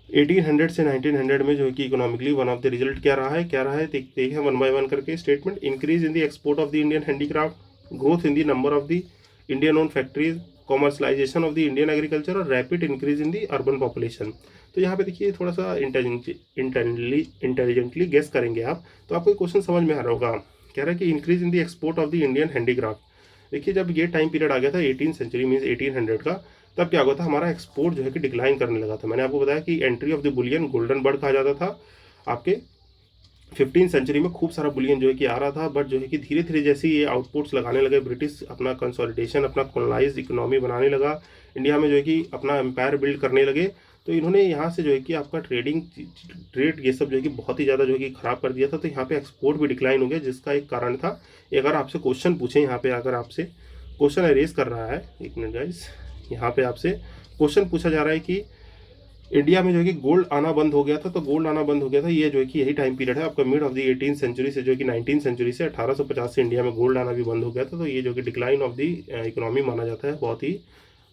1800 से 1900 में जो है कि economically one of the result क्या रहा है देखते हैं वन बाय वन करके। Statement, increase in the export of the Indian handicraft, growth in the number of the Indian own factories, commercialisation of the Indian agriculture और rapid increase in the urban population. तो यहाँ पे देखिए थोड़ा सा intelligently guess करेंगे आप तो आपको क्वेश्चन समझ में आ रहा होगा। कह रहा है कि increase in the export of the Indian handicraft. देखिए जब ये टाइम पीरियड आ गया था 18th सेंचुरी मीन्स 1800 का, तब क्या हुआ था, हमारा एक्सपोर्ट जो है कि डिक्लाइन करने लगा था। मैंने आपको बताया कि entry of the Boolean golden bird कहा जाता था। आपके 15th सेंचुरी में खूब सारा बुलियन जो है कि आ रहा था, बट जो है कि धीरे धीरे जैसे ये आउटपुट्स लगाने लगे, ब्रिटिश अपना कंसोलिडेशन, अपना कॉलोनाइज्ड इकोनॉमी बनाने लगा, इंडिया में जो है कि अपना एम्पायर बिल्ड करने लगे, तो इन्होंने यहाँ से जो है कि आपका ट्रेड ये सब जो है कि बहुत ही ज़्यादा जो है कि ख़राब कर दिया था। तो यहाँ पे एक्सपोर्ट भी डिक्लाइन हो गया, जिसका एक कारण था, अगर आपसे क्वेश्चन पूछें, यहाँ पे अगर आपसे क्वेश्चन अरेज कर रहा है, एक मिनट गाइस, यहाँ पे आपसे क्वेश्चन पूछा जा रहा है कि इंडिया में जो है कि गोल्ड आना बंद हो गया था, तो गोल्ड आना बंद हो गया था, ये जो है कि यही टाइम पीरियड है आपका mid of the 18th century से जो है कि 19th सेंचुरी से 1850 से इंडिया में गोल्ड आना भी बंद हो गया था। तो ये जो कि डिक्लाइन ऑफ द इकोनॉमी माना जाता है, बहुत ही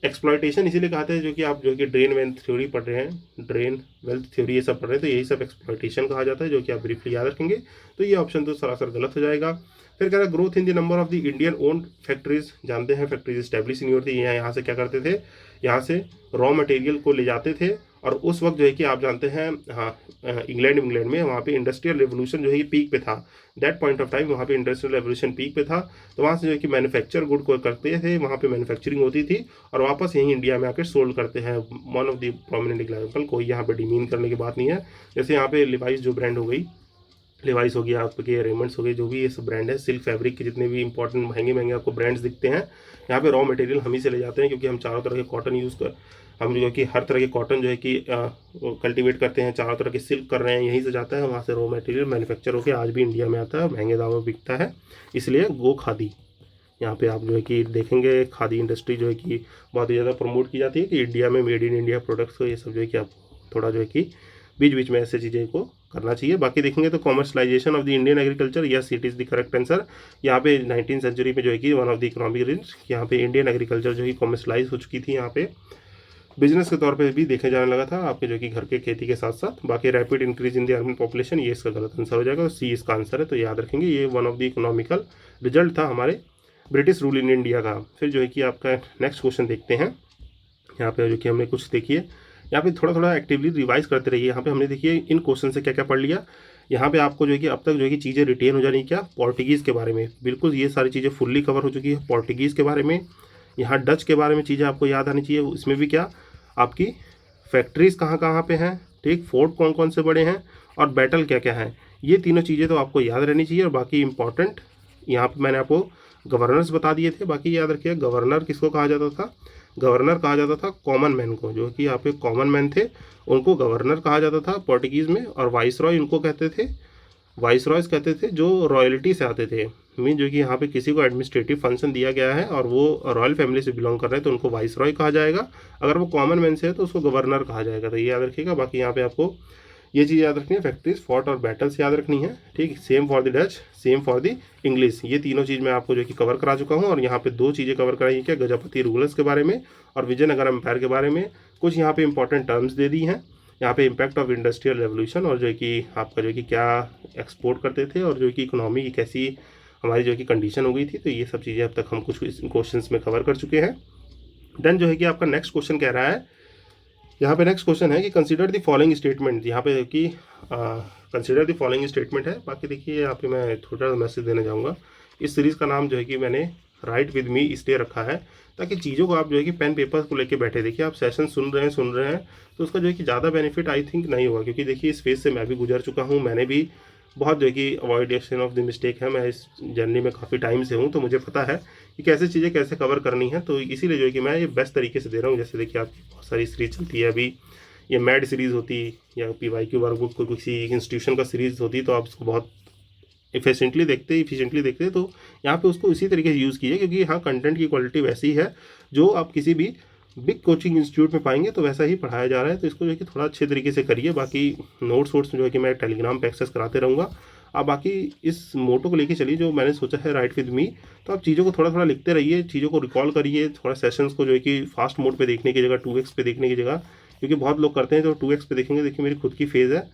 एक्सप्लॉयटेशन इसीलिए कहते हैं, जो कि आप जो कि ड्रेन वेल्थ थ्योरी पढ़ रहे हैं, ड्रेन वेल्थ थ्योरी ये सब पढ़ रहे हैं, तो यही सब एक्सप्लॉयटेशन कहा जाता है, जो कि आप ब्रीफली याद रखेंगे। तो ये ऑप्शन तो सरासर गलत हो जाएगा। फिर कह रहा है growth in the number of the Indian own factories, जानते हैं फैक्ट्रीज स्टैब्लिश नहीं होती, यहाँ से क्या करते थे, यहाँ से रॉ मटेरियल को ले जाते थे, और उस वक्त जो है कि आप जानते हैं, हाँ इंग्लैंड में वहाँ पे इंडस्ट्रियल रेवोल्यूशन जो है पीक पे था, दैट पॉइंट ऑफ टाइम वहाँ पे इंडस्ट्रियल रेवोल्यूशन पीक पे था। तो वहाँ से जो है कि मैन्युफैक्चर गुड को करते थे, वहाँ पे मैन्युफैक्चरिंग होती थी और वापस यहीं इंडिया में आकर सोल्ड करते हैं। One of the prominent example, कोई यहाँ पे डिमीन करने की बात नहीं है। जैसे यहाँ पे लिवाइस जो ब्रांड हो गई, लिवाइस हो गया आपके, रेमंड्स हो गए, जो भी ये सब ब्रांड है, सिल्क फैब्रिक के जितने भी इंपॉर्टेंट महंगे आपको ब्रांड्स दिखते हैं, यहाँ पे रॉ मटेरियल हम ही से ले जाते हैं, क्योंकि हम चारों तरह के कॉटन हम जो कि हर तरह के कॉटन जो है कि कल्टीवेट करते हैं, चारों तरह के सिल्क कर रहे हैं, यहीं से जाता है, वहाँ से रॉ मटेरियल मैन्युफैक्चर होकर आज भी इंडिया में आता है, महंगे दामों में बिकता है। इसलिए गो खादी, यहाँ पे आप जो है कि देखेंगे खादी इंडस्ट्री जो है कि बहुत ही ज़्यादा प्रमोट की जाती है कि इंडिया में मेड इन इंडिया प्रोडक्ट्स को, ये सब जो है कि आप थोड़ा जो है कि बीच बीच में ऐसे चीज़ें को करना चाहिए। बाकी देखेंगे तो commercialisation of the Indian agriculture, yes it is the correct answer. यहाँ पे 19th सेंचुरी में जो है कि one of the economic range, यहाँ पे इंडियन एग्रीकल्चर जो है कॉमर्शलाइज हो चुकी थी, यहाँ पे बिजनेस के तौर पे भी देखे जाने लगा था आपके जो कि घर के खेती के साथ साथ। बाकी rapid increase in the urban population, ये इसका गलत आंसर हो जाएगा, तो सी इसका आंसर है। तो याद रखेंगे ये one of the economical result था हमारे ब्रिटिश रूल इन इंडिया का। फिर जो है कि आपका नेक्स्ट क्वेश्चन देखते हैं, यहाँ पे जो कि हमने कुछ देखिए, यहाँ पे थोड़ा थोड़ा एक्टिवली रिवाइज करते रहिए। यहाँ पे हमने देखिए इन क्वेश्चन से क्या क्या पढ़ लिया। यहाँ पे आपको जो है कि अब तक जो है कि चीज़ें रिटेन हो जानी, क्या, पोर्टुगीज़ के बारे में बिल्कुल ये सारी चीज़ें फुल्ली कवर हो चुकी है। पोर्टुगीज़ के बारे में, यहाँ डच के बारे में चीज़ें आपको याद आनी चाहिए, इसमें भी क्या आपकी फैक्ट्रीज़ कहाँ कहाँ पे हैं, ठीक, फोर्ट कौन कौन से बड़े हैं और बैटल क्या क्या है, ये तीनों चीज़ें तो आपको याद रहनी चाहिए। और बाकी इंपॉर्टेंट यहाँ पे मैंने आपको गवर्नर्स बता दिए थे। बाकी याद रखिए गवर्नर किसको कहा जाता था, गवर्नर कहा जाता था कॉमन मैन को, जो कि यहाँ पे कॉमन मैन थे उनको गवर्नर कहा जाता था पोर्टुगीज़ में, और वाइसरॉय इनको कहते थे वाइसरॉयज कहते थे जो रॉयल्टी से आते थे। मीन जो कि यहाँ पे किसी को एडमिनिस्ट्रेटिव फंक्शन दिया गया है और वो रॉयल फैमिली से बिलोंग कर रहे हैं तो उनको वाइसरॉय कहा जाएगा। अगर वो कॉमन मैन से है तो उसको गवर्नर कहा जाएगा। तो ये याद रखिएगा। बाकी यहाँ पे आपको ये चीज़ याद रखनी है, फैक्ट्रीज, फोर्ट और बैटल्स याद रखनी है। ठीक, same for the Dutch, same for the English. ये तीनों चीज़ मैं आपको जो कि कवर करा चुका हूँ। और यहाँ पे 2 चीज़ें कवर कराई क्या, गजपति रूलर्स के बारे में और विजयनगर एम्पायर के बारे में। कुछ यहाँ पे इंपॉर्टेंट टर्म्स दे दी हैं। यहाँ पे इम्पैक्ट ऑफ इंडस्ट्रियल रेवोल्यूशन और जो कि आपका जो कि क्या एक्सपोर्ट करते थे और जो कि इकोनॉमी की कैसी हमारी जो कि कंडीशन हो गई थी। तो ये सब चीज़ें अब तक हम कुछ क्वेश्चंस में कवर कर चुके हैं। देन जो है कि आपका नेक्स्ट क्वेश्चन कह रहा है, यहाँ पे नेक्स्ट क्वेश्चन है कि कंसीडर द फॉलोइंग स्टेटमेंट। यहाँ पे कि कंसीडर द फॉलोइंग स्टेटमेंट है। बाकी देखिए यहाँ पे मैं थोड़ा मैसेज देना चाहूँगा। इस सीरीज़ का नाम जो है कि मैंने राइट विद मी इसलिए रखा है ताकि चीज़ों को आप जो है कि पेन पेपर को लेके बैठे। देखिए आप सेशन सुन रहे हैं तो उसका जो है कि ज़्यादा बेनिफिट आई थिंक नहीं होगा, क्योंकि देखिए इस फेज से मैं भी गुजर चुका हूँ। मैंने भी बहुत जो है कि अवॉइडेशन ऑफ द मिस्टेक है। मैं इस जर्नी में काफ़ी टाइम से हूँ तो मुझे पता है कि कैसे चीज़ें कैसे कवर करनी है। तो इसीलिए जो है कि मैं ये बेस्ट तरीके से दे रहा हूँ। जैसे देखिए आपकी बहुत सारी सीरीज चलती है अभी, ये मैड सीरीज़ होती या PYQ वर्कबुक को किसी इंस्टीट्यूशन का सीरीज़ होती तो आप उसको बहुत इफिशिएंटली देखते तो यहाँ पे उसको इसी तरीके से यूज़ कीजिए, क्योंकि हाँ कंटेंट की क्वालिटी वैसी है जो आप किसी भी बिग कोचिंग इंस्टीट्यूट में पाएंगे तो वैसा ही पढ़ाया जा रहा है। तो इसको जो है कि थोड़ा अच्छे तरीके से करिए। बाकी नोट्स जो है कि मैं टेलीग्राम पे एक्सेस कराते रहूँगा। आप बाकी इस मोटो को लेके चलिए जो मैंने सोचा है राइट विद मी। तो आप चीज़ों को थोड़ा थोड़ा लिखते रहिए, चीज़ों को रिकॉल करिए। थोड़ा सेशंस को जो है कि फास्ट मोड पे देखने की जगह 2x पे देखने की जगह, क्योंकि बहुत लोग करते हैं जो 2x पे देखेंगे। देखिए मेरी खुद की फेज़ है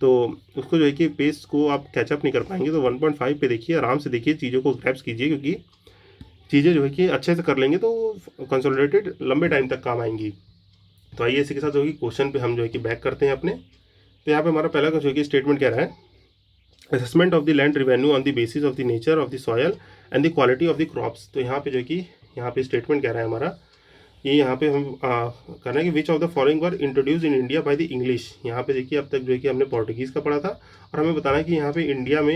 तो उसको जो है कि पेस को आप कैचअप नहीं कर पाएंगे। तो 1.5 पे देखिए, आराम से देखिए, चीज़ों को ग्रैप्स कीजिए, क्योंकि चीज़ें जो है कि अच्छे से कर लेंगे तो कंसोलिडेटेड लंबे टाइम तक काम आएंगी। तो आइए इसी के साथ जो है कि क्वेश्चन पे हम जो है कि बैक करते हैं अपने। तो यहाँ पे हमारा पहला जो है कि स्टेटमेंट कह रहा है, assessment of the land revenue on the basis of the nature of the soil and the quality of the crops. तो यहाँ पे जो है कि यहाँ पे स्टेटमेंट कह रहा है हमारा, ये यहाँ पे हम कर रहे हैं कि which of the following were introduce in India by the English. यहाँ पे देखिए अब तक जो है कि हमने पोर्टुगीज़ का पढ़ा था और हमें बताना है कि यहाँ पे इंडिया में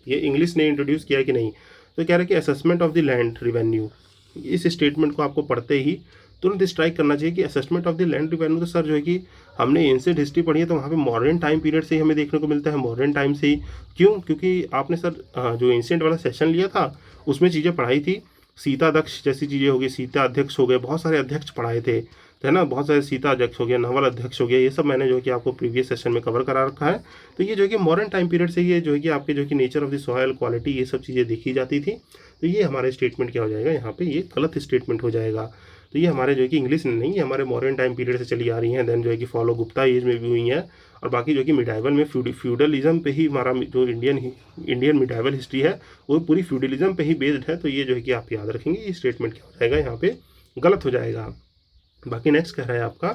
ये इंग्लिश ने इंट्रोड्यूस किया है कि नहीं। तो कह रहे हैं कि assessment of the land revenue. इस स्टेटमेंट को आपको पढ़ते ही तुरंत स्ट्राइक करना चाहिए कि assessment of the land revenue. तो सर जो है कि हमने एंशिएंट हिस्ट्री पढ़ी है तो वहाँ पे मॉडर्न टाइम पीरियड से ही हमें देखने को मिलता है, मॉडर्न टाइम से ही। क्यों? क्योंकि आपने सर जो एंशिएंट वाला सेशन लिया था उसमें चीज़ें पढ़ाई थी, सीता अध्यक्ष जैसी चीज़ें हो गई, सीता अध्यक्ष हो गए, बहुत सारे अध्यक्ष पढ़ाए थे, है ना, बहुत सारे सीता अध्यक्ष हो गया, नवल अध्यक्ष हो गया। ये सब मैंने जो है कि आपको प्रीवियस सेशन में कवर करा रखा है। तो ये जो है कि मॉडर्न टाइम पीरियड से ये जो है कि आपके जो है कि nature of the soil, quality, ये सब चीज़ें देखी जाती थी। तो ये हमारे स्टेटमेंट क्या हो जाएगा, यहाँ पे ये गलत स्टेटमेंट हो जाएगा। तो ये हमारे जो है कि इंग्लिश में नहीं, ये हमारे मॉडर्न टाइम पीरियड से चली आ रही हैं। देन जो है कि फॉलो गुप्ता एज में भी हुई हैं और बाकी जो कि मिडाइवल में फ्यूडलिज्म पे ही हमारा जो इंडियन मिडाइवल हिस्ट्री है वो पूरी फ्यूडलिज्म पे ही बेस्ड है। तो ये जो है कि आप याद रखेंगे, ये स्टेटमेंट क्या हो जाएगा, यहाँ पे गलत हो जाएगा। बाकी नेक्स्ट कह रहा है आपका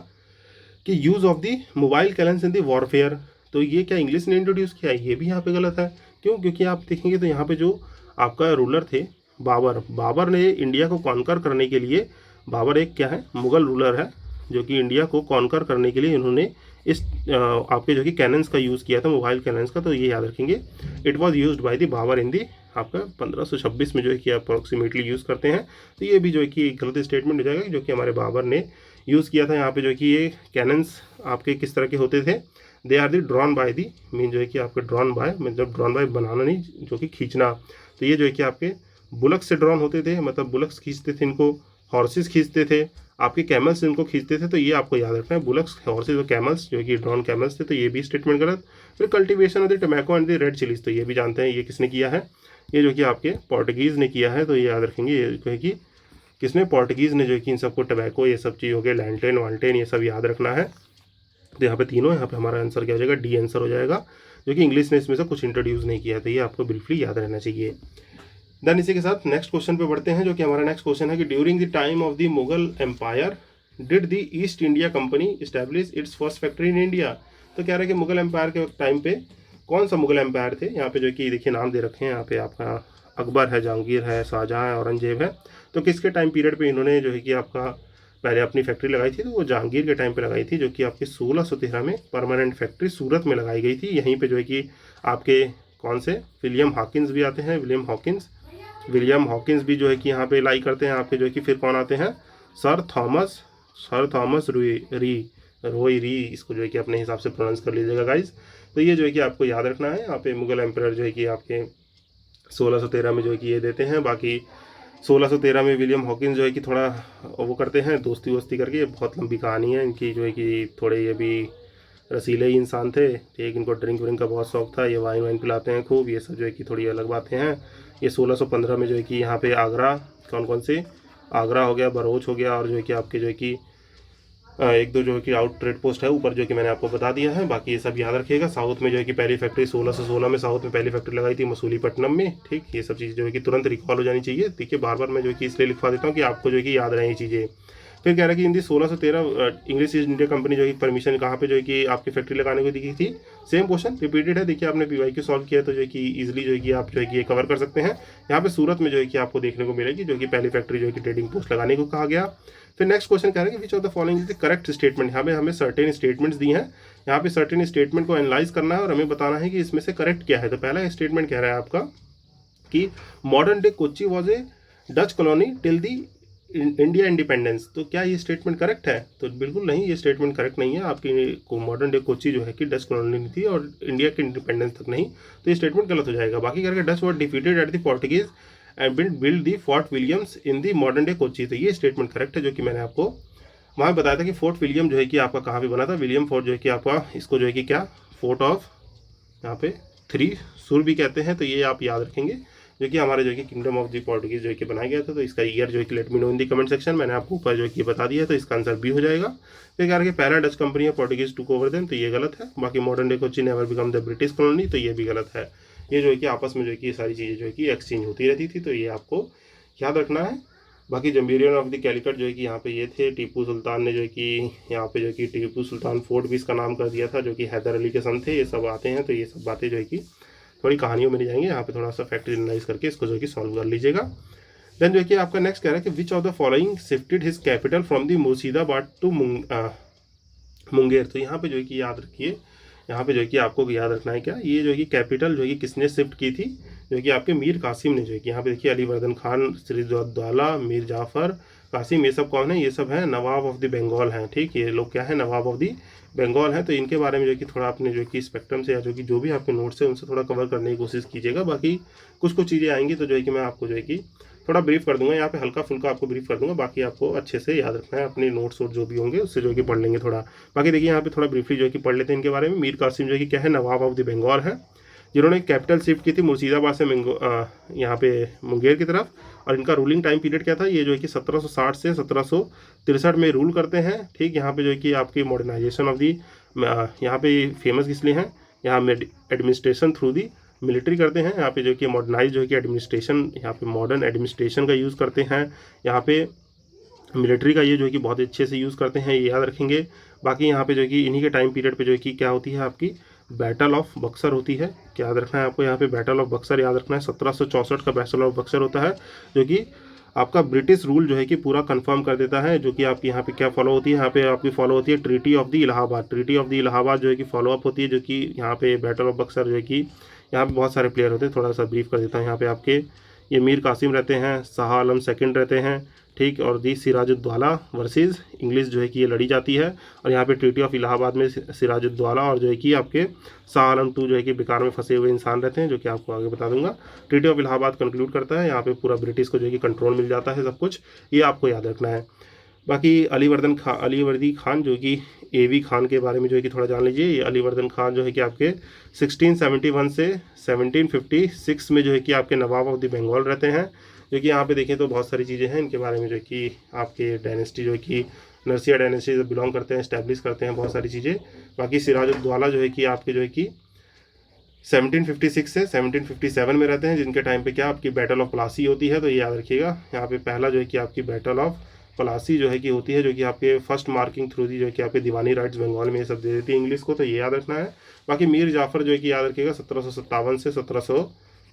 कि यूज़ ऑफ द मोबाइल कैलेंस इन द वॉरफेयर। तो ये क्या इंग्लिश ने इंट्रोड्यूस किया है? ये भी यहाँ पे गलत है। क्यों? क्योंकि आप देखेंगे तो यहाँ पे जो आपका रूलर थे बाबर ने इंडिया को कॉन्कर करने के लिए, बाबर एक क्या है, मुगल रूलर है जो कि इंडिया को कॉन्कर करने के लिए इन्होंने इस आपके जो कि कैनन्स का यूज़ किया था, मोबाइल कैनन्स का। तो ये याद रखेंगे, it was used by the Babur in the आपका 1526 में जो है कि अप्रॉक्सीमेटली यूज़ करते हैं। तो ये भी जो है कि गलत स्टेटमेंट हो जाएगा जो कि हमारे बाबर ने यूज़ किया था। यहाँ पे जो है कि ये कैनन्स आपके किस तरह के होते थे, they are the drawn by the, mean जो है कि आपके ड्रॉन बाय, मतलब ड्रॉन बाय बनाना नहीं, जो कि खींचना। तो ये जो है कि आपके बुलक से ड्रॉन होते थे, मतलब बुलक्स खींचते थे इनको, हॉर्सेस खींचते थे, आपके कैमल्स इनको खींचते थे। तो ये आपको याद रखना है, बुलक्स, हॉर्सेस और कैमल्स जो कि ड्रॉन कैमल्स थे। तो ये भी स्टेटमेंट गलत। फिर cultivation of the tobacco and the red chillies, तो ये भी जानते हैं ये किसने किया है, ये जो कि आपके पोर्टुगीज़ ने किया है। तो ये याद रखेंगे, ये जो है कि किसने, पोर्टुगीज़ ने जो कि इन सबको टोबैको ये सब चीज़ हो गया, लैंटेन वाल्टेन, ये सब याद रखना है। तो यहाँ पे तीनों, यहाँ पे हमारा आंसर क्या हो जाएगा, डी आंसर हो जाएगा, जो कि इंग्लिश ने इसमें से कुछ इंट्रोड्यूस नहीं किया। तो ये आपको बिल्कुल याद रहना चाहिए। देन इसी के साथ नेक्स्ट क्वेश्चन पे बढ़ते हैं, जो कि हमारा नेक्स्ट क्वेश्चन है कि during the time of the Mughal empire did the East India Company establish its first factory in India. तो कह रहे हैं कि मुगल एम्पायर के टाइम पे कौन सा मुगल एम्पायर थे। यहाँ पे जो कि देखिए नाम दे रखे हैं, यहाँ पे आपका अकबर है, जहांगीर है, शाहजहाँ है, औरंगजेब है। तो किसके टाइम पीरियड पे इन्होंने जो है कि आपका पहले अपनी फैक्ट्री लगाई थी, तो वो जहांगीर के टाइम पे लगाई थी, जो कि आपकी 1613 में परमानेंट फैक्ट्री सूरत में लगाई गई थी। यहीं पे जो है कि आपके कौन से विलियम हॉकिंस भी आते हैं, विलियम हॉकिंस भी जो है कि यहाँ पे लाई करते हैं आपके, जो है कि फिर कौन आते हैं, सर थॉमस रोई री, इसको जो है कि अपने हिसाब से प्रोनाउंस कर लीजिएगा गाइस। तो ये जो है कि आपको याद रखना है। यहाँ पे मुगल एम्परर जो है कि आपके 1613 में जो है कि ये देते हैं। बाकी 1613 में विलियम हॉकिंस जो है कि थोड़ा वो करते हैं दोस्ती वोस्ती करके। ये बहुत लंबी कहानी है इनकी, जो है कि थोड़े ये भी रसीले ही इंसान थे, ठीक। इनको ड्रिंक व्रिंक का बहुत शौक था, ये वाइन वाइन पिलाते हैं खूब, ये सब जो है कि थोड़ी अलग बातें हैं। ये 1615 में जो है कि यहाँ पे आगरा, कौन कौन से, आगरा हो गया, बरोच हो गया, और जो है कि आपके जो है कि एक दो जो है कि आउट ट्रेड पोस्ट है ऊपर, जो कि मैंने आपको बता दिया है। बाकी ये सब याद रखिएगा। साउथ में जो है कि पहली फैक्ट्री 1616 में साउथ में पहली फैक्ट्री लगाई थी मसूलीपट्टनम में, ठीक। ये सब चीज़ जो है कि तुरंत रिकॉल हो जानी चाहिए। देखिए बार बार मैं जो है कि इसलिए लिखवा देता हूँ कि आपको जो है कि याद रहे ये चीज़ें। फिर कह रहा है कि in the 1613 English East India company जो है परमिशन कहाँ पे जो है कि आपकी फैक्ट्री लगाने को दी थी। सेम क्वेश्चन रिपीटेड है। देखिए आपने PYQ सॉल्व किया तो जो है कि इजीली जो है कि आप जो है कि ये कवर कर सकते हैं। यहाँ पे सूरत में जो है कि आपको देखने को मिलेगी, जो कि पहली फैक्ट्री जो है कि ट्रेडिंग पोस्ट लगाने को कहा गया। फिर नेक्स्ट क्वेश्चन कह रहा है कि which of the following is the correct statement. यहाँ पे हमें सर्टेन स्टेटमेंट्स दी हैं। यहाँ पे सर्टेन स्टेटमेंट को एनालाइज करना है और हमें बताना है कि इसमें से करेक्ट क्या है। तो पहला स्टेटमेंट कह रहा है आपका कि modern day Kochi was a Dutch colony till the India independence. तो क्या ये स्टेटमेंट करेक्ट है? तो बिल्कुल नहीं, ये स्टेटमेंट करेक्ट नहीं है। आपकी मॉडर्न डे कोची जो है कि डच कॉलोनी थी और इंडिया के इंडिपेंडेंस तक नहीं, तो ये स्टेटमेंट गलत हो जाएगा। बाकी करके Dutch was defeated at the Portuguese and build the fort Williams in the modern day Kochi. तो ये स्टेटमेंट करेक्ट है, जो कि मैंने आपको वहाँ बताया था कि फोर्ट विलियम जो है कि आपका कहाँ पे बना था। विलियम फोर्ट जो है कि आपका, इसको जो है कि क्या, फोर्ट ऑफ यहाँ पे 3 सुर भी कहते हैं। तो ये आप याद रखेंगे, जो कि हमारे जो है कि किंगडम ऑफ द पोर्टुगीज जो है कि बनाया गया था। तो इसका ईयर जो है कि लेट मी नो इन दी कमेंट सेक्शन। मैंने आपको ऊपर जो है कि बता दिया है, तो इसका आंसर बी हो जाएगा। फिर कह रहा है कि पहला डच कंपनी है पोर्टुगीज टुक ओवर देम, तो ये गलत है। बाकी modern day Kochi never become the British colony, तो ये भी गलत है। ये जो है कि आपस में जो है कि ये सारी चीज़ें जो है कि एक्सचेंज होती रहती थी, तो ये आपको याद रखना है। बाकी जम्बीरियन ऑफ द कैलिकट जो है कि यहाँ पे ये थे। टीपू सुल्तान ने जो है कि यहाँ पे जो है कि टीपू सुल्तान फोर्ट भी इसका नाम कर दिया था, जो कि हैदर अली के सन थे। ये सब आते हैं, तो ये सब बातें जो है कि थोड़ी कहानियों में नहीं जाएंगे। यहाँ पे थोड़ा सा फैक्ट एनालाइज करके इसको जो है कि सॉल्व कर लीजिएगा। देन जो है कि आपका नेक्स्ट कह रहा है कि which of the following shifted his capital from the Murshidabad to Munger. तो यहाँ पे जो है कि याद रखिए, यहाँ पे जो है कि आपको याद रखना है क्या, ये जो है कि कैपिटल जो है कि किसने शिफ्ट की थी, जो है कि आपके मीर कासिम ने। जो है कि यहाँ पे देखिए अलीवर्दन खान, सिराजुद्दौला, मीर जाफ़र, कासिम, ये सब कौन है? ये सब हैं नवाब ऑफ द बंगाल हैं, ठीक। ये लोग क्या है? नवाब ऑफ द बंगाल हैं। तो इनके बारे में जो है कि थोड़ा आपने जो है कि स्पेक्ट्रम से या जो भी आपके नोट्स है उनसे थोड़ा कवर करने की कोशिश कीजिएगा। बाकी कुछ चीज़ें आएंगी तो जो है कि मैं आपको जो है कि थोड़ा ब्रीफ कर दूंगा, यहाँ पे हल्का फुल्का आपको ब्रीफ कर दूंगा। बाकी आपको अच्छे से याद रखना है, अपने नोट्स और जो भी होंगे उससे जो है कि पढ़ लेंगे थोड़ा। बाकी देखिए यहाँ पे थोड़ा ब्रीफली जो है कि पढ़ लेते हैं इनके बारे में। मीर कासिम जो है कि क्या है? नवाब ऑफ द बंगाल है, जिन्होंने कैपिटल शिफ्ट की थी मुर्शिदाबाद से यहाँ पे मुंगेर की तरफ। और इनका रूलिंग टाइम पीरियड क्या था? ये जो है कि 1760 से 1763 में रूल करते हैं, ठीक। यहाँ पे जो है कि आपकी मॉडर्नाइजेशन ऑफ दी, यहाँ पे फेमस इसलिए हैं, यहाँ एडमिनिस्ट्रेशन थ्रू दी मिलिट्री करते हैं। यहाँ पे जो कि मॉडर्नाइज जो है कि एडमिनिस्ट्रेशन, यहाँ पे मॉडर्न एडमिनिस्ट्रेशन का यूज़ करते हैं। यहाँ पे मिलिट्री का ये जो है कि बहुत अच्छे से यूज़ करते हैं, ये याद रखेंगे। बाकी यहाँ पे जो है कि इन्हीं के टाइम पीरियड पे जो है कि क्या होती है आपकी बैटल ऑफ बक्सर होती है। क्या याद रखना है आपको? यहाँ पे बैटल ऑफ बक्सर याद रखना है। 1764 का बैटल ऑफ बक्सर होता है, जो कि आपका ब्रिटिश रूल जो है कि पूरा कंफर्म कर देता है। जो कि आपकी यहाँ पे क्या फॉलो होती है? यहाँ पे आपकी फॉलो होती है treaty of the Allahabad. Treaty of the Allahabad जो है कि फॉलोअप होती है, जो कि यहाँ पे बैटल ऑफ बक्सर जो है कि यहाँ पे बहुत सारे प्लेयर होते हैं। थोड़ा सा ब्रीफ कर देता हूँ। यहाँ पे आपके ये मीर कासिम रहते हैं, शाह आलम सेकंड रहते हैं, ठीक। और दी सिराजुद्दौला वर्सेस इंग्लिश जो है कि ये लड़ी जाती है। और यहाँ पे ट्रीटी ऑफ इलाहाबाद में सिराजुद्दौला और जो है कि आपके शाह आलम टू जो है कि बेकार में फंसे हुए इंसान रहते हैं, जो कि आपको आगे बता दूंगा। ट्रीटी ऑफ इलाहाबाद कंक्लूड करता है, यहाँ पे पूरा ब्रिटिश को जो है कि कंट्रोल मिल जाता है सब कुछ, ये आपको याद रखना है। बाकी अलीवर्दी खान जो कि AV खान के बारे में जो है कि थोड़ा जान लीजिए। ये अलीवर्दन खान जो है कि आपके 1671 से 1756 में जो है कि आपके नवाब ऑफ द बंगाल रहते हैं। जो कि यहाँ पे देखें तो बहुत सारी चीज़ें हैं इनके बारे में, जो कि आपके डायनेस्टी जो है कि नरसिया डायनेस्टी से बिलोंग करते हैं, इस्टेब्लिश करते हैं बहुत सारी चीज़ें। बाकी सिराजुद्दौला जो है कि आपके जो है कि 1756 से 1757 में रहते हैं, जिनके टाइम पे क्या आपकी बैटल ऑफ प्लासी होती है। तो ये याद रखिएगा। यहाँ पे पहला जो है कि आपकी बैटल ऑफ प्लासी जो है कि होती है, जो कि आपके फर्स्ट मार्किंग थ्रू दी जो है कि आपके दीवानी राइट्स बंगाल में ये सब दे देती है इंग्लिश को, तो ये याद रखना है। बाकी मीर जाफ़र जो है कि याद रखिएगा 1757 से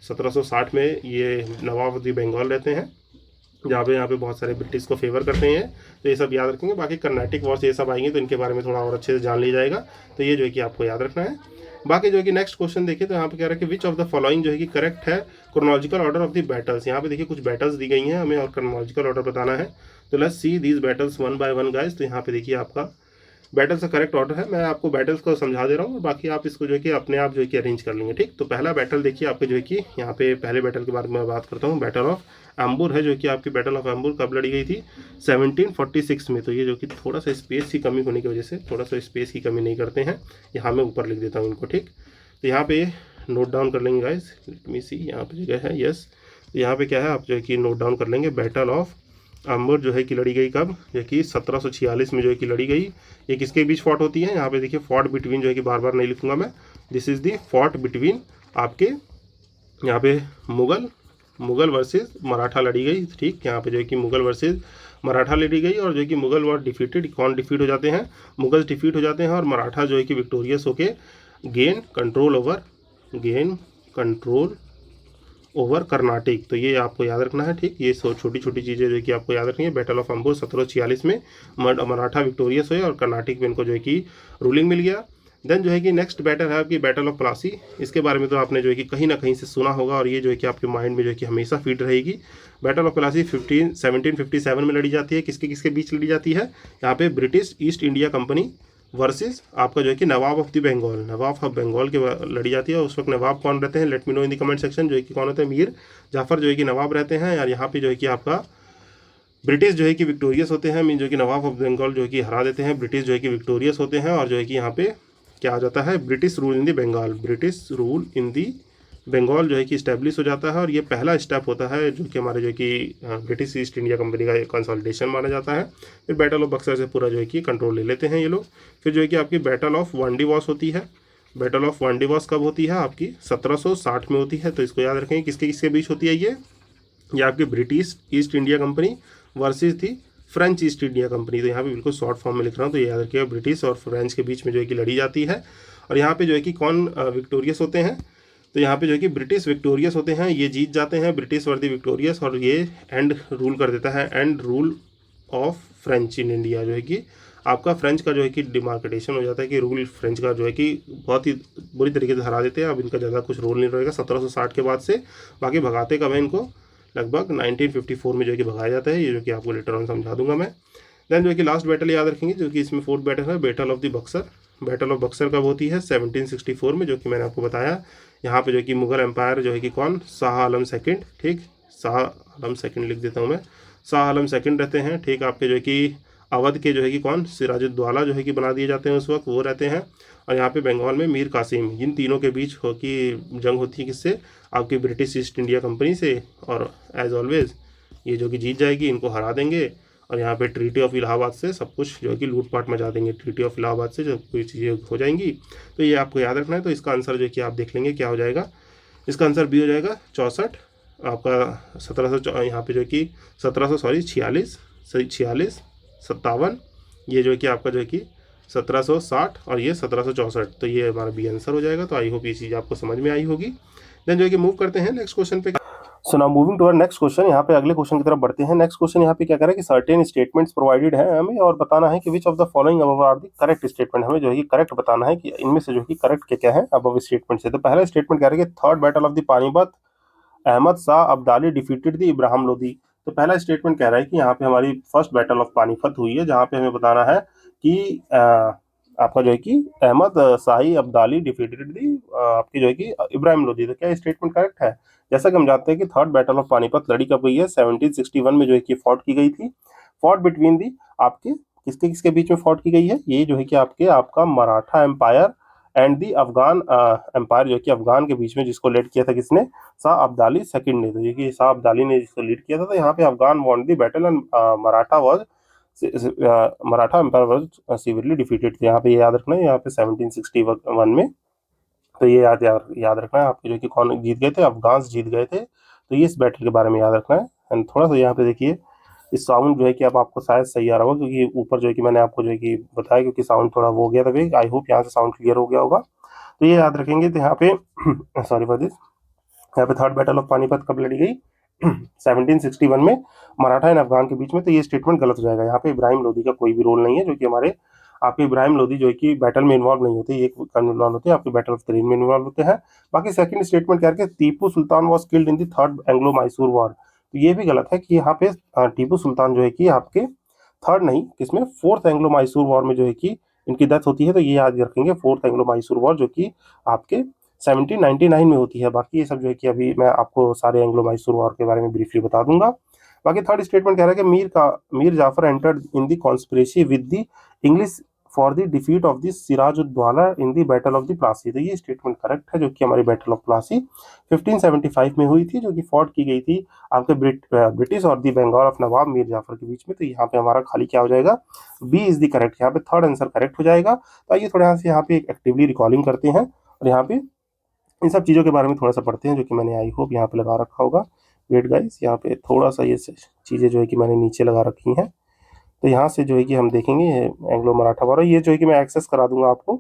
1760 में ये नवाब ऑफ द बंगाल रहते हैं, जहाँ पे यहाँ पे बहुत सारे ब्रिटिश को फेवर करते हैं। तो ये सब याद रखेंगे। बाकी कर्नाटिक वॉर्स ये सब आएंगे तो इनके बारे में थोड़ा और अच्छे से जान लिया जाएगा। तो ये जो है कि आपको याद रखना है। बाकी जो है कि नेक्स्ट क्वेश्चन देखिए तो यहाँ पे कह रहा है कि विच ऑफ द फॉलोइंग जो है कि करेक्ट है chronological order of the battles. यहाँ पे देखिए कुछ बैटल्स दी गई हैं हमें और क्रोनोलॉजिकल ऑर्डर बताना है। तो let's see these battles one by one guys. तो यहाँ पे देखिए आपका बैटल्स का करेक्ट ऑर्डर है, मैं आपको बैटल्स को समझा दे रहा हूँ और बाकी आप इसको जो है कि अपने आप जो है कि अरेंज कर लेंगे, ठीक। तो पहला बैटल देखिए आपके जो है कि यहाँ पे पहले बैटल के बारे में मैं बात करता हूँ। बैटल ऑफ एम्बुर है जो कि आपकी बैटल ऑफ एम्बुर कब लड़ी गई थी? 1746 में। तो ये जो कि थोड़ा सा स्पेस की कमी होने की वजह से थोड़ा सा स्पेस की कमी नहीं करते हैं, यहाँ मैं ऊपर लिख देता हूँ इनको, ठीक। तो यहाँ पे नोट डाउन कर लेंगे गाइस, लेट मी सी, यहाँ पे जगह है, यस। तो यहाँ पे क्या है, आप जो है कि नोट डाउन कर लेंगे। बैटल ऑफ एम्बुर जो है कि लड़ी गई कब? जो कि 1746 में जो है कि लड़ी गई। ये किसके बीच फॉट होती है? यहाँ पे देखिए फॉट बिटवीन जो है कि बार बार नहीं लिखूंगा मैं, this is the fought between आपके यहाँ पे मुगल वर्सेस मराठा लड़ी गई, ठीक। यहाँ पे जो है कि मुगल वर्सेस मराठा लड़ी गई और जो है कि मुगल वर डिफीटेड, कौन डिफीट हो जाते हैं? मुगल डिफीट हो जाते हैं और मराठा जो है कि विक्टोरियस होके गेन कंट्रोल ओवर कर्नाटक। तो ये आपको याद रखना है, ठीक। ये छोटी छोटी चीज़ें जो कि आपको याद रखनी है। बैटल ऑफ एम्बुर 1746 में मराठा विक्टोरियस हुए और कर्नाटक में इनको जो है कि रूलिंग मिल गया। देन जो है कि नेक्स्ट बैटल है आपकी बैटल ऑफ प्लासी। इसके बारे में तो आपने जो है कि कहीं ना कहीं से सुना होगा और ये जो है कि आपके माइंड में जो है कि हमेशा फीड रहेगी। बैटल ऑफ प्लासी 1757 में लड़ी जाती है। किसके किसके बीच लड़ी जाती है? यहाँ पे British East India Company versus आपका जो है कि nawab of the Bengal, nawab of Bengal के लड़ी जाती है। उस वक्त नवाब कौन रहते हैं? Late me know in the comment section. जो है कि कौन होते हैं? मीर जाफर जो है कि नवाब रहते हैं। और यहाँ पे जो है कि आपका ब्रिटिश जो है कि विक्टोरियस होते हैं, मीन जो है कि नवाब ऑफ बंगाल जो है कि हरा देते हैं, ब्रिटिश जो है कि विक्टोरियस होते हैं। और जो है कि यहाँ पे क्या आ जाता है? British rule in the Bengal, British rule in the Bengal जो है कि इस्टेब्लिश हो जाता है। और ये पहला स्टेप होता है जो कि हमारे जो कि ब्रिटिश ईस्ट इंडिया कंपनी का एक कंसोलिडेशन माना जाता है। फिर बैटल ऑफ बक्सर से पूरा जो है कि कंट्रोल ले लेते हैं ये लोग। फिर जो है कि आपकी बैटल ऑफ वांडीवास होती है। बैटल ऑफ वांडीवास कब होती है? आपकी 1760 में होती है। तो इसको याद रखें, किसके किसके बीच होती है ये आपकी British East India Company versus थी फ्रेंच ईस्ट इंडिया कंपनी। तो यहाँ पे बिल्कुल शॉर्ट फॉर्म में लिख रहा हूँ, तो ये याद रखिएगा, ब्रिटिश और फ्रेंच के बीच में जो है कि लड़ी जाती है। और यहाँ पे जो है कि कौन विक्टोरियस होते हैं? तो यहाँ पे जो है कि ब्रिटिश विक्टोरियस होते हैं, ये जीत जाते हैं, ब्रिटिश वर दी विक्टोरियस। और ये एंड रूल कर देता है, and rule of French in India. जो है कि आपका फ्रेंच का जो है कि डिमार्केटेशन हो जाता है कि रूल फ्रेंच का जो है कि बहुत ही बुरी तरीके से हरा देते हैं। अब इनका ज़्यादा कुछ रोल नहीं रहेगा 1760 के बाद से। बाकी भगाते कब है इनको? लगभग 1954 में जो है कि भगाया जाता है। ये जो कि आपको लेटर ऑन समझा दूंगा मैं। देन जो है कि लास्ट बैटल याद रखेंगे, जो कि इसमें फोर्थ बैटल है, battle of the Buxar. Battle of Buxar कब होती है? 1764 में, जो कि मैंने आपको बताया। यहाँ पे जो कि मुगल एम्पायर जो है कि कौन? शाह आलम सेकंड, ठीक। शाह आलम सेकंड लिख देता हूँ मैं, शाह आलम सेकंड रहते हैं, ठीक। आपके जो है कि अवध के जो है कि कौन? सिराजुद्दौला जो है कि बना दिए जाते हैं उस वक्त, वो रहते हैं। और यहाँ पे बंगाल में मीर कासिम। इन तीनों के बीच हो की जंग होती है, किससे? आपकी ब्रिटिश ईस्ट इंडिया कंपनी से। और एज ऑलवेज ये जो कि जीत जाएगी, इनको हरा देंगे। और यहाँ पे ट्रीटी ऑफ इलाहाबाद से सब कुछ जो है कि लूटपाट मचा देंगे। ट्रीटी ऑफ इलाहाबाद से जब कोई चीज़ें हो जाएंगी, तो ये आपको याद रखना है। तो इसका आंसर जो है कि आप देख लेंगे क्या हो जाएगा। इसका आंसर बी हो जाएगा 64 आपका 1700, यहाँ पे जो है कि 46, 57, ये जो है कि आपका जो है कि 1760 और ये 1764। तो ये हमारा बी आंसर हो जाएगा। तो आई होप ये चीज़ आपको समझ में आई होगी। देन जो है कि मूव करते हैं नेक्स्ट क्वेश्चन पे। So now moving to our next question. यहाँ पे अगले क्वेश्चन की तरफ बढ़ते हैं। नेक्स्ट क्वेश्चन यहाँ पे क्या कह रहा है कि सर्टेन स्टेटमेंट्स प्रोवाइडेड है हमें, और बताना है कि which of the following above are the correct statement. हमें जो है कि करेक्ट बताना है कि इनमें से जो है कि करेक्ट क्या क्या है अबव स्टेटमेंट से। तो पहला स्टेटमेंट कह रहा है कि third battle of the Panipat Ahmad Shah Abdali defeated the Ibrahim Lodi. तो पहला स्टेटमेंट कह रहा है कि यहाँ पे हमारी फर्स्ट बैटल ऑफ पानीपत हुई है, जहाँ पे हमें बताना है कि आपका जो है कि अहमद शाही अब्दाली डिफीटेड दी आपकी जो है कि इब्राहिम लोदी। तो क्या स्टेटमेंट करेक्ट है? जैसा कि हम जानते हैं कि थर्ड बैटल ऑफ पानीपत लड़ी कब गई है? 1761 में जो है कि फॉट की गई थी। फॉट बिटवीन दी आपके किसके किसके बीच में फॉट की गई है? ये जो है कि आपका Maratha empire and the Afghan empire, जो कि अफगान के बीच में, जिसको लीड किया था किसने? शाह अब्दाली सेकंड ने। तो ये कि शाह अब्दाली ने जिसको लीड किया था। तो यहाँ पे Afghan won the battle and Maratha empire was severely defeated. यहाँ पे याद रखना है, यहाँ पे 1761 में। तो ये याद रखना है आपके जो कि कौन जीत गए थे? अफगान जीत गए थे। तो ये इस बैटल के बारे में याद रखना है। एंड थोड़ा सा यहाँ पे देखिए, इस साउंड जो है कि अब आपको शायद सही आ रहा होगा, क्योंकि ऊपर जो है कि मैंने आपको जो है कि बताया, क्योंकि साउंड थोड़ा वो हो गया था। आई होप यहाँ से साउंड क्लियर हो गया होगा। तो ये याद रखेंगे। तो यहाँ पे सॉरी फॉर दिस, यहाँ पे थर्ड बैटल ऑफ पानीपत कब लड़ी गई? 1761 में मराठा एंड अफगान के बीच में। तो ये स्टेटमेंट गलत हो जाएगा। यहाँ पे इब्राहिम लोदी का कोई भी रोल नहीं है, जो कि हमारे आपके इब्राहिम लोदी जो है कि बैटल में इन्वॉल्व नहीं होते, ये इन्वॉल्व होते हैं आपके बैटल ऑफ तरीन में इन्वॉल्व होते हैं। बाकी सेकंड स्टेटमेंट क्या है? Tipu Sultan was killed in the third Anglo Mysore war. तो ये भी गलत है कि यहाँ पे टीपू सुल्तान जो है कि आपके थर्ड नहीं, किसमें? फोर्थ एंग्लो मैसूर वॉर में जो है कि इनकी डेथ होती है, तो ये याद रखेंगे फोर्थ एंग्लो मैसूर वॉर जो कि आपके 1799 में होती है। बाकी ये सब जो है कि अभी मैं आपको सारे एंग्लो मैसूर वॉर के बारे में ब्रीफली बता दूंगा। बाकी थर्ड स्टेटमेंट कह रहा है कि Mir Jafar entered in the conspiracy with the English for the defeat of the Siraj ud Daulah in the battle of the Plassey. तो ये स्टेटमेंट करेक्ट है, जो कि हमारी बैटल ऑफ प्लासी 1575 में हुई थी, जो कि फॉर्ट की गई थी आपके ब्रिटिश और दी बंगाल ऑफ नवाब मीर जाफर के बीच में। तो यहाँ पे हमारा खाली क्या हो जाएगा, बी इज द करेक्ट, यहाँ पे थर्ड आंसर करेक्ट हो जाएगा। तो आइए थोड़ा से यहाँ पे एक्टिवली रिकॉलिंग करते हैं और यहाँ पे इन सब चीज़ों के बारे में थोड़ा सा पढ़ते हैं, जो कि मैंने आई होप यहाँ पे लगा रखा होगा। वेट गाइस, यहाँ पे थोड़ा सा ये चीज़ें जो है कि मैंने नीचे लगा रखी हैं, तो यहाँ से जो है कि हम देखेंगे एंग्लो मराठा वॉर। ये जो है कि मैं एक्सेस करा दूंगा आपको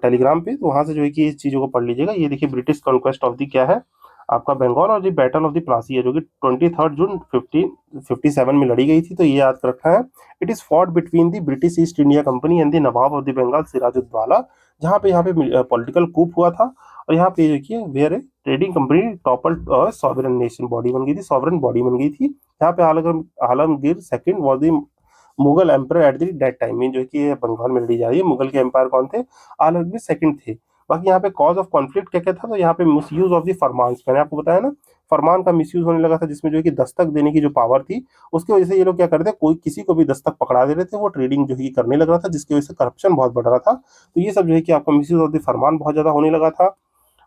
टेलीग्राम पे, तो वहाँ से जो है कि इस चीज़ों को पढ़ लीजिएगा। ये देखिए ब्रिटिश कॉन्क्वेस्ट ऑफ द क्या है आपका बंगाल, और ये बैटल ऑफ द प्लासी है जो कि 23 जून 1557 में लड़ी गई थी। तो ये याद रखना है, it is fought between the British East India Company and the nawab of the Bengal Siraj ud Daulah, जहाँ पे पॉलिटिकल कूप हुआ था। और यहाँ पे देखिए where a trading company topple sovereign nation body बन गई थी, सॉवरेन बॉडी बन गई थी। यहाँ पे Alamgir second was the Mughal emperor at the date time में, जो कि बंगाल में लड़ी जा रही है। मुगल के एम्पायर कौन थे, आलमगीर सेकंड थे। बाकी यहाँ पे कॉज ऑफ कॉन्फ्लिक्ट क्या क्या था, तो यहाँ पे मिसयूज ऑफ द फरमान, मैंने आपको बताया ना फरमान का मिसयूज होने लगा था, जिसमें जो है कि दस्तक देने की जो पावर थी उसकी वजह से ये लोग क्या करते थे, कोई किसी को भी दस्तक पकड़ा दे रहे थे, वो ट्रेडिंग जो है करने लग रहा था, जिसकी वजह से करप्शन बहुत बढ़ रहा था। तो ये सब जो है कि आपका मिसयूज ऑफ द फरमान बहुत ज्यादा होने लगा था।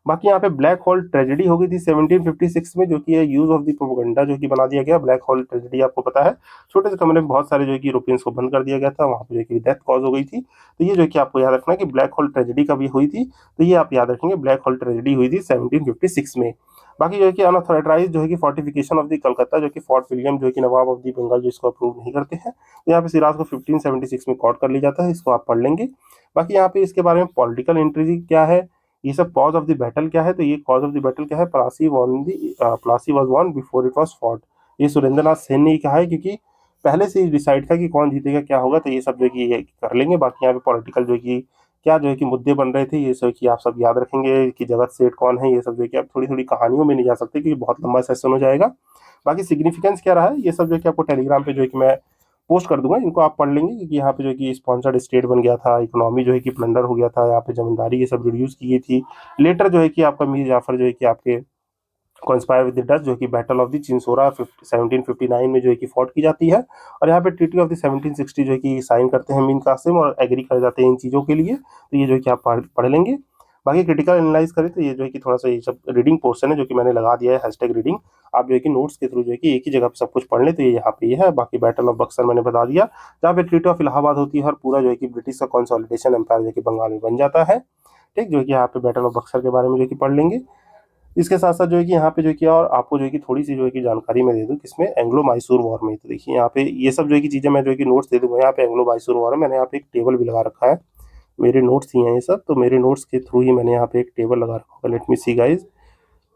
बाकी यहाँ पे ब्लैक होल ट्रेजेडी हो गई थी 1756 में, जो कि है यूज ऑफ द प्रोपेगेंडा जो कि बना दिया गया। ब्लैक होल ट्रेजेडी आपको पता है, छोटे से कमरे में बहुत सारे जो है कि यूरोपियंस को बंद कर दिया गया था, वहाँ पे जो है कि डेथ कॉज हो गई थी। तो ये जो है कि आपको याद रखना है कि ब्लैक होल ट्रेजेडी कभी हुई थी, तो ये आप याद रखेंगे, ब्लैक होल ट्रेजेडी हुई थी 1756 में। बाकी जो है कि अनऑथराइज्ड जो है कि फोर्टिफिकेशन ऑफ द कलकत्ता, जो कि फोर्ट विलियम जो है कि नवाब ऑफ द बंगाल जो इसको अप्रूव नहीं करते हैं, तो यहाँ पे सिराज को 1576 में कॉट कर लिया जाता है, इसको आप पढ़ लेंगे। बाकी यहाँ पे इसके बारे में पॉलिटिकल इंट्रीग क्या है, ये सब कॉज ऑफ द बैटल क्या है, तो ये कॉज ऑफ द बैटल क्या है, Plassey was won before it was fought. ये सुरेंद्र नाथ सेन ने कहा है, क्योंकि पहले से ही डिसाइड था कि कौन जीतेगा क्या होगा। तो ये सब जो है कि ये कर लेंगे। बाकी यहाँ पे पॉलिटिकल जो है कि क्या जो है कि मुद्दे बन रहे थे, ये सब कि आप सब याद रखेंगे कि जगत सेठ कौन है, ये सब जो है कि आप थोड़ी थोड़ी कहानियों में नहीं जा सकते क्योंकि बहुत लंबा सेशन हो जाएगा। बाकी सिग्निफिकेंस क्या रहा है, ये सब जो है कि आपको टेलीग्राम पे जो है कि मैं पोस्ट कर दूंगा, इनको आप पढ़ लेंगे। क्योंकि यहाँ पे जो है कि स्पॉन्सर्ड स्टेट बन गया था, इकोनॉमी जो है कि प्लंडर हो गया था, यहाँ पे जमींदारी ये सब रिड्यूस की गई थी। लेटर जो है कि आपका मीर जाफर जो है कि आपके कॉन्स्पायर विद द डच, जो कि बैटल ऑफ द चिंसोरा 1759 में जो है कि फॉट की जाती है। और यहाँ पे ट्रीटी ऑफ द 1760 जो है कि साइन करते हैं मीर कासिम और एग्री कर जाते हैं इन चीज़ों के लिए। तो ये जो है कि आप पढ़ लेंगे। बाकी क्रिटिकल एनालाइज करें तो ये जो है कि थोड़ा सा ये सब रीडिंग पोर्शन है, जो कि मैंने लगा दिया है हैशटैग रीडिंग। आप जो है कि नोट्स के थ्रू जो है कि एक ही जगह पे सब कुछ पढ़ लें, तो ये यहाँ पे ये है। बाकी बैटल ऑफ बक्सर मैंने बता दिया, जहाँ पे ट्रीटी ऑफ इलाहाबाद होती है और पूरा जो है कि ब्रिटिश का कंसोलिडेशन एम्पायर जो कि बंगाल में बन जाता है। ठीक, जो है कि यहाँ पे बैटल ऑफ बक्सर के बारे में जो है कि पढ़ लेंगे। इसके साथ साथ जो है कि यहाँ पे जो है कि और आपको जो है कि थोड़ी सी जो है कि जानकारी मैं दे दूँ किसमें, एंग्लो मैसूर वॉर में। तो देखिए यहाँ पे ये सब जो है कि चीज़ें मैं जो है कि नोट्स दे दूँगा। यहाँ पे एंग्लो मैसूर वॉर है, मैंने यहाँ पे एक टेबल भी लगा रखा है, मेरे नोट्स ही हैं ये सब, तो मेरे नोट्स के थ्रू ही मैंने यहाँ पे एक टेबल लगा रखा होगा। लेट मी सी गाइज,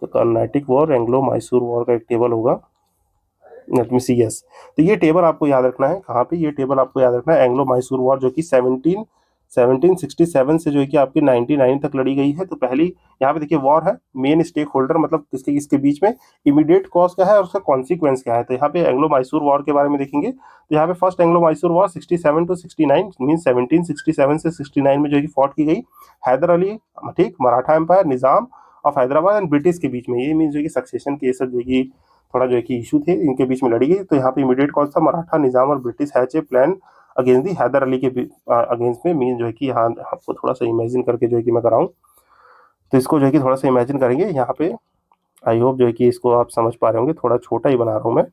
तो Carnatic war, Anglo Mysore war का एक टेबल होगा। लेट मी सी, यस। तो ये टेबल आपको याद रखना है, कहाँ पे, ये टेबल आपको याद रखना है एंग्लो मैसूर वॉर जो कि 1767 से जो है कि आपकी 99 तक लड़ी गई है। तो पहली यहाँ पे देखिए वॉर है, मेन स्टेक होल्डर मतलब किसके किसके बीच में, इमीडिएट कॉज क्या है और उसका कॉन्सिक्वेंस क्या है। तो यहाँ पे एंग्लो मैसूर वॉर के बारे में देखेंगे, तो यहाँ पे first Anglo Mysore war 67 to 69 mean 1767 से 69 में जो है कि फॉट की गई। हैदर अली, ठीक, Maratha empire, Nizam of Hyderabad and British के बीच में, ये मीन जो है कि सक्सेशन के सब जो है कि थोड़ा जो है कि इशू थे, इनके बीच में लड़ी गई। तो यहाँ पे इमीडिएट कॉज था मराठा, निजाम और British hatch a plan against the Haidar Ali के अगेंस्ट में। मीन जो है कि यहाँ आपको थोड़ा सा इमेजिन करके जो है कि मैं कराऊँ, तो इसको जो है कि थोड़ा सा इमेजिन करेंगे यहाँ पे। आई होप जो है कि इसको आप समझ पा रहे होंगे, थोड़ा छोटा ही बना रहा हूँ मैं।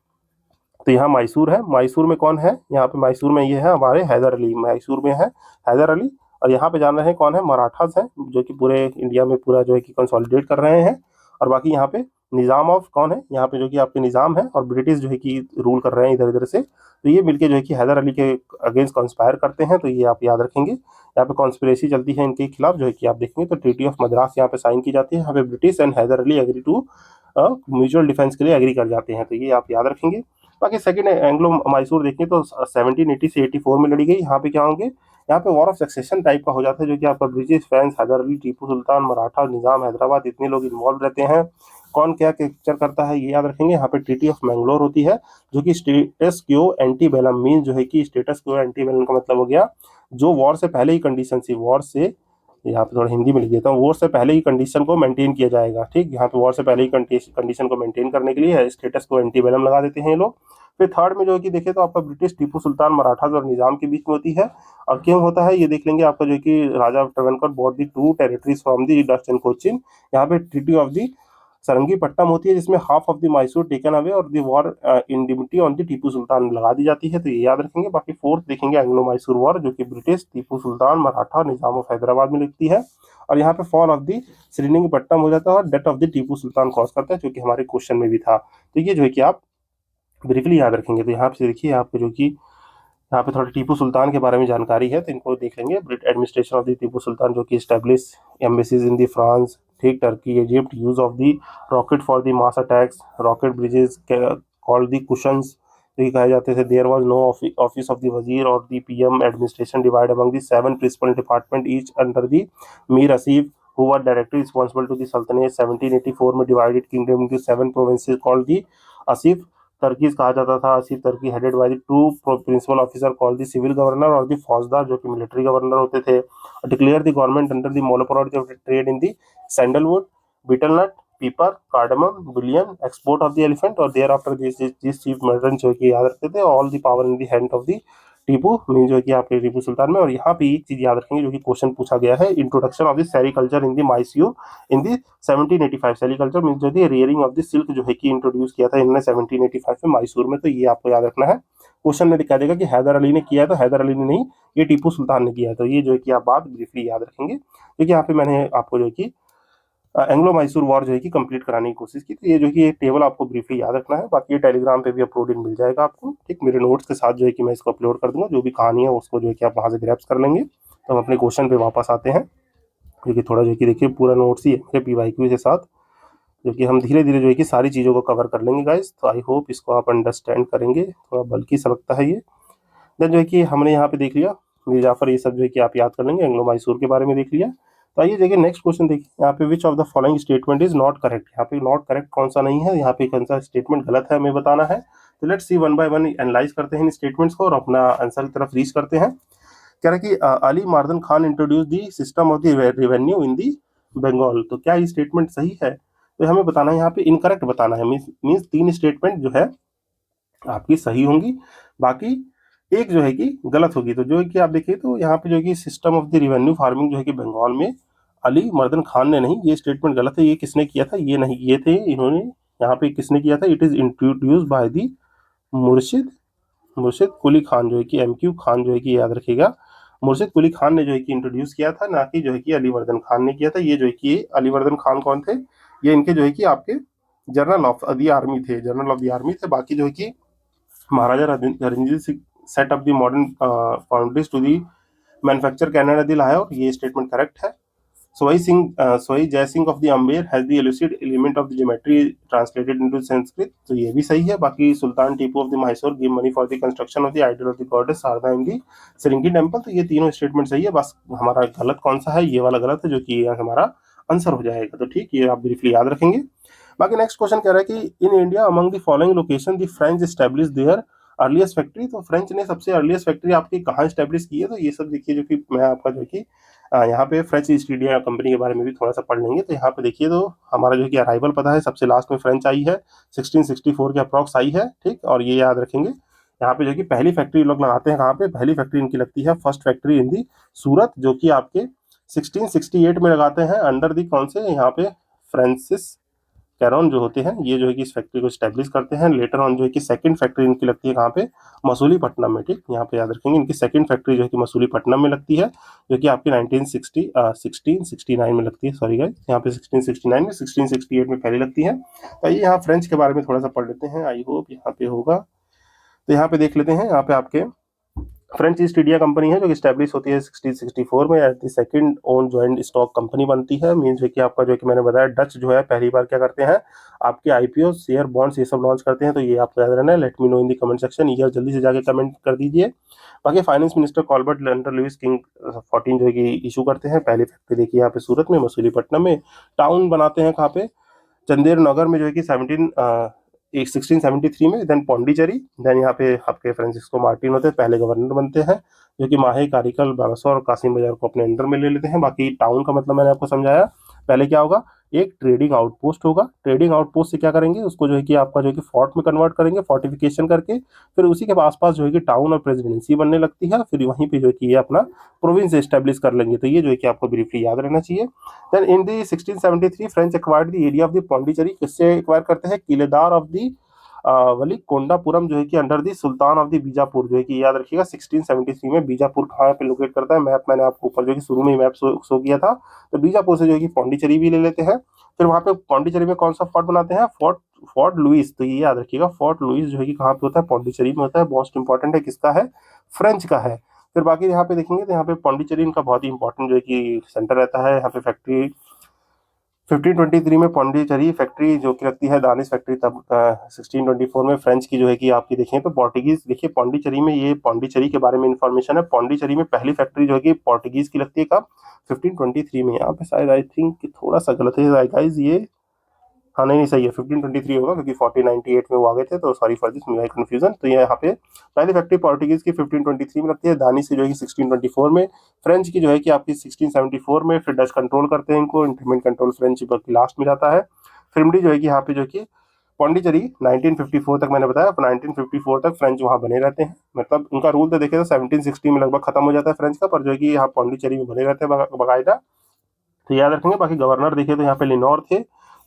तो यहाँ मैसूर है, मैसूर में कौन है, यहाँ पे मैसूर में ये है हमारे हैदर अली, मैसूर में है हैदर अली। और यहाँ पे जान रहे हैं कौन है, मराठास हैं, जो कि पूरे इंडिया में पूरा जो है कि कंसोलिडेट कर रहे हैं। और बाकी यहाँ पे निज़ाम ऑफ कौन है, यहाँ पे जो कि आपके निज़ाम है, और ब्रिटिश जो है कि रूल कर रहे हैं इधर इधर से। तो ये मिलके जो है कि हैदर अली के अगेंस्ट कॉन्स्पायर करते हैं। तो ये आप याद रखेंगे, यहाँ पे कॉन्स्पिरेसी चलती है इनके खिलाफ, जो है कि आप देखेंगे। तो ट्रीटी ऑफ मद्रास यहाँ पे साइन की जाती है, यहाँ पे British and Haidar Ali agree to mutual defence के लिए एग्री कर जाते हैं। तो ये आप याद रखेंगे। बाकी सेकंड एंग्लो मैसूर देखें तो 1780 से 84 में लड़ी गई। यहाँ पे क्या होंगे, यहाँ पे वॉर ऑफ सक्सेशन टाइप का हो जाता है, जो कि आपका ब्रिटिश, फ्रांस, हैदर अली, टीपू सुल्तान, मराठा, निजाम, हैदराबाद, इतने लोग इन्वॉल्व रहते हैं। कौन क्या कैप्चर करता है ये याद रखेंगे। यहाँ पे ट्रीटी ऑफ मैंगलोर होती है जो कि स्टेटस क्यो एंटी बेलम मीन जो है कि स्टेटस क्यो एंटी बेलम का मतलब हो गया जो वॉर से पहले ही कंडीशन थी, वॉर से, यहाँ पे थोड़ा हिंदी में लिख देता हूँ, वॉर से पहले ही कंडीशन को मेंटेन किया जाएगा। ठीक, यहाँ पे वॉर से पहले ही कंडीशन को मेंटेन करने के लिए स्टेटस को एंटी बेलम लगा देते हैं ये लोग। फिर थर्ड में जो है कि देखे तो आपका ब्रिटिश टीपू सुल्तान मराठास और निजाम के बीच में होती है। और क्यों होता है ये देख लेंगे। आपका जो है कि Raja Travancore bought the two territories from the Dutch and Cochin. यहाँ पे ट्रीटी ऑफ दी सरंगीपट्टनम होती है जिसमें half of the Mysore taken away और the war indemnity on the Tipu Sultan लगा दी जाती है, तो ये याद रखेंगे। बाकी फोर्थ देखेंगे एंग्लो मैसूर वॉर जो कि British, Tipu Sultan, Maratha, Nizam of Hyderabad में लिखती है। और यहाँ पे फॉल ऑफ द श्रीरंगपट्टनम हो जाता है और death of the Tipu Sultan cause करता है जो कि हमारे क्वेश्चन में भी था। तो ये जो है कि आप ब्रीफली याद रखेंगे। तो यहाँ पे देखिए आपको जो कि यहाँ पे थोड़ा टीपू सुल्तान के बारे में जानकारी है तो इनको देख लेंगे। Brit administration of the Tipu Sultan जो कि establish embassies in the France, ठीक, Turkey, Egypt, use of the rocket for the mass attacks, rocket bridges called the cushoons जो कि कहे जाते थे। There was no office of the wazir और the PM administration divide among the 7 principal department each under the Mir Asif who were directly responsible to the Sultanate। 1784 में divided kingdom into 7 provinces called the Asif तर्कीज कहा जाता था। आसिफ तर्की headed by the 2 principal officer called the civil governor और the faujdar जो कि military governor होते थे। Declare the government under the monopoly of trade in the sandalwood, betel nut, pepper, cardamom, bullion, export of the elephant और thereafter this chief Mardan जो कि याद रखते थे all the power in the hand of the Tipu mean जो कि आपके टीपू सुल्तान में। और यहाँ पे एक चीज याद रखेंगे जो कि क्वेश्चन पूछा गया है, introduction of the sericulture in the Mysore in the 1785। Sericulture mean जो है रियरिंग ऑफ द सिल्क जो है कि इंट्रोड्यूस किया था इन्होंने 1785 में मैसूर में। तो ये आपको याद रखना है। क्वेश्चन में दिखा देगा कि हैदर अली ने किया है तो हैदर अली ने नहीं, ये टीपू सुल्तान ने किया है। तो ये जो है कि आप बात ब्रीफली याद रखेंगे क्योंकि यहाँ पे मैंने आपको जो है कि एंग्लो मैसूर वॉर जो है कि कंप्लीट कराने की कोशिश की। तो ये जो है कि ये टेबल आपको ब्रीफली याद रखना है। बाकी ये टेलीग्राम पे भी अपलोडेड मिल जाएगा आपको, ठीक, मेरे नोट्स के साथ जो है कि मैं इसको अपलोड कर दूंगा। जो भी कहानी है उसको जो है कि आप वहाँ से ग्रैप्स कर लेंगे। तो हम अपने क्वेश्चन पे वापस आते हैं क्योंकि थोड़ा जो है कि देखिए पूरा नोट्स ही है मेरे PYQ के साथ जो कि हम धीरे धीरे जो है कि सारी चीज़ों को कवर कर लेंगे गाइस। तो आई होप इसको आप अंडरस्टैंड करेंगे। थोड़ा बल्कि सा लगता है ये। देन जो है कि हमने यहाँ पे देख लिया मीर जाफर, ये सब जो है कि आप याद कर लेंगे। एंग्लो मैसूर के बारे में देख लिया। तो आइए देखिए नेक्स्ट क्वेश्चन देखिए। यहाँ पे विच of the following statement is not correct. यहाँ पे नॉट करेक्ट कौन सा नहीं है, यहाँ पे कौन सा स्टेटमेंट गलत है हमें बताना है। तो let's see one by one analyse करते हैं इन स्टेटमेंट्स को और अपना आंसर की तरफ रीच करते हैं। कह रहा है कि Ali Mardan Khan introduce the system of the revenue in the Bengal. तो क्या ये स्टेटमेंट सही है? तो हमें बताना है, यहाँ पे इनकरेक्ट बताना है। मीन्स 3 स्टेटमेंट जो है आपकी सही होंगी, बाकी एक जो है कि गलत होगी। तो जो है कि आप देखिए तो यहाँ पे जो है कि system of the revenue farming जो है कि बंगाल में अली मर्दन खान ने नहीं, ये स्टेटमेंट गलत है। ये किसने किया था? ये नहीं, ये थे इन्होंने। यहाँ पे किसने किया था? It is introduce by the मुर्शिद मुर्शिद कुली खान जो है कि MQ खान जो है कि याद रखिएगा। मुर्शिद कुली खान ने जो है कि इंट्रोड्यूस किया था, ना कि जो है कि अलीवर्दन खान ने किया था। ये जो है कि अलीवर्दन खान कौन थे? ये इनके जो है कि आपके जनरल ऑफ द आर्मी थे, जनरल ऑफ द आर्मी थे। बाकी जो है कि Maharaja Ranjit Singh set up the modern foundries to the manufacture cannon at the Lahore. ये स्टेटमेंट करेक्ट है। Sawai Jai Singh of the Amber has the एलुसिड element of the geometry translated into Sanskrit. तो ये भी सही है। बाकी Sultan Tipu of the Mysore give money for the construction of the idol of the goddess Sharada in the Sringeri temple. तो ये तीनों स्टेटमेंट सही है। बस हमारा गलत कौन सा है? ये वाला गलत है जो कि हमारा आंसर हो जाएगा। तो ठीक, ये आप ब्रीफली याद रखेंगे। बाकी नेक्स्ट क्वेश्चन कह रहा है कि in India among the following location the French establish there earliest factory. तो फ्रेंच ने सबसे अर्लीस्ट फैक्ट्री आपकी कहाँ एस्टैब्लिश की है? तो ये सब देखिए जो कि मैं आपका जो कि यहाँ पे फ्रेंच ईस्ट इंडिया कंपनी के बारे में भी थोड़ा सा पढ़ लेंगे। तो यहाँ पे देखिए तो हमारा जो कि अराइवल पता है, सबसे लास्ट में फ्रेंच आई है 1664 के अप्रॉक्स आई है, ठीक। और ये याद रखेंगे यहाँ पे जो कि पहली फैक्ट्री लोग लगाते हैं कहाँ पे? पहली फैक्ट्री इनकी लगती है, फर्स्ट फैक्ट्री इन दी सूरत, जो कि आपके 1668 में लगाते हैं अंडर दी कौन से? यहाँ पे फ्रांसिस कैरोन जो होते हैं, ये जो है कि इस फैक्ट्री को स्टैब्लिश करते हैं। लेटर ऑन जो है कि सेकंड फैक्ट्री इनकी लगती है कहाँ पे? मसूलीपट्टनम में, ठीक। यहाँ पे याद रखेंगे इनकी सेकंड फैक्ट्री जो है कि मसूलीपट्टनम में लगती है, जो कि आपकी 1669 में लगती है। सॉरी गाइस, यहाँ पे 1669 में, 1668 में पहले लगती है। तो ये यहाँ फ्रेंच के बारे में थोड़ा सा पढ़ लेते हैं, आई होप यहाँ पे होगा। तो यहाँ पे देख लेते हैं। यहाँ पे आपके फ्रेंच ईस्ट इंडिया कंपनी है जो कि स्टैब्लिश होती है 1664 में। At the second own joint stock company बनती है। मीन्स जो कि आपका जो कि मैंने बताया डच जो है पहली बार क्या करते हैं? आपके IPO शेयर बॉन्ड्स ये सब लॉन्च करते हैं। तो ये आपको याद रहना है। Late me know in the comment section, year जल्दी से जाके कमेंट कर दीजिए। बाकी फाइनेंस मिनिस्टर कॉलबर्ट लेंटर लुइस किंग 14 जो है कि इशू करते हैं। पहली फैक्ट्री देखिए यहाँ पे सूरत में, मसूलीपट्टनम में। टाउन बनाते हैं कहाँ पे? चंदेर नगर में जो है कि 1673 में, देन पौंडीचेरी, देन यहाँ पे आपके फ्रांसिस्को मार्टिन होते हैं, पहले गवर्नर बनते हैं, जो कि माहे, कारिकल, बालासोर और कासिम बाजार को अपने अंडर में ले लेते हैं। बाकी टाउन का मतलब मैंने आपको समझाया। पहले क्या होगा, एक ट्रेडिंग आउटपोस्ट होगा। ट्रेडिंग आउटपोस्ट से क्या करेंगे, उसको जो है कि आपका जो है कि फोर्ट में कन्वर्ट करेंगे, फोर्टिफिकेशन करके। फिर उसी के आसपास जो है कि टाउन और प्रेसिडेंसी बनने लगती है। फिर वहीं पे जो है कि ये अपना प्रोविंस एस्टेब्लिश कर लेंगे। तो ये जो है कि आपको ब्रीफली याद रहना चाहिए। Then in the 1673 French acquired the area of the Pondicherry. किससे एक्वायर करते हैं, किलेदार ऑफ दी वली कोंडापुरम जो है कि under the Sultan of the Bijapur. जो है कि याद रखिएगा 1673 में बीजापुर कहाँ पे लोकेट करता है, मैप मैंने आपको ऊपर जो है कि शुरू में ही मैप शो किया था। तो बीजापुर से जो है कि पौंडीचेरी भी ले लेते हैं। फिर वहां पे पौंडीचेरी में कौन सा फोर्ट बनाते हैं, फोर्ट फोर्ट लुइस। तो ये याद रखिएगा, फोर्ट लुइस जो है कि कहाँ पे होता है, पौंडीचेरी में होता है। मोस्ट इंपॉर्टेंट है, किसका है, फ्रेंच का है। फिर बाकी यहाँ पे देखेंगे तो यहाँ पे पौंडीचेरी इनका बहुत ही इंपॉर्टेंट जो है कि सेंटर रहता है। यहाँ पे फैक्ट्री 1523 में पौंडीचेरी फैक्ट्री जो कि लगती है, दानिश फैक्ट्री, तब 1624 में फ्रेंच की जो है कि आपकी देखें तो पोर्टुगीज। देखिए पौंडीचेरी में, ये पौंडीचेरी के बारे में इंफॉर्मेशन है। पौंडीचेरी में पहली फैक्ट्री जो है कि पोर्टुगीज की लगती है, कब, 1523 में। यहाँ पे शायद आई थिंक थोड़ा सा गलत है गाइस ये। हाँ नहीं नहीं, सही है, 1523 होगा, क्योंकि 1498 में वो आ गए थे। तो सॉरी फॉर दिस मेरा कंफ्यूजन। तो ये यहाँ पे पहली फैक्ट्री पोर्टुगीज की 1523 में लगती है, दानी से जो है कि 1624 में। फ्रेंच की जो है कि आपकी 1674 में। फिर डच कंट्रोल करते हैं इनको, इंटरमेंट कंट्रोल फ्रेंच की लास्ट में जाता है। फिर जो है कि यहाँ पे जो है कि पौंडीचेरी 1954 तक, मैंने बताया 1954 तक फ्रेंच वहाँ बने रहते हैं। मतलब उनका रूल तो देखे तो 1760 में लगभग खत्म हो जाता है फ्रेंच का, पर जो है कि यहाँ पौंडीचेरी में बने रहते हैं बाकायदा। तो याद रखेंगे। बाकी गवर्नर देखिए तो यहाँ पे लिनोर थे,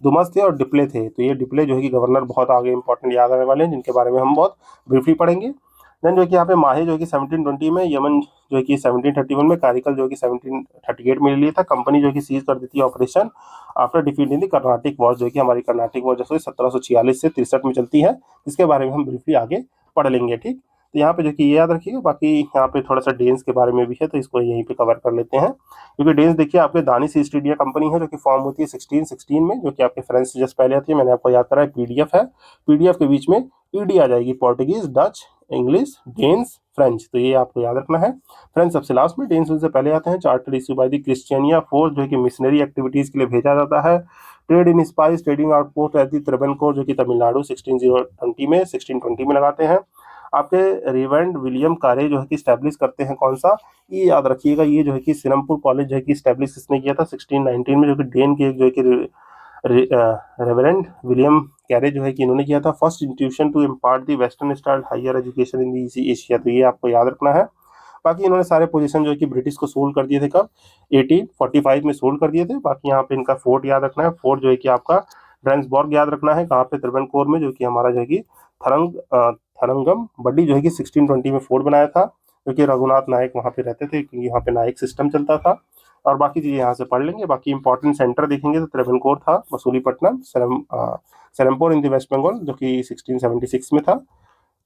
दुमस थे और डिप्ले थे। तो ये डिप्ले जो है कि गवर्नर बहुत आगे इंपॉर्टेंट याद आने वाले हैं, जिनके बारे में हम बहुत ब्रीफली पढ़ेंगे। देन जो है कि यहाँ पे माहे जो है कि 1720 में, यमन जो है कि 1731 में, कारिकल जो है कि 1738 में ले लिया था। कंपनी जो है कि सीज कर दी थी operation after defeat in the Carnatic war. जो है कि हमारी कर्नाटिक वॉर जो 1746 से 63 में चलती है, जिसके बारे में हम ब्रीफली आगे पढ़ लेंगे, ठीक। तो यहाँ पे जो कि ये याद रखिएगा। बाकी यहाँ पे थोड़ा सा डेन्स के बारे में भी है, तो इसको यहीं पे कवर कर लेते हैं। क्योंकि डेन्स देखिए आपके दानिश ईस्ट इंडिया कंपनी है, जो कि फॉर्म होती है 1616 में, जो कि आपके फ्रेंच से जस्ट पहले आती है। मैंने आपको याद करा है, पीडीएफ है। पीडीएफ के बीच में ईडी आ जाएगी, Portuguese, Dutch, English, Danes, French. तो ये आपको याद रखना है। फ्रेंच सबसे लास्ट में, डेन्स उनसे पहले आते हैं। Charter issue by the Christiania force, जो कि मिशनरी एक्टिविटीज के लिए भेजा जाता है। Trade in spice, trading outpost at the Travancore, जो कि तमिलनाडु 1620 में लगाते हैं। आपके रिवेंड विलियम कारे जो है कि स्टैब्लिश करते हैं, कौन सा, ये याद रखिएगा। ये जो है कि सिरमपुर कॉलेज जो है कि स्टैब्लिश किसने किया था, 1619 में, जो कि डेन के एक जो है कि रेवरेंड विलियम कैरे जो है कि इन्होंने किया था। First institution to impart the western style higher education in the Asia. तो ये आपको याद रखना है। बाकी इन्होंने सारे पोजीशन जो है कि ब्रिटिश को सोल्ड कर दिए थे, कब, 1845 में सोल्ड कर दिए थे। बाकी यहाँ पे इनका फोर्ट याद रखना है। फोर्ट जो है कि आपका ड्रेंसबर्ग याद रखना है, कहाँ पे, त्रिवेंकोर में, जो कि हमारा जो है कि थरंगम बड्डी जो है कि 1620 में फोर्ट बनाया था, क्योंकि रघुनाथ नायक वहाँ पे रहते थे, क्योंकि यहाँ पे नायक सिस्टम चलता था। और बाकी चीजें यहाँ से पढ़ लेंगे। बाकी इंपॉर्टेंट सेंटर देखेंगे तो त्रिवेंकोर था, Masulipatnam, Serampore in the West Bengal, जो कि 1676 में था,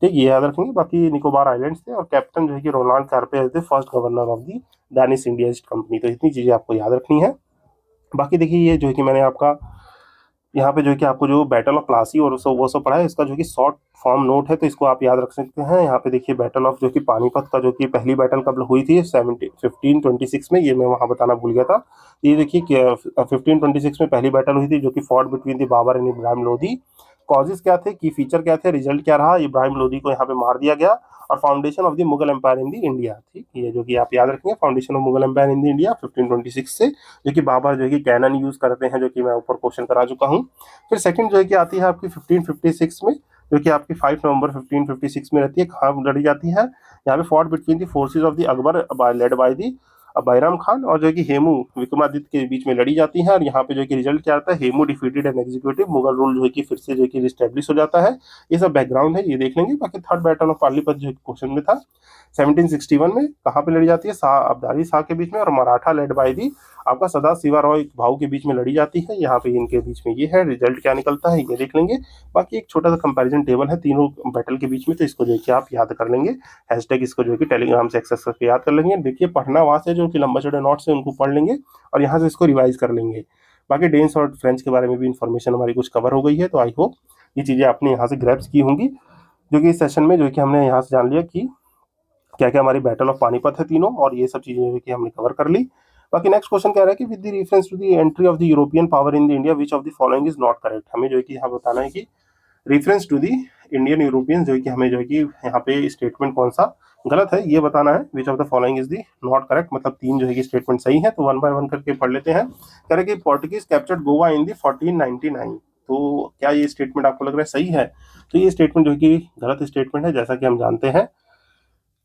ठीक, ये याद रखेंगे। बाकी निकोबार आइलैंड्स थे, और कैप्टन जो है कि रोनाल्ड कार्पे थे, first governor of the Danish India east company. तो इतनी चीजें आपको याद रखनी है। बाकी देखिए, ये जो है कि मैंने आपका यहाँ पे जो है कि आपको जो बैटल ऑफ प्लासी और वो सब पढ़ा है, इसका जो कि शॉर्ट फॉर्म नोट है, तो इसको आप याद रख सकते हैं। यहाँ पे देखिए बैटल ऑफ जो कि पानीपत का जो कि पहली बैटल कब हुई थी, 1526 में, ये मैं वहाँ बताना भूल गया था। ये देखिए कि 1526 में पहली बैटल हुई थी, जो कि fought between the Babur and Ibrahim Lodi. Causes क्या थे, की फीचर क्या थे, रिजल्ट क्या रहा, इब्राहिम लोधी को यहाँ पे मार दिया गया। और foundation of the Mughal empire in the India, ठीक, ये जो कि आप याद रखेंगे, foundation of Mughal empire in the India 1526 से, जो कि बाबर जो है कि कैनन यूज करते हैं, जो कि मैं ऊपर क्वेश्चन करा चुका हूँ। फिर सेकंड जो है कि आती है आपकी 1556 में, जो कि आपकी 5 नवंबर 1556 में रहती है। कहाँ लड़ी जाती है, यहाँ पे fought between the forces of the Akbar led by the Bairam Khan और जो है कि हेमू विक्रमादित्य के बीच में लड़ी जाती है। और यहाँ पे जो है कि रिजल्ट क्या आता है, Hemu defeated and executive, Mughal rule जो है कि फिर से जो है कि रिस्टेब्लिश हो जाता है। ये सब बैकग्राउंड है, ये देख लेंगे। बाकी थर्ड बैटल ऑफ पानीपत जो क्वेश्चन में था 1761 में, कहाँ पे लड़ी जाती है, शाह अब्दाली शाह के बीच में और मराठा लेड बाय दी आपका सदा शिवा रॉय भाऊ के बीच में लड़ी जाती है। यहाँ पे इनके बीच में ये है, रिजल्ट क्या निकलता है ये देख लेंगे। बाकी एक छोटा सा कंपैरिजन टेबल है तीनों बैटल के बीच में, तो इसको जो है कि आप याद कर लेंगे। हैशटैग इसको जो है कि टेलीग्राम से एक्सेस करके याद कर लेंगे। देखिए पढ़ना वहाँ से जो कि लंबा चौड़ा नोट्स है उनको पढ़ लेंगे, और यहाँ से इसको रिवाइज कर लेंगे। बाकी डेन्स और फ्रेंच के बारे में भी इन्फॉर्मेशन हमारी कुछ कवर हो गई है, तो आई होप ये चीज़ें आपने यहाँ से ग्रैप्स की होंगी, जो कि इस सेशन में जो है कि हमने यहाँ से जान लिया कि क्या क्या हमारी बैटल ऑफ पानीपत है तीनों, और ये सब चीज़ें जो कि हमने कवर कर ली। बाकी नेक्स्ट क्वेश्चन कह रहा है कि with the reference to the entry of the European power in the India which of the following is not correct. हमें जो है कि यहाँ बताना है कि reference to the Indian European जो है कि हमें जो है कि यहाँ पे स्टेटमेंट कौन सा गलत है ये बताना है। Which of the following is the not correct, मतलब 3 जो है कि स्टेटमेंट सही है। तो 1 बाय 1 करके पढ़ लेते हैं। कह रहे कि पोर्टुगीज कैप्चर्ड गोवा इन दी 1499। तो क्या ये स्टेटमेंट आपको लग रहा है सही है? तो ये स्टेटमेंट जो है कि गलत स्टेटमेंट है। जैसा कि हम जानते हैं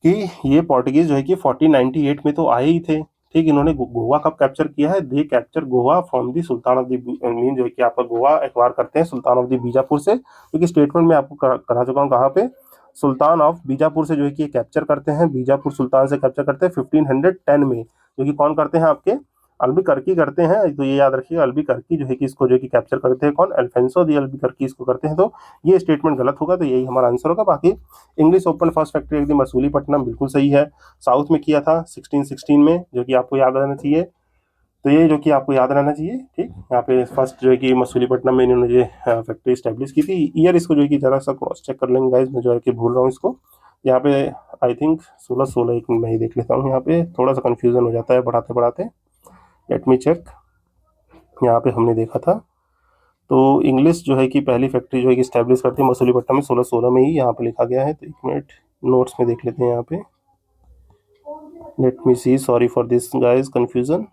कि ये पोर्टुगीज जो है कि 1498 में तो आए ही थे। ठीक, इन्होंने गोवा कब कैप्चर किया है? They capture Goa from the Sultan of the mean जो है कि आपका गोवा एक्वायर करते हैं सुल्तान ऑफ दी बीजापुर से, क्योंकि स्टेटमेंट में आपको करा चुका हूँ कहाँ पे, सुल्तान ऑफ बीजापुर से जो है कि कैप्चर करते हैं, बीजापुर सुल्तान से कैप्चर करते हैं 1510 में, जो कि कौन करते हैं आपके अल्बुकर्की करते हैं। तो ये याद रखिए अल्बुकर्की जो है कि इसको जो है कि कैप्चर करते हैं कौन? अल्फोंसो दी अल्बुकर्की इसको करते हैं। तो ये स्टेटमेंट गलत होगा, तो यही हमारा आंसर होगा। बाकी इंग्लिश ओपन फर्स्ट फैक्ट्री एकदम मसूलीपट्टनम बिल्कुल सही है, साउथ में किया था 1616 में, जो कि आपको याद रहना चाहिए। तो ये जो कि आपको याद रहना चाहिए। ठीक, यहाँ पे फर्स्ट जो है कि मसूलीपट्टनम में इन्होंने ये फैक्ट्री स्टैब्लिश की थी। ईयर इसको जो है कि जरा सा क्रॉस चेक कर लेंगे गाइज, मैं जो है कि भूल रहा हूँ इसको। यहाँ पे आई थिंक 1616, एक मिनट मैं ही देख लेता हूँ। यहाँ पे थोड़ा सा कंफ्यूजन हो जाता है बढ़ाते बढ़ाते। Let me check. यहाँ पे हमने देखा था तो इंग्लिश जो है कि पहली फैक्ट्री जो है कि स्टैब्लिश करती है मसूलीपट्टनम में 1616 में ही, यहाँ पे लिखा गया है। तो एक मिनट नोट्स में देख लेते हैं यहाँ पे। Let me see, sorry for this guys confusion.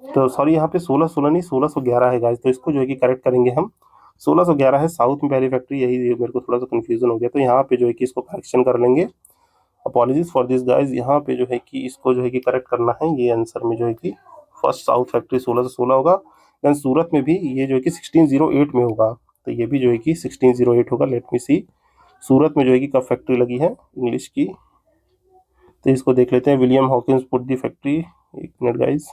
तो सॉरी यहाँ पे 1616 नहीं 1611 है गाइज, तो इसको जो है कि करेक्ट करेंगे हम। 1611 है, साउथ में पहली फैक्ट्री, यही मेरे को थोड़ा सा कंफ्यूजन हो गया। तो यहाँ पे जो है कि इसको करेक्शन कर लेंगे। Apologies for this guys. यहाँ पे जो है कि इसको जो है कि करेक्ट करना है। ये आंसर में जो है कि फर्स्ट साउथ फैक्ट्री 1616 होगा। देन सूरत में भी ये जो है कि 1608 में होगा, तो ये भी जो है कि 1608 होगा। लेट मी सी, सूरत में जो है कि कब फैक्ट्री लगी है इंग्लिश की, तो इसको देख लेते हैं। William Hawkins put the factory. एक मिनट गाइज,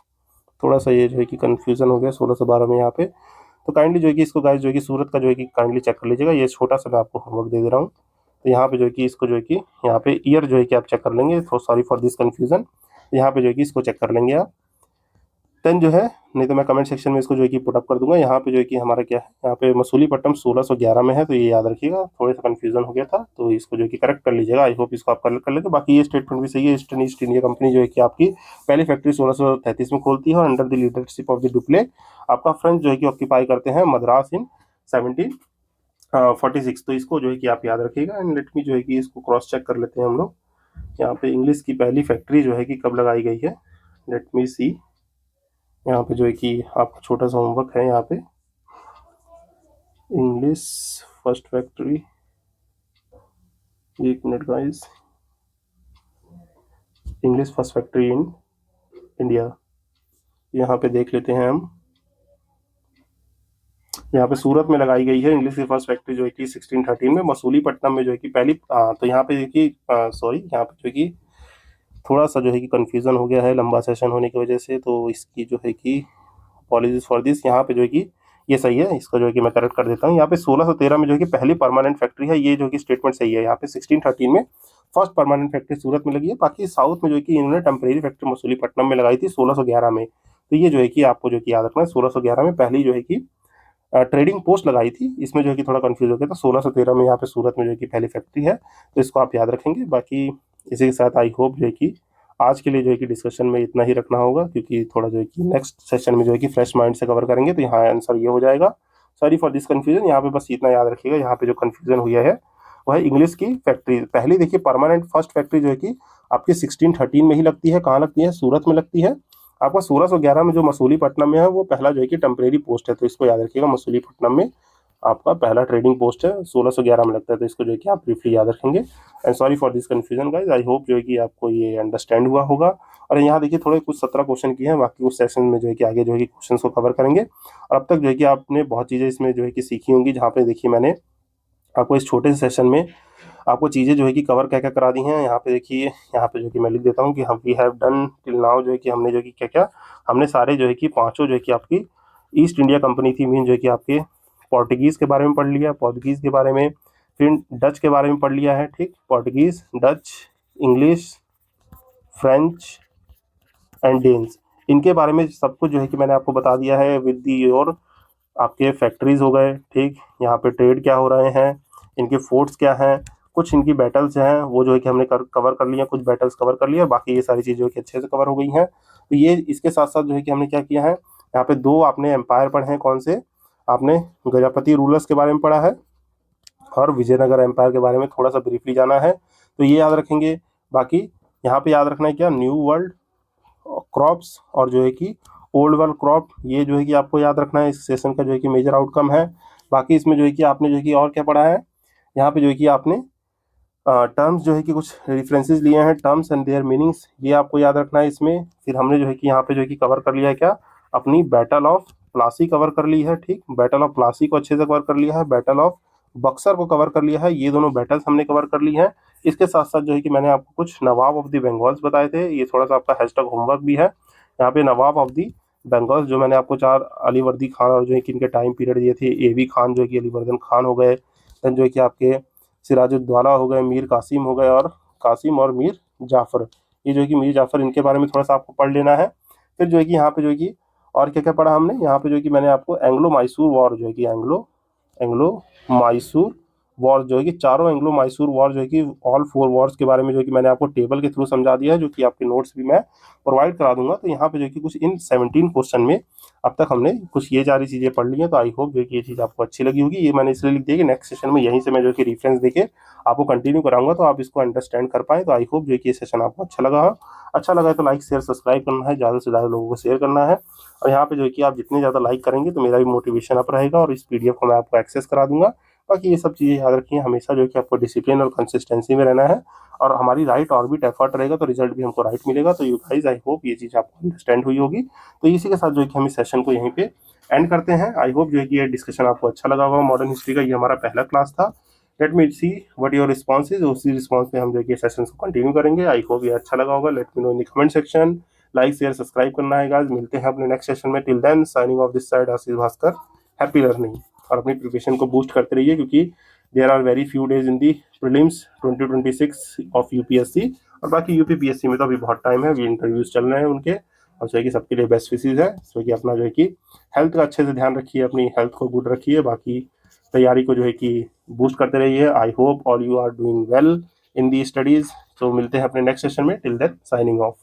थोड़ा सा ये जो है कि कन्फ्यूजन हो गया 1612 में यहाँ पे। तो काइंडली जो है कि इसको गाइज जो है कि सूरत का जो है कि काइंडली चेक कर लीजिएगा। ये छोटा सा मैं आपको होमवर्क दे दे रहा हूँ। तो यहाँ पे जो है कि इसको जो है कि यहाँ पे ईयर जो है कि आप चेक कर लेंगे। Sorry for this confusion. यहाँ पे जो है कि इसको चेक कर लेंगे आप। देन जो है, नहीं तो मैं कमेंट सेक्शन में इसको जो है कि पुटअप कर दूंगा। यहाँ पे जो है कि हमारा क्या है, यहाँ पे मसूलीपट्टनम 1611 में है, तो ये याद रखिएगा। थोड़ा सा कंफ्यूजन हो गया था, तो इसको जो है कि करेक्ट कर लीजिएगा। आई होप इसको आप करेक्ट कर लेते। बाकी ये स्टेटमेंट भी सही है। ईस्टर्न ईस्ट इंडिया कंपनी जो है कि आपकी पहली फैक्ट्री 1633 में खोलती है और under the leadership of the Dupleix आपका फ्रेंच जो है कि ऑक्यूपाई करते हैं मद्रास इन 1746। तो इसको जो है कि आप याद रखिएगा। एंड लेट मी जो है कि इसको क्रॉस चेक कर लेते हैं हम लोग। यहाँ पे इंग्लिश की पहली फैक्ट्री जो है कि कब लगाई गई है? लेट मी सी। यहाँ पे जो है कि आपका छोटा सा होमवर्क है। यहाँ पे इंग्लिश फर्स्ट फैक्ट्री, एक minute guys, English first factory in India, यहाँ पे देख लेते हैं हम। यहाँ पे सूरत में लगाई गई है इंग्लिश की फर्स्ट फैक्ट्री जो है कि 1613 में। मसूलीपट्टनम में जो है कि पहली तो यहाँ पे देखिए सॉरी, यहाँ पे जो है कि थोड़ा सा जो है कि कंफ्यूजन हो गया है लंबा सेशन होने की वजह से, तो इसकी जो है कि अपॉलॉजीज फॉर दिस। यहाँ पे जो है कि ये सही है, इसको जो है कि मैं करेक्ट कर देता हूँ। यहाँ पे 1613 में जो है कि पहली परमानेंट फैक्ट्री है, ये जो कि स्टेटमेंट सही है। यहाँ पे 1613 में फर्स्ट परमानेंट फैक्ट्री सूरत में लगी है। बाकी साउथ में जो है कि इन्होंने टेम्परेरी फैक्ट्री मसूलीपट्टनम में लगाई थी 1611 में। तो ये जो है कि आपको जो कि याद रखना है, 1611 में पहली जो है कि ट्रेडिंग पोस्ट लगाई थी। इसमें जो है कि थोड़ा कंफ्यूज हो गया था। 1613 में यहाँ पे सूरत में जो है कि पहली फैक्ट्री है, तो इसको आप याद रखेंगे। बाकी इसी के साथ आई होप जो है कि आज के लिए जो है कि डिस्कशन में इतना ही रखना होगा, क्योंकि थोड़ा जो है कि नेक्स्ट सेशन में जो है कि फ्रेश माइंड से कवर करेंगे। तो यहाँ आंसर ये हो जाएगा। Sorry for this confusion. यहाँ पे बस इतना याद रखिएगा, यहाँ पे जो कंफ्यूजन हुआ है वह है इंग्लिश की फैक्ट्री। पहली देखिए परमानेंट फर्स्ट फैक्ट्री जो है कि आपकी 1613 में ही लगती है। कहाँ लगती है? सूरत में लगती है। आपका 1611 में जो मसूलीपट्टनम में है वो पहला जो है कि टेम्परेरी पोस्ट है, तो इसको याद रखिएगा। मसूलीपट्टनम में आपका पहला ट्रेडिंग पोस्ट है, 1611 में लगता है, तो इसको जो है कि आप ब्रीफली याद रखेंगे। And sorry for this confusion guys. I hope जो है कि आपको ये अंडरस्टैंड हुआ होगा। और यहाँ देखिए थोड़े कुछ 17 क्वेश्चन किए हैं, बाकी उस सेशन में जो है कि आगे जो है कि क्वेश्चन को कवर करेंगे। और अब तक जो है कि आपने बहुत चीज़ें इसमें जो है कि सीखी होंगी, जहाँ पे देखिए मैंने आपको इस छोटे से सेशन में आपको चीज़ें जो है कि कवर क्या क्या करा दी हैं। यहाँ पे देखिए, यहाँ पे जो कि मैं लिख देता हूँ कि हम we have done till now, जो है कि हमने जो कि क्या क्या हमने सारे जो है कि पांचों जो है कि आपकी ईस्ट इंडिया कंपनी थी, मीन जो है कि आपके पोर्टुगीज़ के बारे में पढ़ लिया, पोर्टुगीज़ के बारे में, फिर डच के बारे में पढ़ लिया है। ठीक, Portuguese, Dutch, English, French and Danes, इनके बारे में सब कुछ जो है कि मैंने आपको बता दिया है। विद दी और आपके फैक्ट्रीज हो गए। ठीक, यहाँ पे ट्रेड क्या हो रहे हैं, इनके फोर्ट्स क्या हैं, कुछ इनकी बैटल्स हैं वो जो है कि हमने कवर कर लिया, कुछ बैटल्स कवर कर लिया, बाकी ये सारी चीज़ें जो है कि अच्छे से कवर हो गई हैं। तो ये इसके साथ-साथ जो है कि हमने क्या किया है, यहाँ पे 2 आपने एम्पायर पढ़े हैं, कौन से? आपने गजपति रूलर्स के बारे में पढ़ा है और विजयनगर एम्पायर के बारे में थोड़ा-सा ब्रीफली जाना है, तो ये याद रखेंगे। बाकी यहाँ पे याद रखना है क्या, न्यू वर्ल्ड क्रॉप्स और जो है कि ओल्ड वर्ल्ड क्रॉप, ये जो है कि आपको याद रखना है, इस सेशन का जो है कि मेजर आउटकम है। बाकी इसमें जो है कि आपने जो है कि और क्या पढ़ा है, यहाँ पे जो है कि आपने टर्म्स जो है कि कुछ रेफरेंसेस लिए हैं, टर्म्स एंड देयर मीनिंग्स, ये आपको याद रखना है इसमें। फिर हमने जो है कि यहाँ पे जो है कि कवर कर लिया है क्या, अपनी बैटल ऑफ प्लासी कवर कर ली है, ठीक, बैटल ऑफ प्लासी को अच्छे से कवर कर लिया है, बैटल ऑफ बक्सर को कवर कर लिया है, ये दोनों बैटल्स हमने कवर कर ली हैं। इसके साथ साथ जो है कि मैंने आपको कुछ नवाब ऑफ द बंगाल्स बताए थे, ये थोड़ा सा आपका हैशटैग होमवर्क भी है। यहाँ पे नवाब ऑफ द बंगाल्स जो मैंने आपको 4 अलीवर्दी खान और जो है कि इनके टाइम पीरियड दिए थे, एबी खान जो है कि अलीवर्दन खान हो गए, देन जो है कि आपके सिराजुद्दौला हो गए, मीर कासिम हो गए और कासिम और मीर जाफ़र, ये जो है कि मीर जाफ़र, इनके बारे में थोड़ा सा आपको पढ़ लेना है। फिर जो है कि यहाँ पे जो है कि और क्या क्या पढ़ा हमने, यहाँ पे जो है कि मैंने आपको एंग्लो मैसूर वॉर जो है कि एंग्लो एंग्लो मैसूर वॉर जो है कि चारों एंग्लो मैसूर वॉर जो है कि ऑल 4 वॉर्स के बारे में जो है कि मैंने आपको टेबल के थ्रू समझा दिया है, जो कि आपके नोट्स भी मैं प्रोवाइड करा दूंगा। तो यहाँ पे जो है कि कुछ इन 17 क्वेश्चन में अब तक हमने कुछ ये सारी चीज़ें पढ़ ली हैं, तो आई होप जो है कि ये चीज़ आपको अच्छी लगी होगी। ये मैंने इसलिए लिख दिया कि नेक्स्ट सेशन में यहीं से मैं जो है कि रेफरेंस देके आपको कंटिन्यू कराऊंगा, तो आप इसको अंडरस्टैंड कर पाएँ। तो आई होप जो है कि ये सेशन आपको अच्छा लगा हो। अच्छा लगा है तो लाइक शेयर सब्सक्राइब करना है, ज़्यादा से ज़्यादा लोगों को शेयर करना है। और यहाँ पे जो है कि आप जितने ज़्यादा लाइक करेंगे तो मेरा भी मोटिवेशन अप रहेगा और इस पीडीएफ को मैं आपको एक्सेस करा दूंगा। बाकी ये सब चीज़ें याद रखिए, हमेशा जो है कि आपको डिसिप्लिन और कंसिस्टेंसी में रहना है, और हमारी राइट ऑर्बिट एफर्ट रहेगा तो रिजल्ट भी हमको राइट मिलेगा। तो यू गाइस, आई होप ये चीज़ आपको अंडरस्टैंड हुई होगी। तो इसी के साथ जो है कि हम इस सेशन को यहीं पे एंड करते हैं। आई होप जो है कि ये डिस्कशन आपको अच्छा लगा होगा। मॉडर्न हिस्ट्री का ये हमारा पहला क्लास था। Late me see what your response is, उसी रिस्पॉन्स पे हम जो है कि सेशन को कंटिन्यू करेंगे। आई होप ये अच्छा लगा होगा। Let me know in the comment section. Like share subscribe करना है गाइस। मिलते हैं अपने नेक्स्ट सेशन में। Till then signing off this side Ashish Bhaskar. Happy learning. और अपनी प्रिपरेशन को बूस्ट करते रहिए, क्योंकि there are very few days in the prelims 2026 of UPSC. और बाकी यूपीपीएससी में तो अभी बहुत टाइम है, अभी इंटरव्यूज चल रहे हैं उनके, और जो है कि सबके लिए बेस्ट विशेज है। सो कि अपना जो है कि हेल्थ का अच्छे से ध्यान रखिए, अपनी हेल्थ को गुड रखिए, बाकी तैयारी को जो है कि बूस्ट करते रहिए। I hope all you are doing well in the studies. तो मिलते हैं अपने नेक्स्ट सेशन में। Till then signing of.